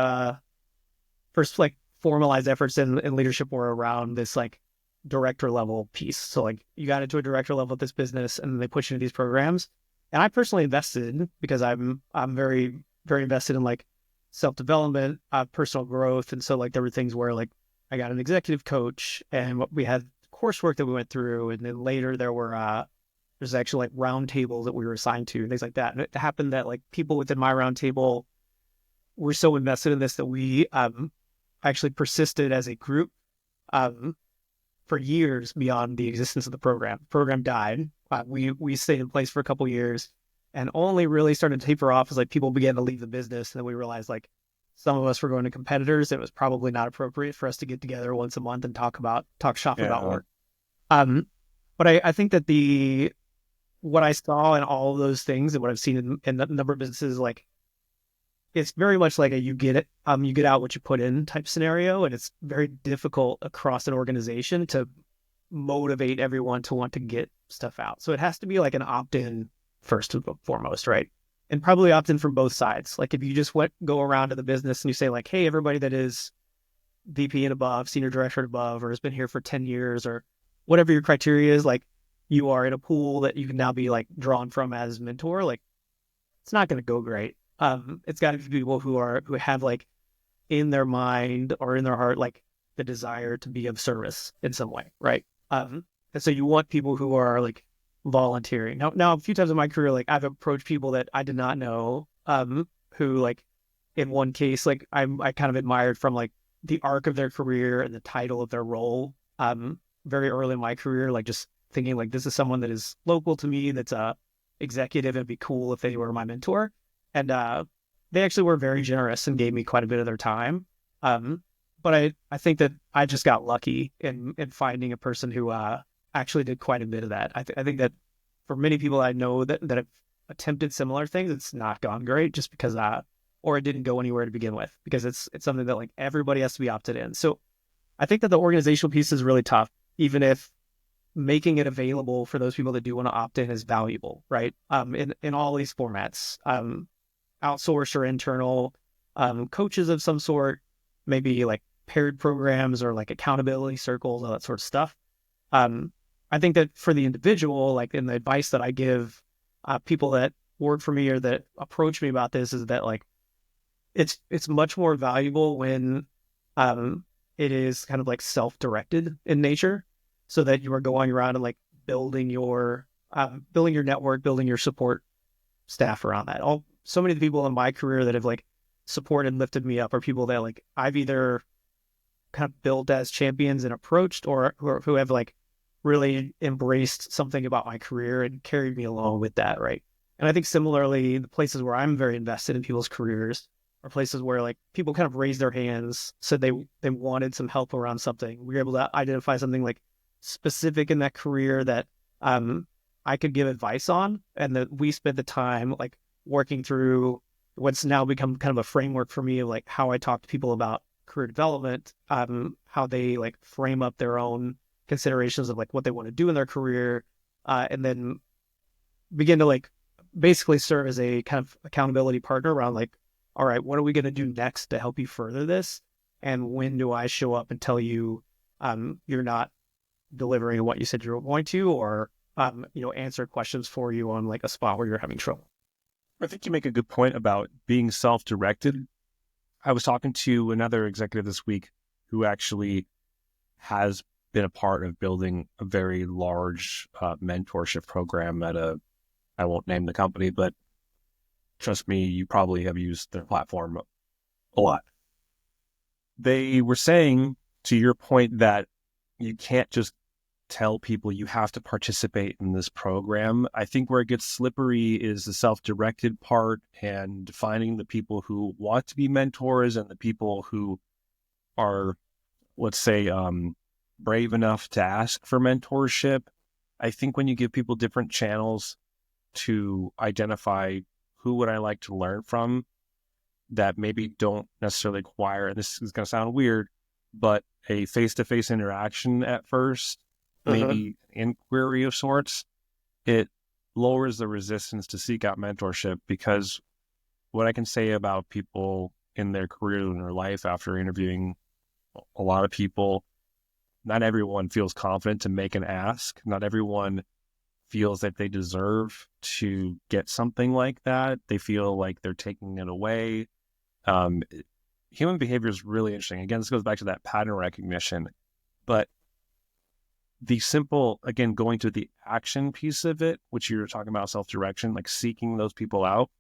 like formalized efforts in leadership were around this like director level piece. So like you got into a director level at this business and they push you into these programs. And I personally invested because I'm very, very invested in like self-development, personal growth. And so like there were things where like I got an executive coach and we had coursework that we went through. And then later there's actually like round tables that we were assigned to and things like that. And it happened that like people within my round table were so invested in this that we actually persisted as a group for years beyond the existence of the program. The program died. We stayed in place for a couple of years and only really started to taper off as like people began to leave the business. And then we realized like some of us were going to competitors. It was probably not appropriate for us to get together once a month and talk shop about work. But I think that what I saw in all of those things and what I've seen in a number of businesses, like it's very much like you get out what you put in type scenario. And it's very difficult across an organization to motivate everyone to want to get stuff out. So it has to be like an opt-in first and foremost, right? And probably opt-in from both sides. Like if you just go around to the business and you say like, hey, everybody that is VP and above, senior director and above, or has been here for 10 years or whatever your criteria is, like you are in a pool that you can now be like drawn from as mentor, like it's not going to go great. It's got to be people who have like in their mind or in their heart, like the desire to be of service in some way. Right. And so you want people who are like volunteering. Now a few times in my career, like I've approached people that I did not know, who like in one case, like I kind of admired from like the arc of their career and the title of their role, very early in my career, like just thinking like, this is someone that is local to me, that's a executive. It'd be cool if they were my mentor. And they actually were very generous and gave me quite a bit of their time. But I think that I just got lucky in finding a person who actually did quite a bit of that. I think that for many people I know that have attempted similar things, it's not gone great just because or it didn't go anywhere to begin with, because it's something that like everybody has to be opted in. So I think that the organizational piece is really tough, even if making it available for those people that do want to opt in is valuable, right? In all these formats, outsourced or internal, coaches of some sort, maybe like paired programs or like accountability circles, all that sort of stuff. Um, I think that for the individual, like in the advice that I give people that work for me or that approach me about this is that like it's much more valuable when um, it is kind of like self-directed in nature, so that you are going around and like building your network, building your support staff around that. So many of the people in my career that have like supported and lifted me up are people that like I've either kind of built as champions and approached, or who have like really embraced something about my career and carried me along with that, right? And I think similarly, the places where I'm very invested in people's careers are places where like people kind of raised their hands, said they wanted some help around something. We were able to identify something like specific in that career that um I could give advice on, and that we spent the time like working through what's now become kind of a framework for me of like how I talk to people about career development, how they like frame up their own considerations of like what they want to do in their career, and then begin to like basically serve as a kind of accountability partner around like, all right, what are we going to do next to help you further this? And when do I show up and tell you you're not delivering what you said you were going to, or answer questions for you on like a spot where you're having trouble? I think you make a good point about being self-directed. I was talking to another executive this week who actually has been a part of building a very large mentorship program at I won't name the company, but trust me, you probably have used their platform a lot. They were saying, to your point, that you can't just tell people you have to participate in this program. I think where it gets slippery is the self-directed part and defining the people who want to be mentors and the people who are, let's say, brave enough to ask for mentorship. I think when you give people different channels to identify who would I like to learn from that maybe don't necessarily require, and this is going to sound weird, but a face-to-face interaction at first, maybe inquiry of sorts, it lowers the resistance to seek out mentorship. Because what I can say about people in their career and their life after interviewing a lot of people, not everyone feels confident to make an ask. Not everyone feels that they deserve to get something like that. They feel like they're taking it away. Human behavior is really interesting. Again, this goes back to that pattern recognition, but the simple, again, going to the action piece of it, which you're talking about, self-direction, like seeking those people out.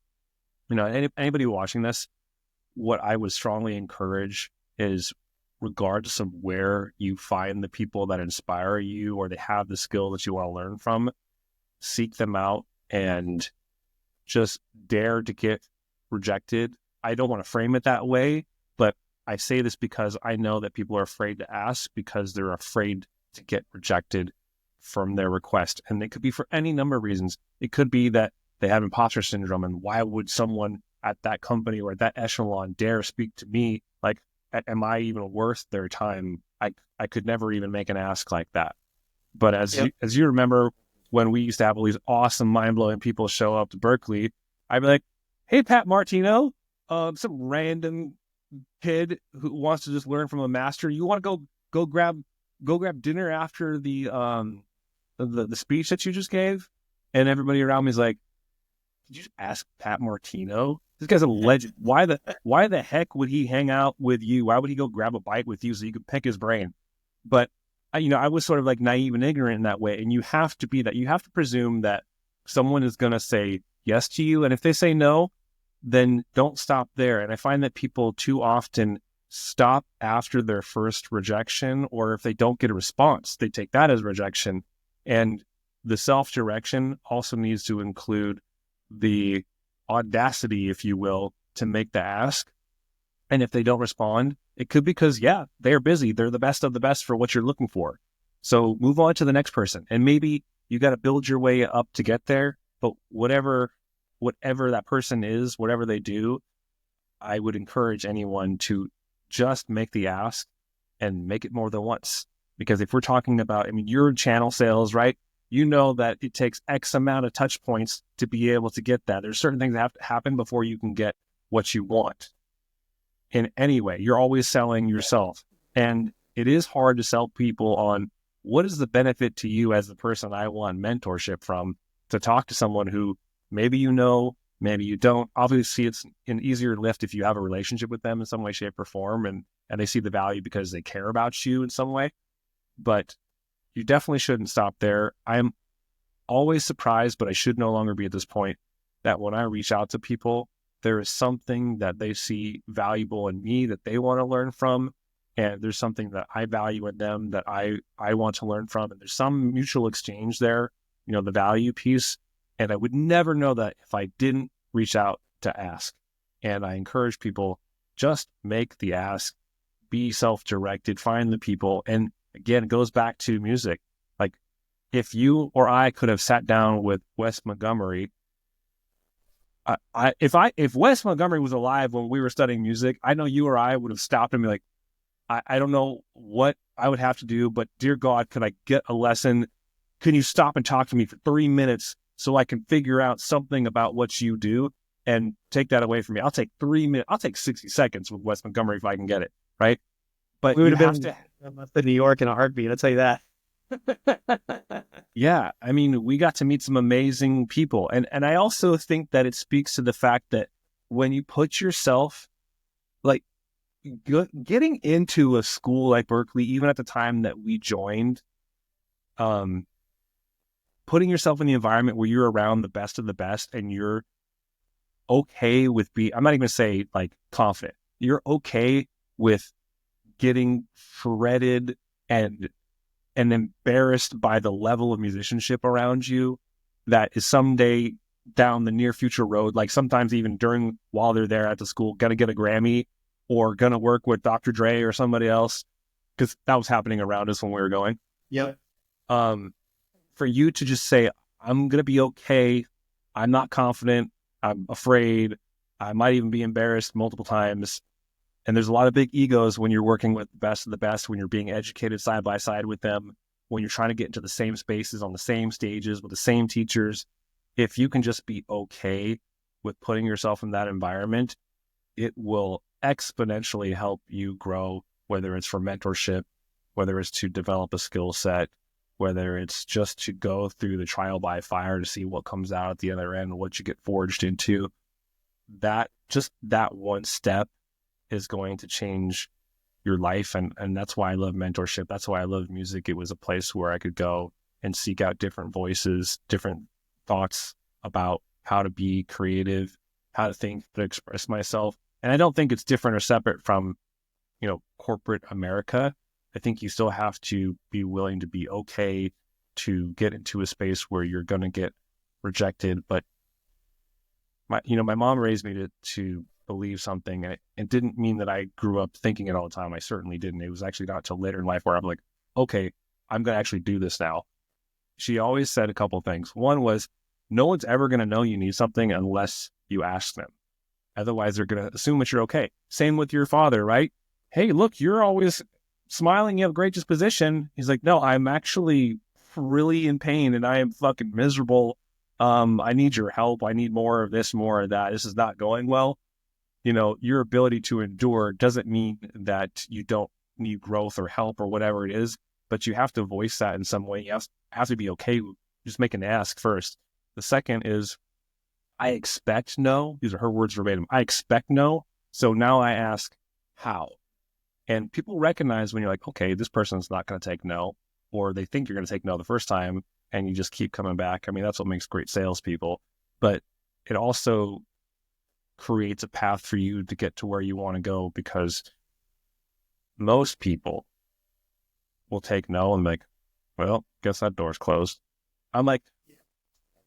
Anybody watching this, what I would strongly encourage is, regardless of where you find the people that inspire you or they have the skill that you want to learn from, seek them out and just dare to get rejected. I don't want to frame it that way, but I say this because I know that people are afraid to ask because they're afraid to get rejected from their request. And it could be for any number of reasons. It could be that they have imposter syndrome, and why would someone at that company or at that echelon dare speak to me? Like, am I even worth their time? I could never even make an ask like that. But as you remember, when we used to have all these awesome, mind-blowing people show up to Berkeley, I'd be like, hey, Pat Martino, some random kid who wants to just learn from a master. You want to go grab dinner after the speech that you just gave? And everybody around me is like, did you just ask Pat Martino? This guy's a legend. Why the heck would he hang out with you? Why would he go grab a bite with you so you could pick his brain? But I was sort of like naive and ignorant in that way. And you have to be that. You have to presume that someone is going to say yes to you. And if they say no, then don't stop there. And I find that people too often stop after their first rejection, or if they don't get a response, they take that as rejection. And the self-direction also needs to include the audacity, if you will, to make the ask. And if they don't respond, it could be because, they're busy. They're the best of the best for what you're looking for. So move on to the next person. And maybe you got to build your way up to get there. But whatever that person is, whatever they do, I would encourage anyone to just make the ask and make it more than once. Because if we're talking about, I mean, you're channel sales, right? You know that it takes X amount of touch points to be able to get that. There's certain things that have to happen before you can get what you want. In any way, you're always selling yourself. And it is hard to sell people on what is the benefit to you as the person I want mentorship from, to talk to someone who maybe you know, maybe you don't. Obviously, it's an easier lift if you have a relationship with them in some way, shape, or form, and they see the value because they care about you in some way. But you definitely shouldn't stop there. I'm always surprised, but I should no longer be at this point, that when I reach out to people, there is something that they see valuable in me that they want to learn from. And there's something that I value in them that I want to learn from. And there's some mutual exchange there, you know, the value piece. And I would never know that if I didn't reach out to ask. And I encourage people, just make the ask, be self-directed, find the people. And again, it goes back to music. Like, if you or I could have sat down with Wes Montgomery, if Wes Montgomery was alive when we were studying music, I know you or I would have stopped and be like, I don't know what I would have to do, but dear God, could I get a lesson? Can you stop and talk to me for 3 minutes so I can figure out something about what you do and take that away from me? I'll take 3 minutes. I'll take 60 seconds with Wes Montgomery if I can get it, right? But We would you have have been to. in New York in a heartbeat. I'll tell you that. Yeah, I mean, we got to meet some amazing people. And I also think that it speaks to the fact that when you put yourself, like, getting into a school like Berkeley, even at the time that we joined, putting yourself in the environment where you're around the best of the best and you're okay with I'm not even going to say like confident. You're okay with getting shredded and embarrassed by the level of musicianship around you that is someday down the near future road, like sometimes even while they're there at the school, gonna get a Grammy or gonna work with Dr. Dre or somebody else, because that was happening around us when we were going. Yep. For you to just say, I'm gonna be okay, I'm not confident, I'm afraid, I might even be embarrassed multiple times. And there's a lot of big egos when you're working with the best of the best, when you're being educated side by side with them, when you're trying to get into the same spaces on the same stages with the same teachers. If you can just be okay with putting yourself in that environment, it will exponentially help you grow, whether it's for mentorship, whether it's to develop a skill set, whether it's just to go through the trial by fire to see what comes out at the other end, what you get forged into. That one step is going to change your life. And that's why I love mentorship. That's why I love music. It was a place where I could go and seek out different voices, different thoughts about how to be creative, how to think, to express myself. And I don't think it's different or separate from, you know, corporate America. I think you still have to be willing to be okay to get into a space where you're going to get rejected. But my mom raised me to believe something, and it didn't mean that I grew up thinking it all the time. I certainly didn't. It was actually not till later in life where I'm like, okay, I'm going to actually do this now. She always said a couple of things. One was, no one's ever going to know you need something unless you ask them. Otherwise, they're going to assume that you're okay. Same with your father, right? Hey, look, you're always smiling. You have a great disposition. He's like, no, I'm actually really in pain and I am fucking miserable. I need your help. I need more of this, more of that. This is not going well. You know, your ability to endure doesn't mean that you don't need growth or help or whatever it is, but you have to voice that in some way. You have to be okay with just making an ask first. The second is, I expect no. These are her words verbatim. I expect no. So now I ask how. And people recognize when you're like, okay, this person's not going to take no, or they think you're going to take no the first time and you just keep coming back. I mean, that's what makes great salespeople. But it also creates a path for you to get to where you want to go, because most people will take no and be like, well, guess that door's closed. I'm like,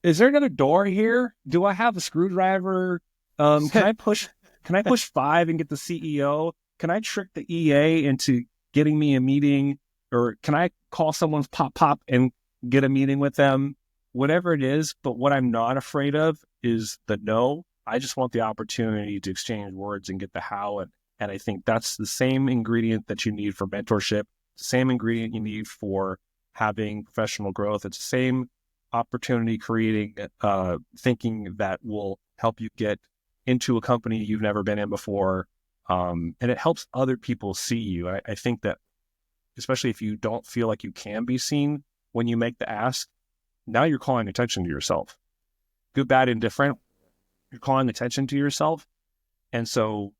is there another door here? Do I have a screwdriver? Can I push 5 and get the CEO? Can I trick the EA into getting me a meeting? Or can I call someone's pop and get a meeting with them? Whatever it is. But what I'm not afraid of is the no. I just want the opportunity to exchange words and get the how. And I think that's the same ingredient that you need for mentorship. the same ingredient you need for having professional growth. It's the same opportunity creating thinking that will help you get into a company you've never been in before. And it helps other people see you. I think that, especially if you don't feel like you can be seen when you make the ask, now you're calling attention to yourself. Good, bad, indifferent. You're calling attention to yourself. And so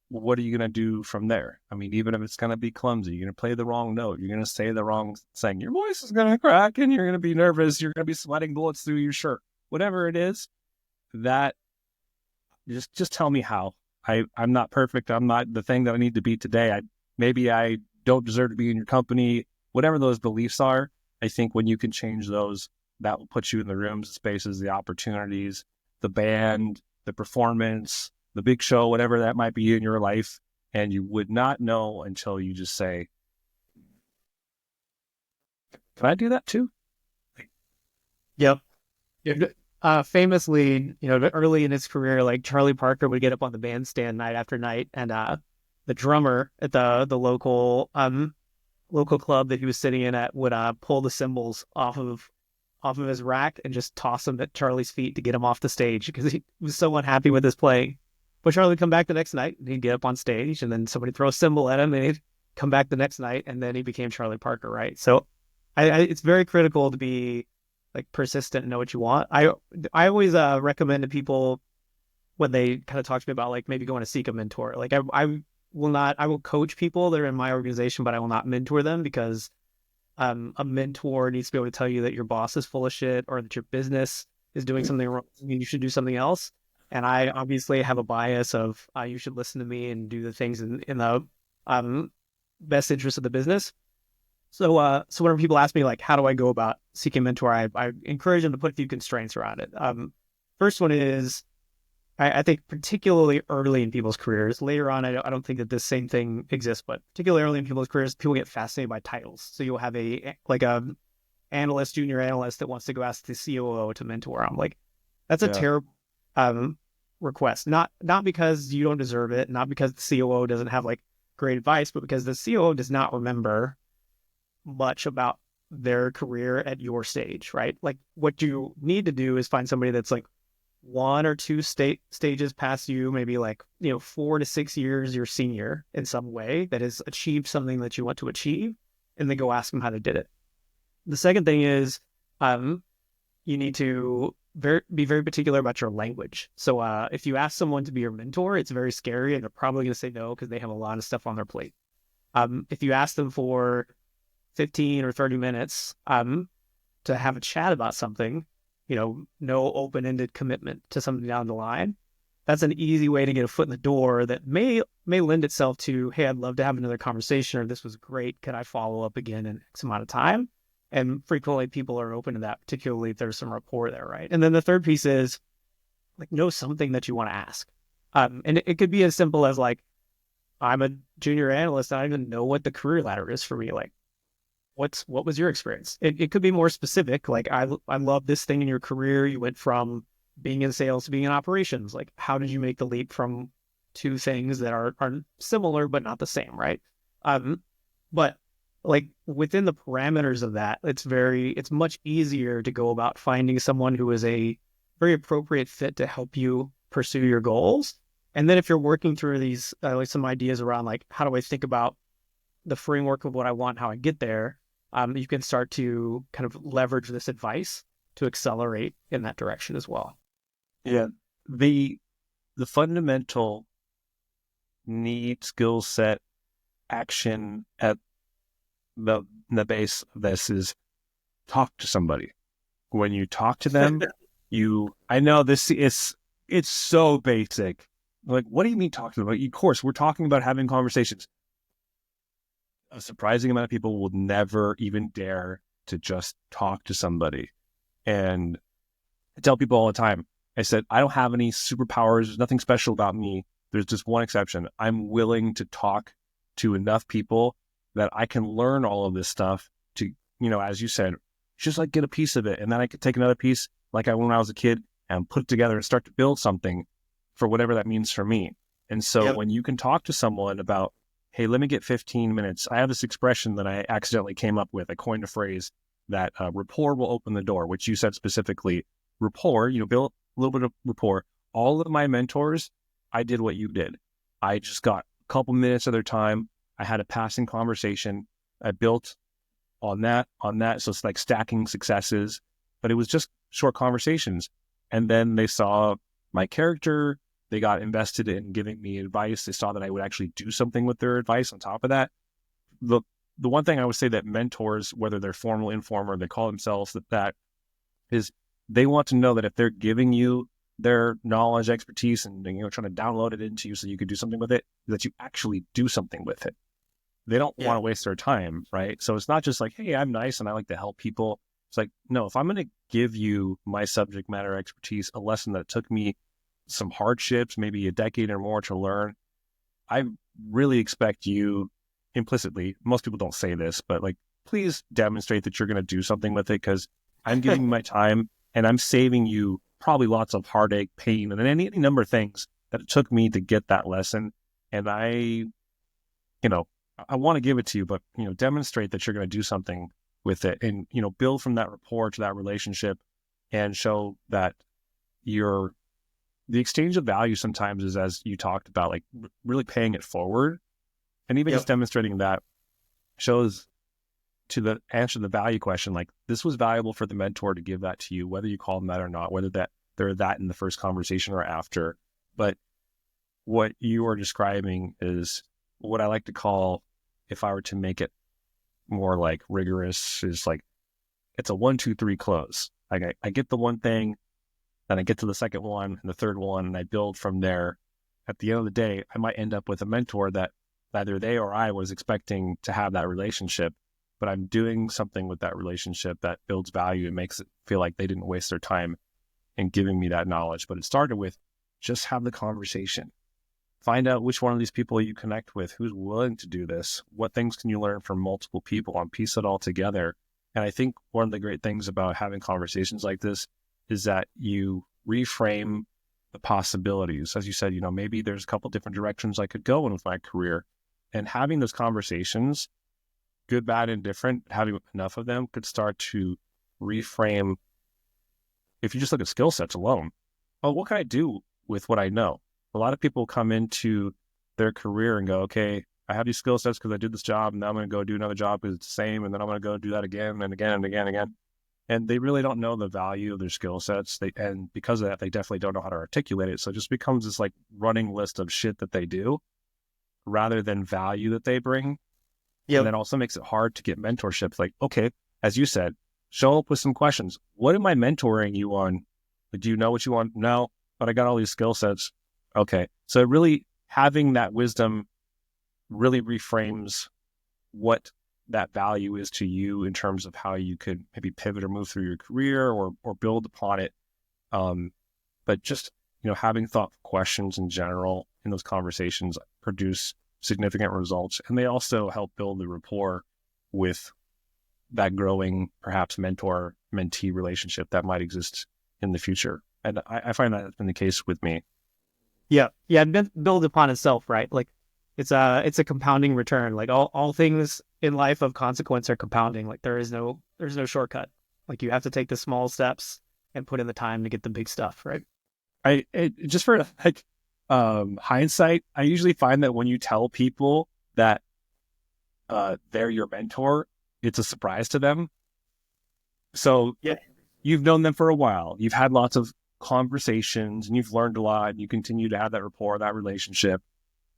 what are you going to do from there? I mean, even if it's going to be clumsy, you're going to play the wrong note, you're going to say the wrong thing, your voice is going to crack and you're going to be nervous, you're going to be sweating bullets through your shirt. Whatever it is, that just tell me how. I'm not perfect. I'm not the thing that I need to be today. Maybe I don't deserve to be in your company. Whatever those beliefs are, I think when you can change those, that will put you in the rooms, the spaces, the opportunities, the band, the performance, the big show, whatever that might be in your life. And you would not know until you just say, can I do that too? Yep. Famously, early in his career, like Charlie Parker would get up on the bandstand night after night, and the drummer at the local club that he was sitting in at would pull the cymbals off of his rack and just toss them at Charlie's feet to get him off the stage because he was so unhappy with his playing. But Charlie would come back the next night and he'd get up on stage, and then somebody throw a cymbal at him and he'd come back the next night, and then he became Charlie Parker, right? So it's very critical to be like persistent and know what you want. I always recommend to people when they kind of talk to me about like maybe going to seek a mentor. Like I will coach people that are in my organization, but I will not mentor them because a mentor needs to be able to tell you that your boss is full of shit or that your business is doing something wrong and you should do something else. And I obviously have a bias of you should listen to me and do the things in the best interest of the business. So whenever people ask me like, how do I go about seeking a mentor, I encourage them to put a few constraints around it. First one is, I think particularly early in people's careers. Later on, I don't think that this same thing exists, but particularly early in people's careers, people get fascinated by titles. So you'll have a analyst, junior analyst that wants to go ask the COO to mentor. I'm like, that's a terrible request. Not because you don't deserve it, not because the COO doesn't have like great advice, but because the COO does not remember much about their career at your stage, right? Like what you need to do is find somebody that's like one or two stages past you, maybe like 4 to 6 years your senior in some way, that has achieved something that you want to achieve, and then go ask them how they did it. The second thing is you need to be very particular about your language. So if you ask someone to be your mentor, it's very scary and they're probably going to say no because they have a lot of stuff on their plate. If you ask them for 15 or 30 minutes to have a chat about something, no open-ended commitment to something down the line, that's an easy way to get a foot in the door that may lend itself to, hey, I'd love to have another conversation, or this was great, could I follow up again in X amount of time? And frequently people are open to that, particularly if there's some rapport there, right? And then the third piece is like, know something that you want to ask. And it could be as simple as like, I'm a junior analyst, I don't even know what the career ladder is for me. Like, what was your experience? It could be more specific. Like, I love this thing in your career. You went from being in sales to being in operations. Like, how did you make the leap from two things that are similar but not the same, right? But like within the parameters of that, it's much easier to go about finding someone who is a very appropriate fit to help you pursue your goals. And then if you're working through these like some ideas around like, how do I think about the framework of what I want, how I get there, you can start to kind of leverage this advice to accelerate in that direction as well. Yeah. The fundamental need, skill set, action at the base of this is talk to somebody. When you talk to them, I know this is, it's so basic. Like, what do you mean talk to them? Like, of course, we're talking about having conversations. A surprising amount of people will never even dare to just talk to somebody. And I tell people all the time, I said, I don't have any superpowers. There's nothing special about me. There's just one exception. I'm willing to talk to enough people that I can learn all of this stuff to, as you said, just like get a piece of it. And then I could take another piece like when I was a kid and put it together and start to build something for whatever that means for me. And so when you can talk to someone about hey, let me get 15 minutes. I have this expression that I accidentally came up with. I coined a phrase that rapport will open the door, which you said specifically. Rapport, build a little bit of rapport. All of my mentors, I did what you did. I just got a couple minutes of their time. I had a passing conversation. I built on that. So it's like stacking successes, but it was just short conversations. And then they saw my character. They got invested in giving me advice. They saw that I would actually do something with their advice on top of that. The one thing I would say that mentors, whether they're formal, informal, or they call themselves that is they want to know that if they're giving you their knowledge, expertise, and trying to download it into you so you could do something with it, that you actually do something with it. They don't want to waste their time, right? So it's not just like, hey, I'm nice and I like to help people. It's like, no, if I'm going to give you my subject matter expertise, a lesson that took me some hardships, maybe a decade or more to learn, I really expect you implicitly, most people don't say this, but like, please demonstrate that you're going to do something with it, because I'm giving you my time and I'm saving you probably lots of heartache, pain, and any number of things that it took me to get that lesson. And I want to give it to you, but, demonstrate that you're going to do something with it and, build from that rapport to that relationship and show that the exchange of value sometimes is, as you talked about, like really paying it forward. And even just demonstrating that shows to the answer to the value question, like this was valuable for the mentor to give that to you, whether you call them that or not, whether that they're that in the first conversation or after. But what you are describing is what I like to call, if I were to make it more like rigorous, is like, it's a 1, 2, 3 close. Like I get the one thing, then I get to the second one and the third one, and I build from there. At the end of the day, I might end up with a mentor that neither they or I was expecting to have that relationship, but I'm doing something with that relationship that builds value and makes it feel like they didn't waste their time in giving me that knowledge. But it started with just have the conversation. Find out which one of these people you connect with, who's willing to do this, what things can you learn from multiple people, and piece it all together. And I think one of the great things about having conversations like this is that you reframe the possibilities. As you said, maybe there's a couple different directions I could go in with my career. And having those conversations, good, bad, and different, having enough of them could start to reframe. If you just look at skill sets alone, oh, what can I do with what I know? A lot of people come into their career and go, okay, I have these skill sets because I did this job, and now I'm going to go do another job because it's the same, and then I'm going to go do that again and again and again and again. And they really don't know the value of their skill sets. And because of that, they definitely don't know how to articulate it. So it just becomes this like running list of shit that they do rather than value that they bring. And that also makes it hard to get mentorship. Like, okay, as you said, show up with some questions. What am I mentoring you on? Like, do you know what you want? No, but I got all these skill sets. Okay. So really having that wisdom really reframes what that value is to you in terms of how you could maybe pivot or move through your career or build upon it. But just, having thoughtful questions in general in those conversations produce significant results. And they also help build the rapport with that growing, perhaps mentor-mentee relationship that might exist in the future. And I find that has been the case with me. Yeah. Build upon itself, right? Like it's a compounding return. Like all things in life of consequence are compounding. Like there's no shortcut. Like you have to take the small steps and put in the time to get the big stuff, right? Just for like hindsight, I usually find that when you tell people that they're your mentor, it's a surprise to them. So you've known them for a while. You've had lots of conversations and you've learned a lot. And you continue to have that rapport, that relationship.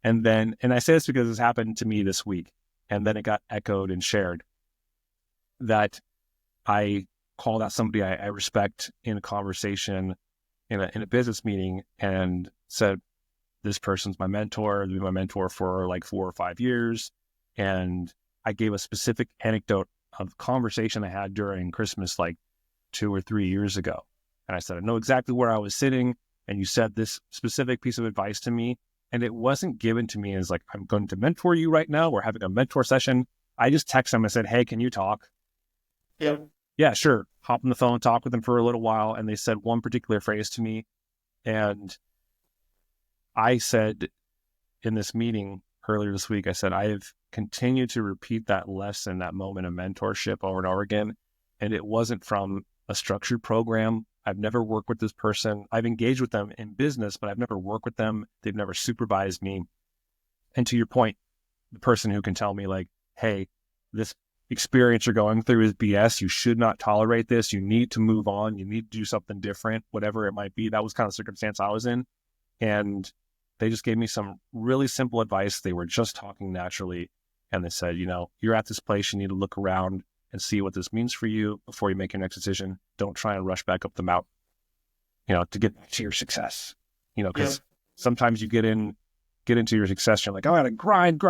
And I say this because this happened to me this week, and then it got echoed and shared that I called out somebody I respect in a conversation in a business meeting and said, this person's my mentor. They've been my mentor for like 4 or 5 years. And I gave a specific anecdote of a conversation I had during Christmas, like 2 or 3 years ago. And I said, I know exactly where I was sitting. And you said this specific piece of advice to me. And it wasn't given to me as like, I'm going to mentor you right now. We're having a mentor session. I just texted them and said, hey, can you talk? Yeah, sure. Hop on the phone, talk with them for a little while. And they said one particular phrase to me. And I said in this meeting, earlier this week. I said, I have continued to repeat that lesson, that moment of mentorship over and over again. And it wasn't from a structured program. I've never worked with this person. I've engaged with them in business, but I've never worked with them. They've never supervised me. And to your point, the person who can tell me like, hey, this experience you're going through is BS. You should not tolerate this. You need to move on. You need to do something different, whatever it might be. That was kind of the circumstance I was in. And they just gave me some really simple advice. They were just talking naturally. And they said, you're at this place. You need to look around and see what this means for you before you make your next decision. Don't try and rush back up the mountain, to get to your success, because sometimes you get into your success. You're like, oh, I got to grind.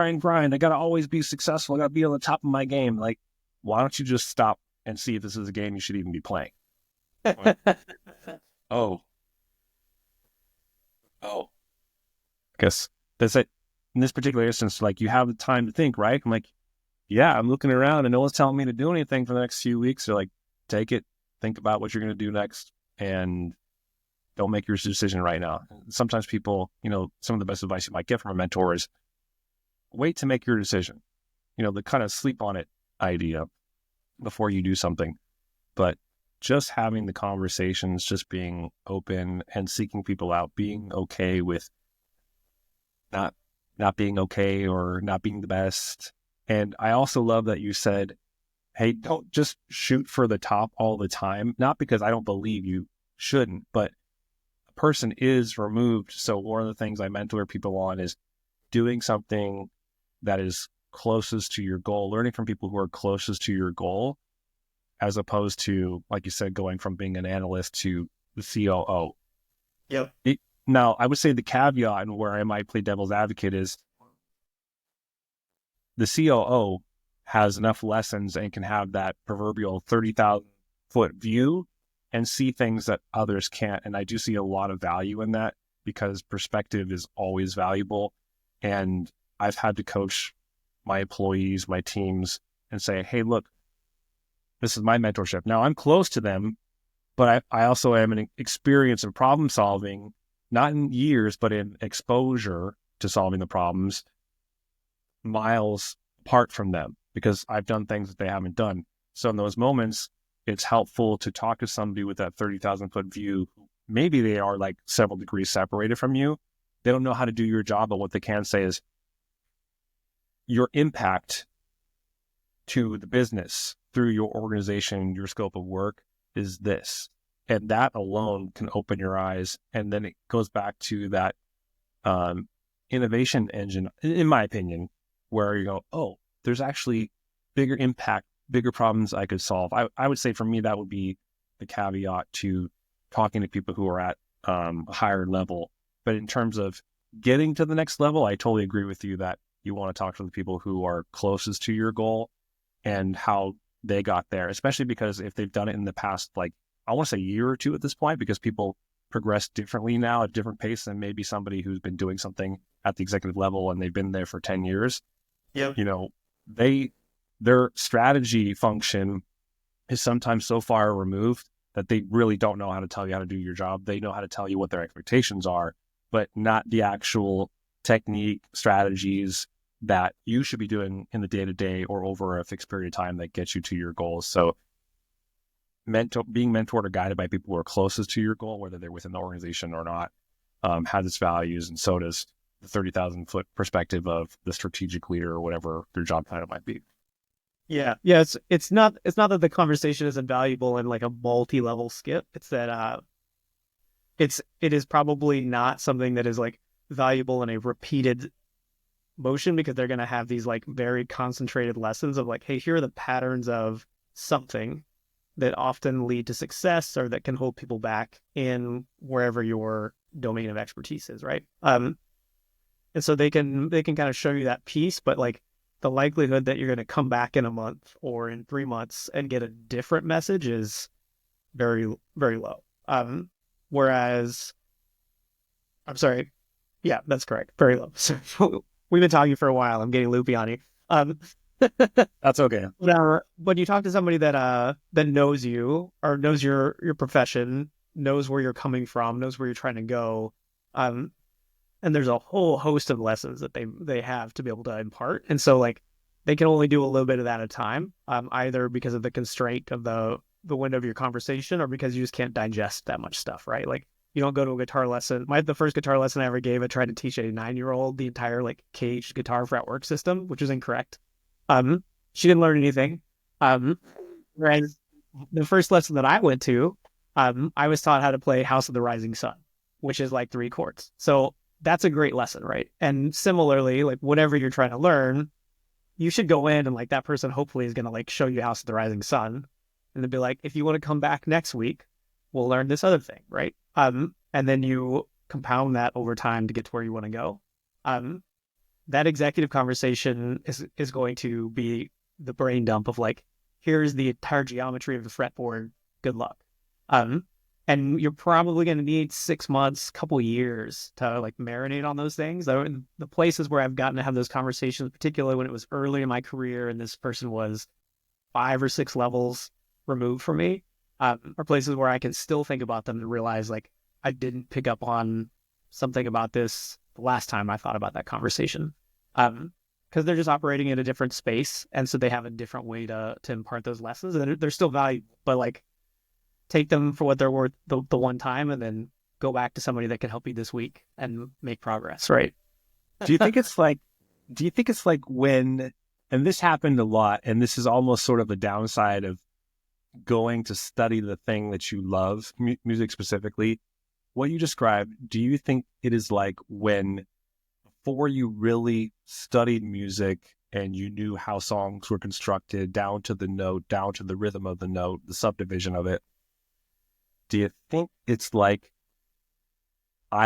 I got to always be successful. I got to be on the top of my game. Like, why don't you just stop and see if this is a game you should even be playing? Oh, I guess that's it. In this particular instance, like, you have the time to think, right? I'm like, yeah, I'm looking around and no one's telling me to do anything for the next few weeks. They're like, take it, think about what you're going to do next, and don't make your decision right now. Sometimes people, some of the best advice you might get from a mentor is wait to make your decision. The kind of sleep on it idea before you do something. But just having the conversations, just being open and seeking people out, being okay with not being okay or not being the best. And I also love that you said, hey, don't just shoot for the top all the time. Not because I don't believe you shouldn't, but a person is removed. So one of the things I mentor people on is doing something that is closest to your goal, learning from people who are closest to your goal, as opposed to, like you said, going from being an analyst to the COO. Yep. Now, I would say the caveat, and where I might play devil's advocate, is the COO has enough lessons and can have that proverbial 30,000 foot view and see things that others can't. And I do see a lot of value in that, because perspective is always valuable. And I've had to coach my employees, my teams, and say, hey, look, this is my mentorship. Now, I'm close to them, but I also am an experience in problem solving, not in years, but in exposure to solving the problems, miles apart from them, because I've done things that they haven't done. So in those moments, it's helpful to talk to somebody with that 30,000 foot view. Maybe they are like several degrees separated from you. They don't know how to do your job, but what they can say is your impact to the business through your organization, your scope of work is this. And that alone can open your eyes. And then it goes back to that innovation engine, in my opinion, where you go, oh, there's actually bigger impact, bigger problems I could solve. I would say for me, that would be the caveat to talking to people who are at a higher level. But in terms of getting to the next level, I totally agree with you that you want to talk to the people who are closest to your goal and how they got there, especially because if they've done it in the past, like, I want to say year or two at this point, because people progress differently now at a different pace than maybe somebody who's been doing something at the executive level and they've been there for 10 years. Yep. Their strategy function is sometimes so far removed that they really don't know how to tell you how to do your job. They know how to tell you what their expectations are, but not the actual technique, strategies that you should be doing in the day-to-day or over a fixed period of time that gets you to your goals. So being mentored or guided by people who are closest to your goal, whether they're within the organization or not, has its values, and so does the 30,000 foot perspective of the strategic leader or whatever their job title might be. Yeah. It's not that the conversation isn't valuable in like a multi-level skip. It's that it is probably not something that is like valuable in a repeated motion, because they're going to have these like very concentrated lessons of like, hey, here are the patterns of something that often lead to success or that can hold people back in wherever your domain of expertise is, right? And so they can kind of show you that piece, but like the likelihood that you're going to come back in a month or in 3 months and get a different message is very, very low. Whereas, I'm sorry. Yeah, that's correct. Very low. So we've been talking for a while. I'm getting loopy on you. That's okay. But you talk to somebody that knows you or knows your profession, knows where you're coming from, knows where you're trying to go. and there's a whole host of lessons that they have to be able to impart. And so like they can only do a little bit of that at a time, either because of the constraint of the window of your conversation or because you just can't digest that much stuff, right? Like you don't go to a guitar lesson. The first guitar lesson I ever gave, I tried to teach a 9-year-old the entire like caged guitar fretwork system, which is incorrect. She didn't learn anything. Whereas the first lesson that I went to, I was taught how to play House of the Rising Sun, which is like 3 chords. So that's a great lesson, right? And similarly, like whatever you're trying to learn, you should go in and like that person hopefully is going to like show you House of the Rising Sun, and then be like, if you want to come back next week, we'll learn this other thing, right? And then you compound that over time to get to where you want to go. That executive conversation is going to be the brain dump of like, here's the entire geometry of the fretboard. Good luck. And you're probably going to need 6 months, couple years to like marinate on those things. The places where I've gotten to have those conversations, particularly when it was early in my career and this person was 5 or 6 levels removed from me, are places where I can still think about them and realize like I didn't pick up on something about this the last time I thought about that conversation. Because they're just operating in a different space, and so they have a different way to impart those lessons, and they're still valuable, but like take them for what they're worth the one time, and then go back to somebody that can help you this week and make progress, right? Do you think it's like, when, and this happened a lot, and this is almost sort of the downside of going to study the thing that you love, music specifically, what you described, do you think it is like when before you really studied music and you knew how songs were constructed down to the note, down to the rhythm of the note, the subdivision of it, do you think it's like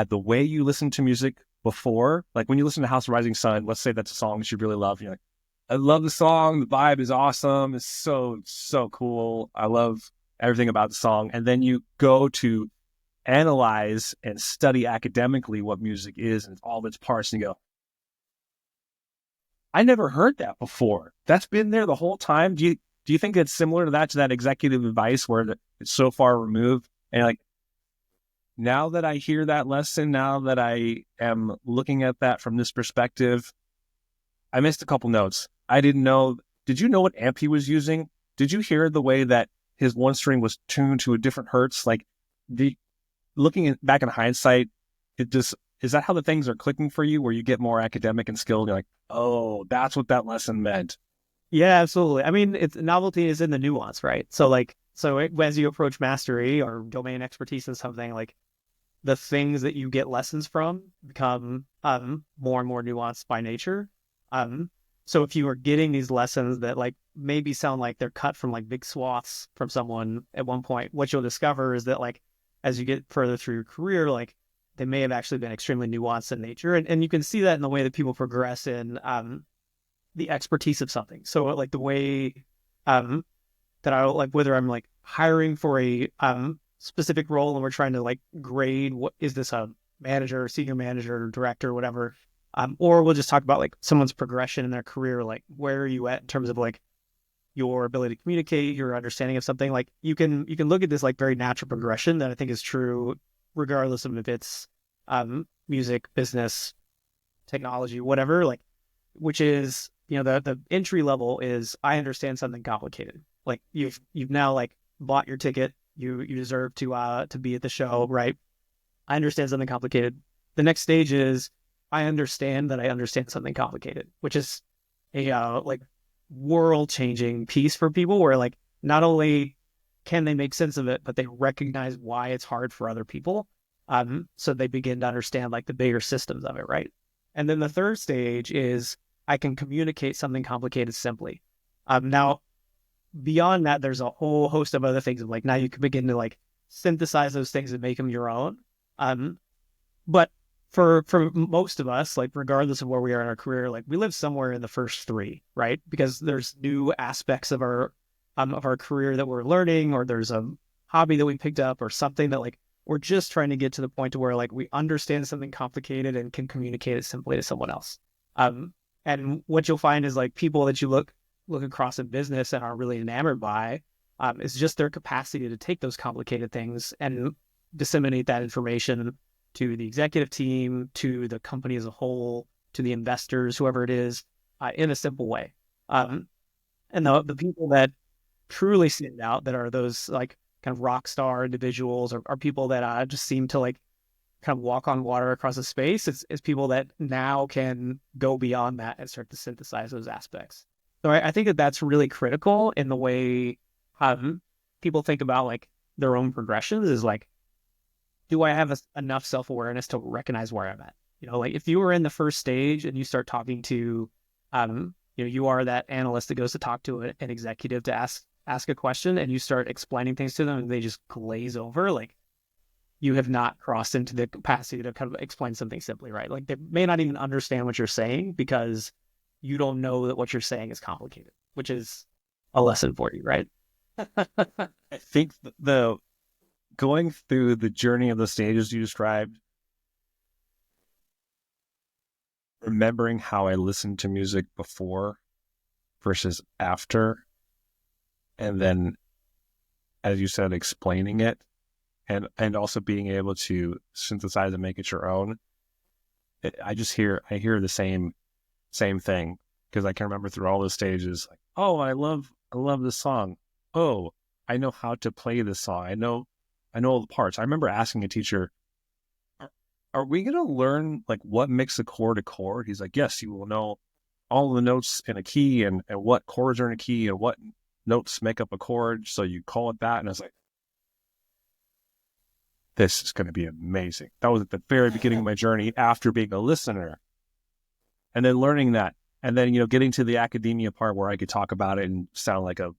the way you listen to music before, like when you listen to House of Rising Sun, let's say that's a song that you really love, you're like, I love the song, the vibe is awesome, it's so cool, I love everything about the song, and then you go to analyze and study academically what music is and all of its parts, and you go, I never heard that before. That's been there the whole time. Do you think it's similar to that executive advice where it's so far removed? And like, now that I hear that lesson, now that I am looking at that from this perspective, I missed a couple notes. I didn't know. Did you know what amp he was using? Did you hear the way that his one string was tuned to a different hertz? Like, back in hindsight, is that how the things are clicking for you, where you get more academic and skilled? You're like, oh, that's what that lesson meant. Yeah, absolutely. I mean, novelty is in the nuance, right? So as you approach mastery or domain expertise in something, like the things that you get lessons from become more and more nuanced by nature. So if you are getting these lessons that like maybe sound like they're cut from like big swaths from someone at one point, what you'll discover is that like as you get further through your career, like they may have actually been extremely nuanced in nature. And you can see that in the way that people progress in the expertise of something. So like the way that I like, whether I'm like hiring for a specific role and we're trying to like grade, what is this, a manager, senior manager, director, whatever. Or we'll just talk about like someone's progression in their career, like where are you at in terms of like your ability to communicate, your understanding of something. Like you can look at this like very natural progression that I think is true regardless of if it's music, business, technology, whatever, like, which is, the entry level is I understand something complicated. Like you've now like bought your ticket, you deserve to be at the show, right? I understand something complicated. The next stage is I understand that I understand something complicated, which is a like world-changing piece for people where like not only can they make sense of it, but they recognize why it's hard for other people. So they begin to understand like the bigger systems of it, right? And then the third stage is I can communicate something complicated simply. Now, beyond that, there's a whole host of other things of like now you can begin to like synthesize those things and make them your own. But for most of us, like regardless of where we are in our career, like we live somewhere in the first 3, right? Because there's new aspects of our career that we're learning, or there's a hobby that we picked up, or something that like we're just trying to get to the point to where like we understand something complicated and can communicate it simply to someone else. And what you'll find is like people that you look across in business and are really enamored by is just their capacity to take those complicated things and disseminate that information to the executive team, to the company as a whole, to the investors, whoever it is, in a simple way. And the people that truly stand out, that are those like kind of rock star individuals, are people that just seem to like kind of walk on water across the space. It's people that now can go beyond that and start to synthesize those aspects. So I think that that's really critical in the way people think about like their own progressions, is like, do I have enough self-awareness to recognize where I'm at? Like if you were in the first stage and you start talking to, you are that analyst that goes to talk to an executive to ask a question, and you start explaining things to them and they just glaze over, like you have not crossed into the capacity to kind of explain something simply, right? Like they may not even understand what you're saying because you don't know that what you're saying is complicated, which is a lesson for you, right? I think the going through the journey of the stages you described, remembering how I listened to music before versus after, and then, as you said, explaining it, and also being able to synthesize and make it your own. I hear the same thing, because I can remember through all those stages, like, oh, I love this song. Oh, I know how to play this song. I know all the parts. I remember asking a teacher, are we going to learn like what makes a chord a chord? He's like, yes, you will know all the notes in a key and what chords are in a key and what notes make up a chord. So you call it that. And I was like, this is going to be amazing. That was at the very beginning of my journey after being a listener, and then learning that. And then, getting to the academia part where I could talk about it and sound like a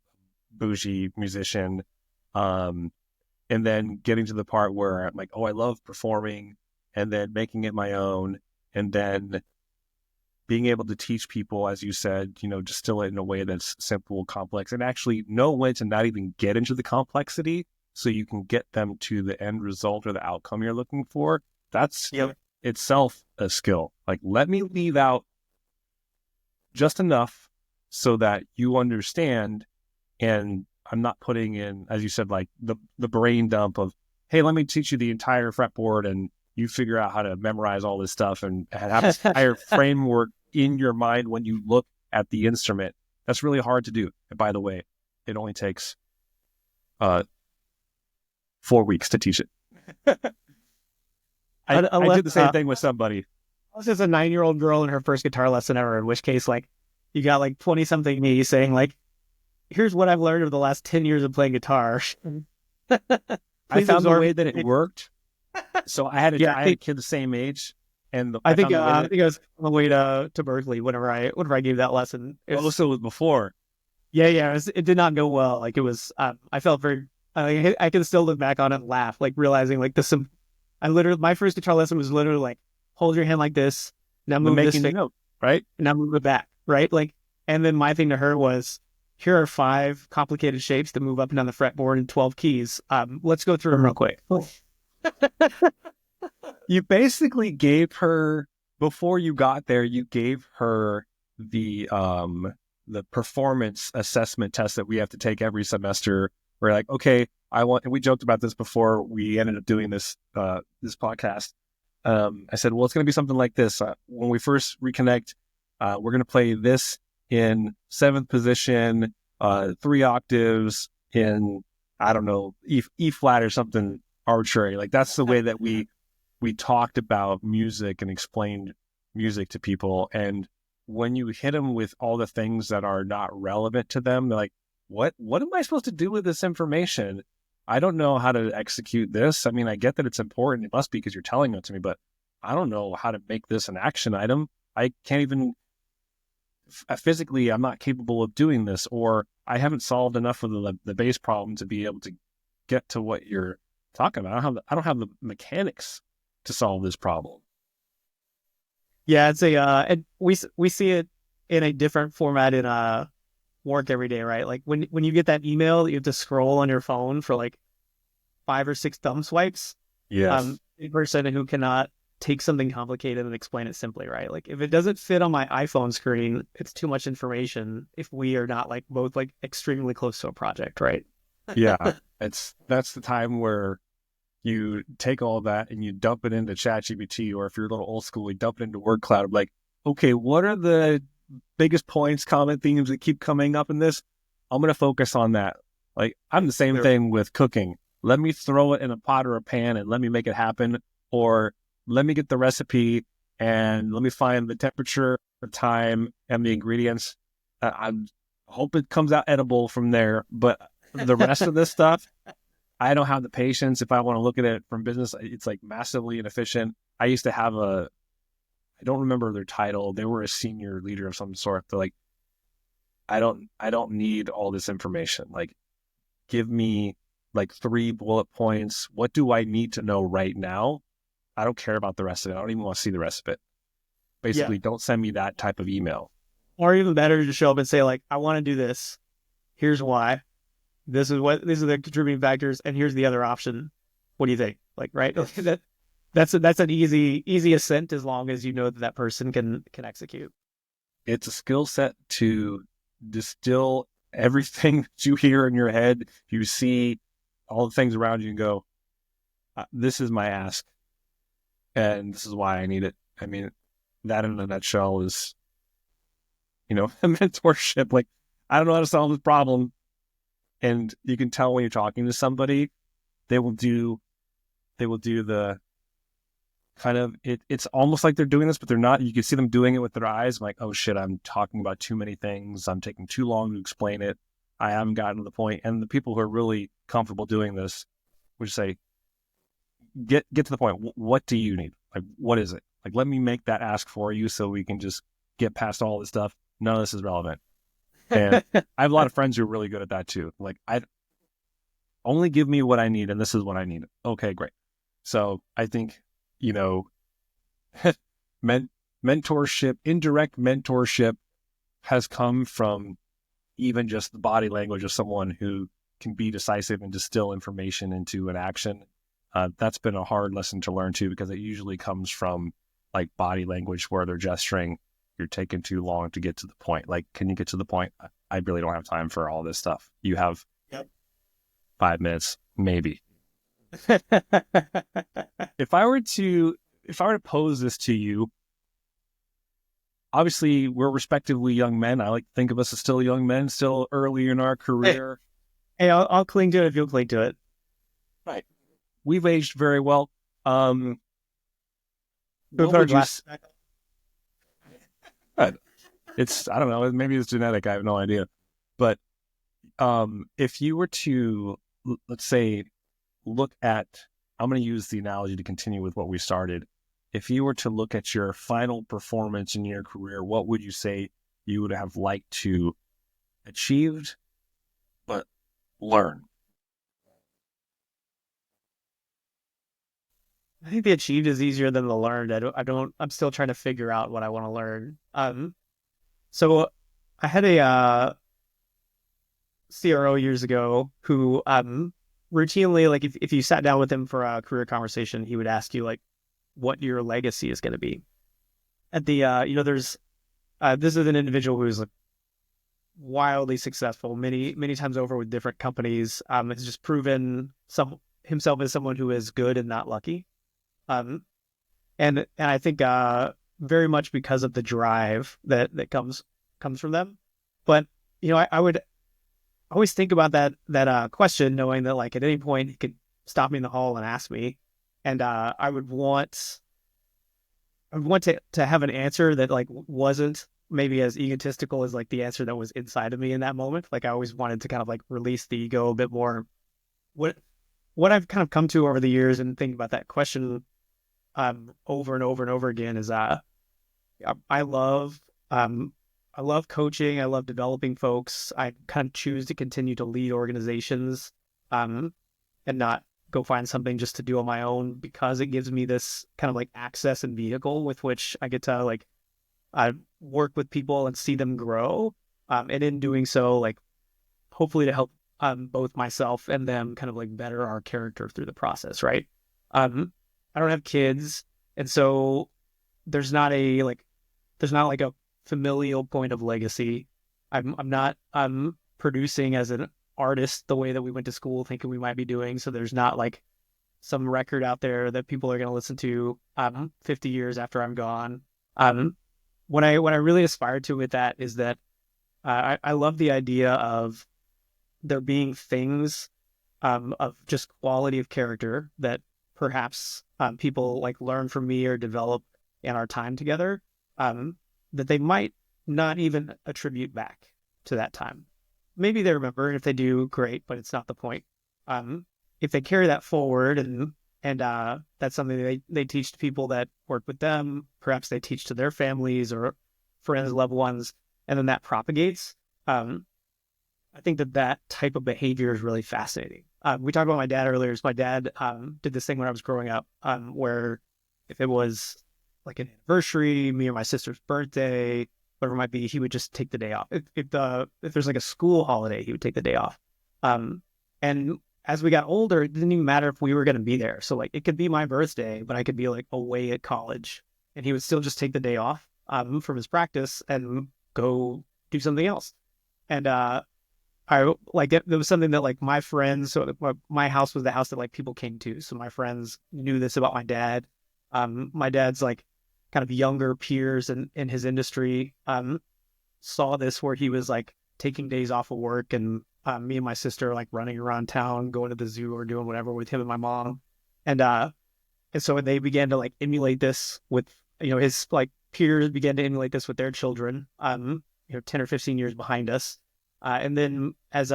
bougie musician. And then getting to the part where I'm like, oh, I love performing, and then making it my own. And then being able to teach people, as you said, distill it in a way that's simple, complex, and actually know when to not even get into the complexity, so you can get them to the end result or the outcome you're looking for. That's itself a skill. Like, let me leave out just enough so that you understand, and I'm not putting in, as you said, like the brain dump of, hey, let me teach you the entire fretboard and you figure out how to memorize all this stuff and have this entire framework in your mind when you look at the instrument. That's really hard to do. And by the way, it only takes 4 weeks to teach it. I did the same thing with somebody. I was just a 9-year-old girl in her first guitar lesson ever, in which case, like, you got like 20-something me saying, like, here's what I've learned over the last 10 years of playing guitar. I found the way that it worked. So I had a kid the same age, and I think I was on the way to Berkeley whenever I gave that lesson. It was before. Yeah. It did not go well. Like, it was, I felt very, I can still look back on it and laugh, like realizing like my first guitar lesson was literally like, hold your hand like this, now move this note, right? Now move it back, right? Like, and then my thing to her was, here are 5 complicated shapes that move up and down the fretboard in 12 keys. Let's go through them real quick. You basically gave her, before you got there, you gave her the performance assessment test that we have to take every semester. We're like, okay, and we joked about this before we ended up doing this podcast. I said, well, it's going to be something like this. When we first reconnect, we're going to play this in 7th position, 3 octaves in, I don't know, E flat or something arbitrary. Like, that's the way that we talked about music and explained music to people. And when you hit them with all the things that are not relevant to them, they're like, what am I supposed to do with this information? I don't know how to execute this. I mean, I get that it's important. It must be because you're telling it to me, but I don't know how to make this an action item. I can't even physically, I'm not capable of doing this, or I haven't solved enough of the base problem to be able to get to what you're talking about. I don't have the mechanics to solve this problem. Yeah, it's and we see it in a different format in work every day, right? Like when you get that email, you have to scroll on your phone for like 5 or 6 thumb swipes. Yes. A person who cannot take something complicated and explain it simply, right? Like, if it doesn't fit on my iPhone screen, it's too much information if we are not like both like extremely close to a project, right? Yeah. That's the time where you take all that and you dump it into ChatGPT, or if you're a little old school, you dump it into word cloud. Like, okay, what are the biggest points, common themes that keep coming up in this? I'm going to focus on that. Like, I'm the same thing with cooking. Let me throw it in a pot or a pan and let me make it happen. Or let me get the recipe and let me find the temperature, the time, and the ingredients. I hope it comes out edible from there. But the rest of this stuff, I don't have the patience. If I want to look at it from business, it's like massively inefficient. I used to have I don't remember their title. They were a senior leader of some sort. They're like, I don't need all this information. Like, give me like 3 bullet points. What do I need to know right now? I don't care about the rest of it. I don't even want to see the rest of it. Yeah. Basically, don't send me that type of email. Or even better, to show up and say like, I want to do this. Here's why. These are the contributing factors, and here's the other option. What do you think? Like, right? That's an easy assent, as long as you know that person can execute. It's a skill set to distill everything that you hear in your head. You see all the things around you and go, this is my ask, and this is why I need it. I mean, that in a nutshell is, mentorship. Like, I don't know how to solve this problem. And you can tell when you're talking to somebody, they will do the kind of, it's almost like they're doing this, but they're not. You can see them doing it with their eyes. I'm like, oh shit, I'm talking about too many things. I'm taking too long to explain it. I haven't gotten to the point. And the people who are really comfortable doing this would say, get to the point. What do you need? Like, what is it? Like, let me make that ask for you so we can just get past all this stuff. None of this is relevant. And I have a lot of friends who are really good at that too. Like, I only give me what I need, and this is what I need. Okay, great. So I think, mentorship, indirect mentorship has come from even just the body language of someone who can be decisive and distill information into an action. That's been a hard lesson to learn too, because it usually comes from like body language where they're gesturing. You're taking too long to get to the point. Like, can you get to the point? I really don't have time for all this stuff. You have 5 minutes, maybe. If I were to pose this to you, obviously we're respectively young men. I like to think of us as still young men, still early in our career. Hey, I'll cling to it if you'll cling to it. Right. We've aged very well. What would you... It's, I don't know, maybe it's genetic. I have no idea. But if you were to, let's say, look at, I'm going to use the analogy to continue with what we started. If you were to look at your final performance in your career, what would you say you would have liked to achieved, but learn? I think the achieved is easier than the learned. I'm still trying to figure out what I want to learn. So I had a CRO years ago who routinely, like, if you sat down with him for a career conversation, he would ask you like what your legacy is going to be. At the there's this is an individual who's like wildly successful many times over with different companies. Has just proven himself as someone who is good and not lucky. And I think very much because of the drive that comes from them. But I would always think about that question, knowing that like at any point he could stop me in the hall and ask me, and I would want to have an answer that like wasn't maybe as egotistical as like the answer that was inside of me in that moment. Like, I always wanted to kind of like release the ego a bit more. What I've kind of come to over the years and thinking about that question over and over and over again is I love coaching. I love developing folks. I kind of choose to continue to lead organizations and not go find something just to do on my own, because it gives me this kind of like access and vehicle with which I get to like work with people and see them grow. And in doing so, like, hopefully to help both myself and them kind of like better our character through the process, right? I don't have kids, and so there's not like a familial point of legacy. I'm not producing as an artist the way that we went to school thinking we might be doing. So there's not like some record out there that people are going to listen to 50 years after I'm gone. Um, what I really aspire to with that is that I love the idea of there being things of just quality of character that perhaps people like learn from me or develop in our time together, um, that they might not even attribute back to that time. Maybe they remember, and if they do, great, but it's not the point. Um, if they carry that forward and that's something they teach to people that work with them, perhaps they teach to their families or friends, loved ones, and then that propagates. Um, I think that type of behavior is really fascinating. We talked about my dad earlier. So my dad did this thing when I was growing up, where if it was like an anniversary, me or my sister's birthday, whatever it might be, he would just take the day off. If there's like a school holiday, he would take the day off. And as we got older, it didn't even matter if we were going to be there. So like it could be my birthday, but I could be like away at college, and he would still just take the day off from his practice and go do something else. And I like it was something that like my friends, so my house was the house that like people came to. So my friends knew this about my dad. My dad's like kind of younger peers in his industry saw this where he was like taking days off of work, and me and my sister like running around town, going to the zoo or doing whatever with him and my mom. And so they began to like emulate this with, his like peers began to emulate this with their children, 10 or 15 years behind us. And then as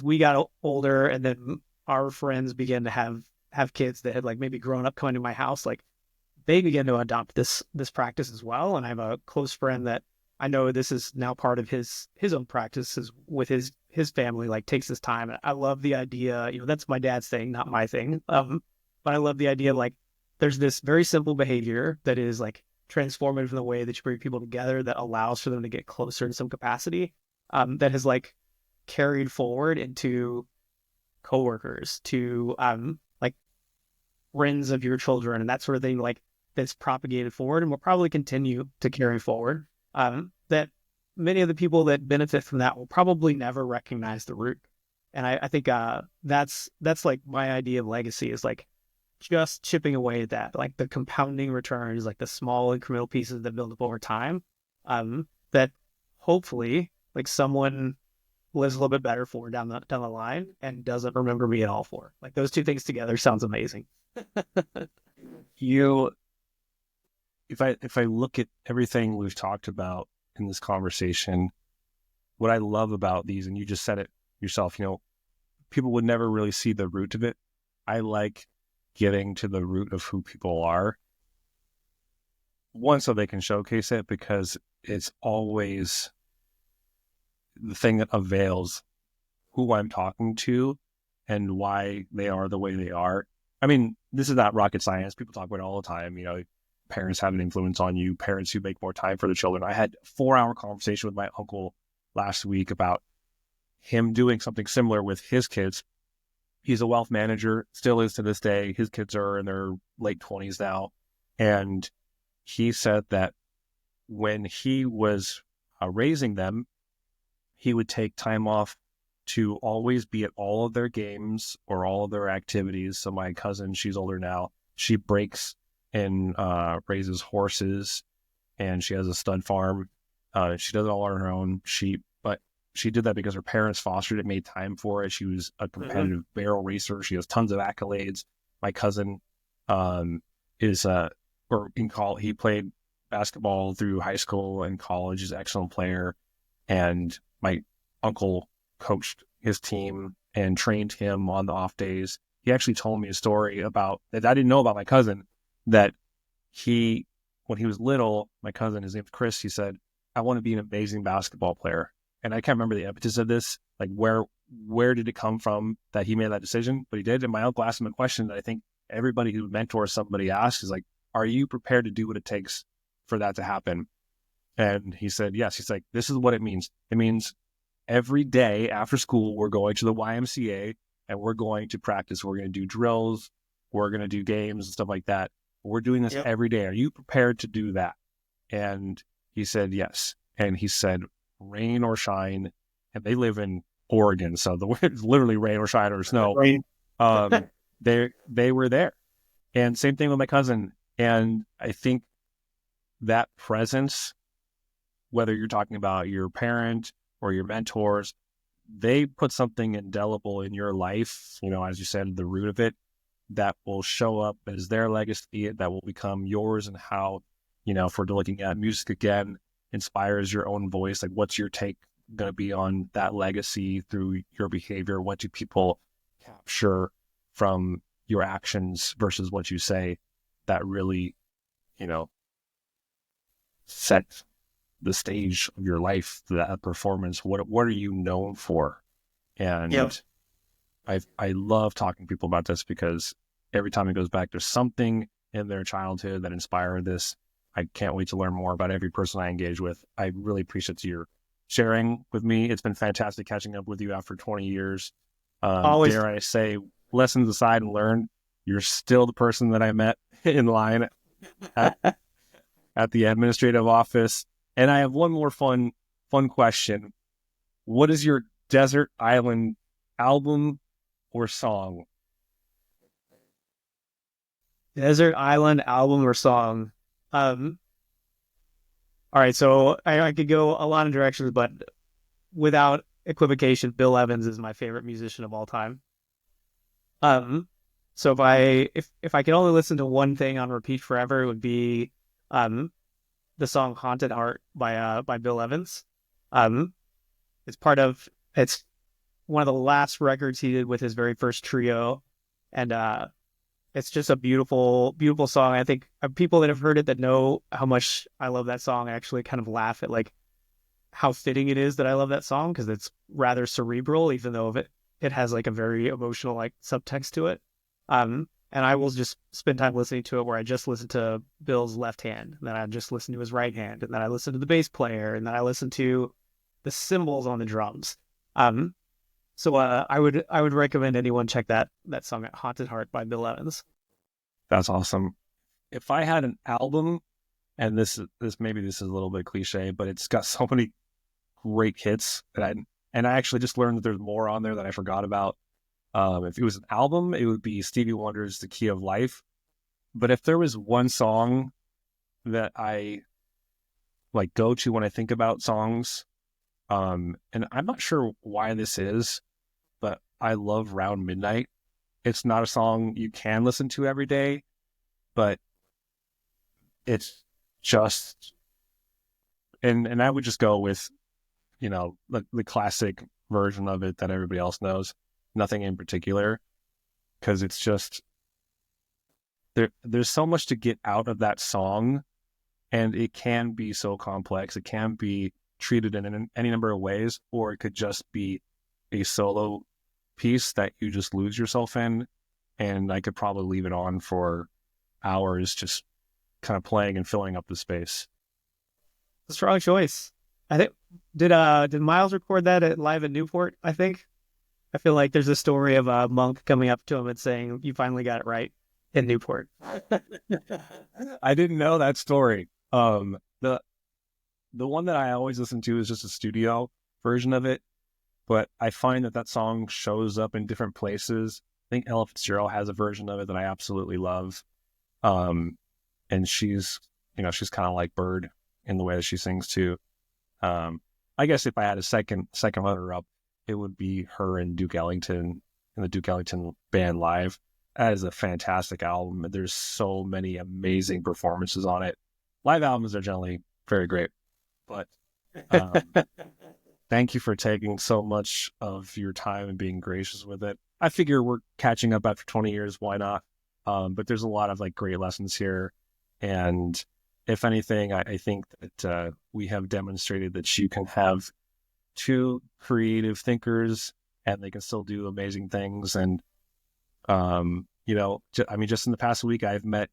we got older, and then our friends began to have kids that had like maybe grown up coming to my house, like they began to adopt this practice as well. And I have a close friend that I know this is now part of his own practices with his family, like takes this time. And I love the idea, that's my dad's thing, not my thing. But I love the idea of like there's this very simple behavior that is like transformative in the way that you bring people together that allows for them to get closer in some capacity, that has like carried forward into coworkers, to like friends of your children and that sort of thing, like that's propagated forward and will probably continue to carry forward. That many of the people that benefit from that will probably never recognize the root. And I think that's like my idea of legacy, is like just chipping away at that, like the compounding returns, like the small incremental pieces that build up over time, that hopefully like someone lives a little bit better for down the line and doesn't remember me at all for. Like those two things together sounds amazing. You, if I look at everything we've talked about in this conversation, what I love about these, and you just said it yourself, people would never really see the root of it. I like getting to the root of who people are. One, so they can showcase it, because it's always the thing that avails who I'm talking to and why they are the way they are. I mean, this is not rocket science. People talk about it all the time. Parents have an influence on you, parents who make more time for their children. I had a 4-hour conversation with my uncle last week about him doing something similar with his kids. He's a wealth manager, still is to this day. His kids are in their late 20s now. And he said that when he was raising them, he would take time off to always be at all of their games or all of their activities. So my cousin, she's older now, she breaks and raises horses, and she has a stud farm. She does it all on her own, but she did that because her parents fostered it, made time for it. She was a competitive barrel racer. She has tons of accolades. My cousin he played basketball through high school and college. He's an excellent player. And my uncle coached his team and trained him on the off days. He actually told me a story about that I didn't know about my cousin, that when he was little, my cousin, his name's Chris, he said, I want to be an amazing basketball player. And I can't remember the impetus of this, like where did it come from that he made that decision? But he did. And my uncle asked him a question that I think everybody who mentors somebody asks, is like, are you prepared to do what it takes for that to happen? And he said, yes. He's like, this is what it means. It means every day after school, we're going to the YMCA and we're going to practice. We're going to do drills. We're going to do games and stuff like that. We're doing this every day. Are you prepared to do that? And he said, yes. And he said, rain or shine. And they live in Oregon. So the word is literally rain or shine or snow. Rain. they were there. And same thing with my cousin. And I think that presence, whether you're talking about your parent or your mentors, they put something indelible in your life, as you said, the root of it, that will show up as their legacy, that will become yours. And how, if we're looking at music again, inspires your own voice. Like, what's your take going to be on that legacy through your behavior? What do people capture from your actions versus what you say that really, set the stage of your life, that performance? What are you known for? Yep. And I love talking to people about this, because every time it goes back, there's something in their childhood that inspired this. I can't wait to learn more about every person I engage with. I really appreciate your sharing with me. It's been fantastic catching up with you after 20 years. Always. Dare I say, lessons aside and learned, you're still the person that I met in line at, at the administrative office. And I have one more fun question. What is your desert island album or song? Desert Island album or song. All right, so I could go a lot of directions, but without equivocation, Bill Evans is my favorite musician of all time. Um, so if I could only listen to one thing on repeat forever, it would be um the song "Haunted Heart" by Bill Evans. Um, it's it's one of the last records he did with his very first trio, and it's just a beautiful, beautiful song. I think people that have heard it, that know how much I love that song, actually kind of laugh at like how fitting it is that I love that song, because it's rather cerebral, even though it has like a very emotional like subtext to it. And I will just spend time listening to it, where I just listen to Bill's left hand, and then I just listen to his right hand, and then I listen to the bass player, and then I listen to the cymbals on the drums. Um, I would recommend anyone check that song out, "Haunted Heart" by Bill Evans. That's awesome. If I had an album, and this is a little bit cliche, but it's got so many great hits and I actually just learned that there's more on there that I forgot about. If it was an album, it would be Stevie Wonder's "The Key of Life." But if there was one song that I like go to when I think about songs, and I'm not sure why this is, but I love "Round Midnight." It's not a song you can listen to every day, but it's just, and I would just go with, the classic version of it that everybody else knows. Nothing in particular, because it's just there's so much to get out of that song, and it can be so complex. It can be treated in any number of ways, or it could just be a solo piece that you just lose yourself in. And I could probably leave it on for hours, just kind of playing and filling up the space. Strong choice. I think did Miles record that live at Newport? I think. I feel like there's a story of a monk coming up to him and saying, "You finally got it right in Newport." I didn't know that story. The one that I always listen to is just a studio version of it, but I find that song shows up in different places. I think Ella Fitzgerald has a version of it that I absolutely love. Um, and she's kind of like Bird in the way that she sings too. I guess if I had a second runner up, it would be her and Duke Ellington and the Duke Ellington Band live. That is a fantastic album. There's so many amazing performances on it. Live albums are generally very great, but um, thank you for taking so much of your time and being gracious with it. I figure we're catching up after 20 years. Why not? But there's a lot of like great lessons here. And if anything, I think that we have demonstrated that you can have two creative thinkers and they can still do amazing things. And, just in the past week, I've met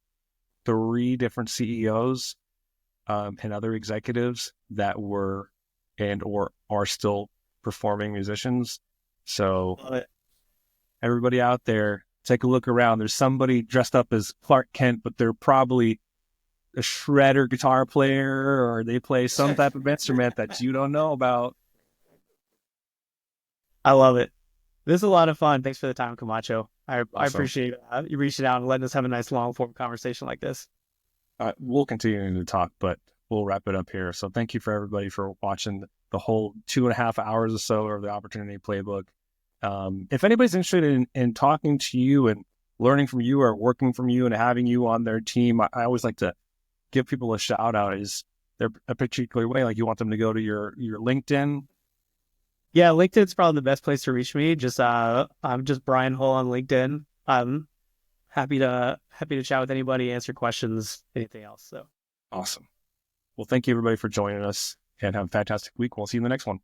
3 different CEOs and other executives that were and or are still performing musicians. So everybody out there, take a look around. There's somebody dressed up as Clark Kent, but they're probably a shredder guitar player, or they play some type of instrument that you don't know about. I love it. This is a lot of fun. Thanks for the time, Camacho. I Awesome. appreciate you reaching out and letting us have a nice long form conversation like this. We'll continue to talk, but we'll wrap it up here. So thank you for everybody for watching the whole 2.5 hours or so of the Opportunity Playbook. If anybody's interested in talking to you and learning from you or working from you and having you on their team, I always like to give people a shout out. Is there a particular way, like you want them to go to your LinkedIn? Yeah, LinkedIn's probably the best place to reach me. Just I'm just Brian Hull on LinkedIn. I'm happy to chat with anybody, answer questions, anything else. So Awesome. Well, thank you everybody for joining us and have a fantastic week. We'll see you in the next one.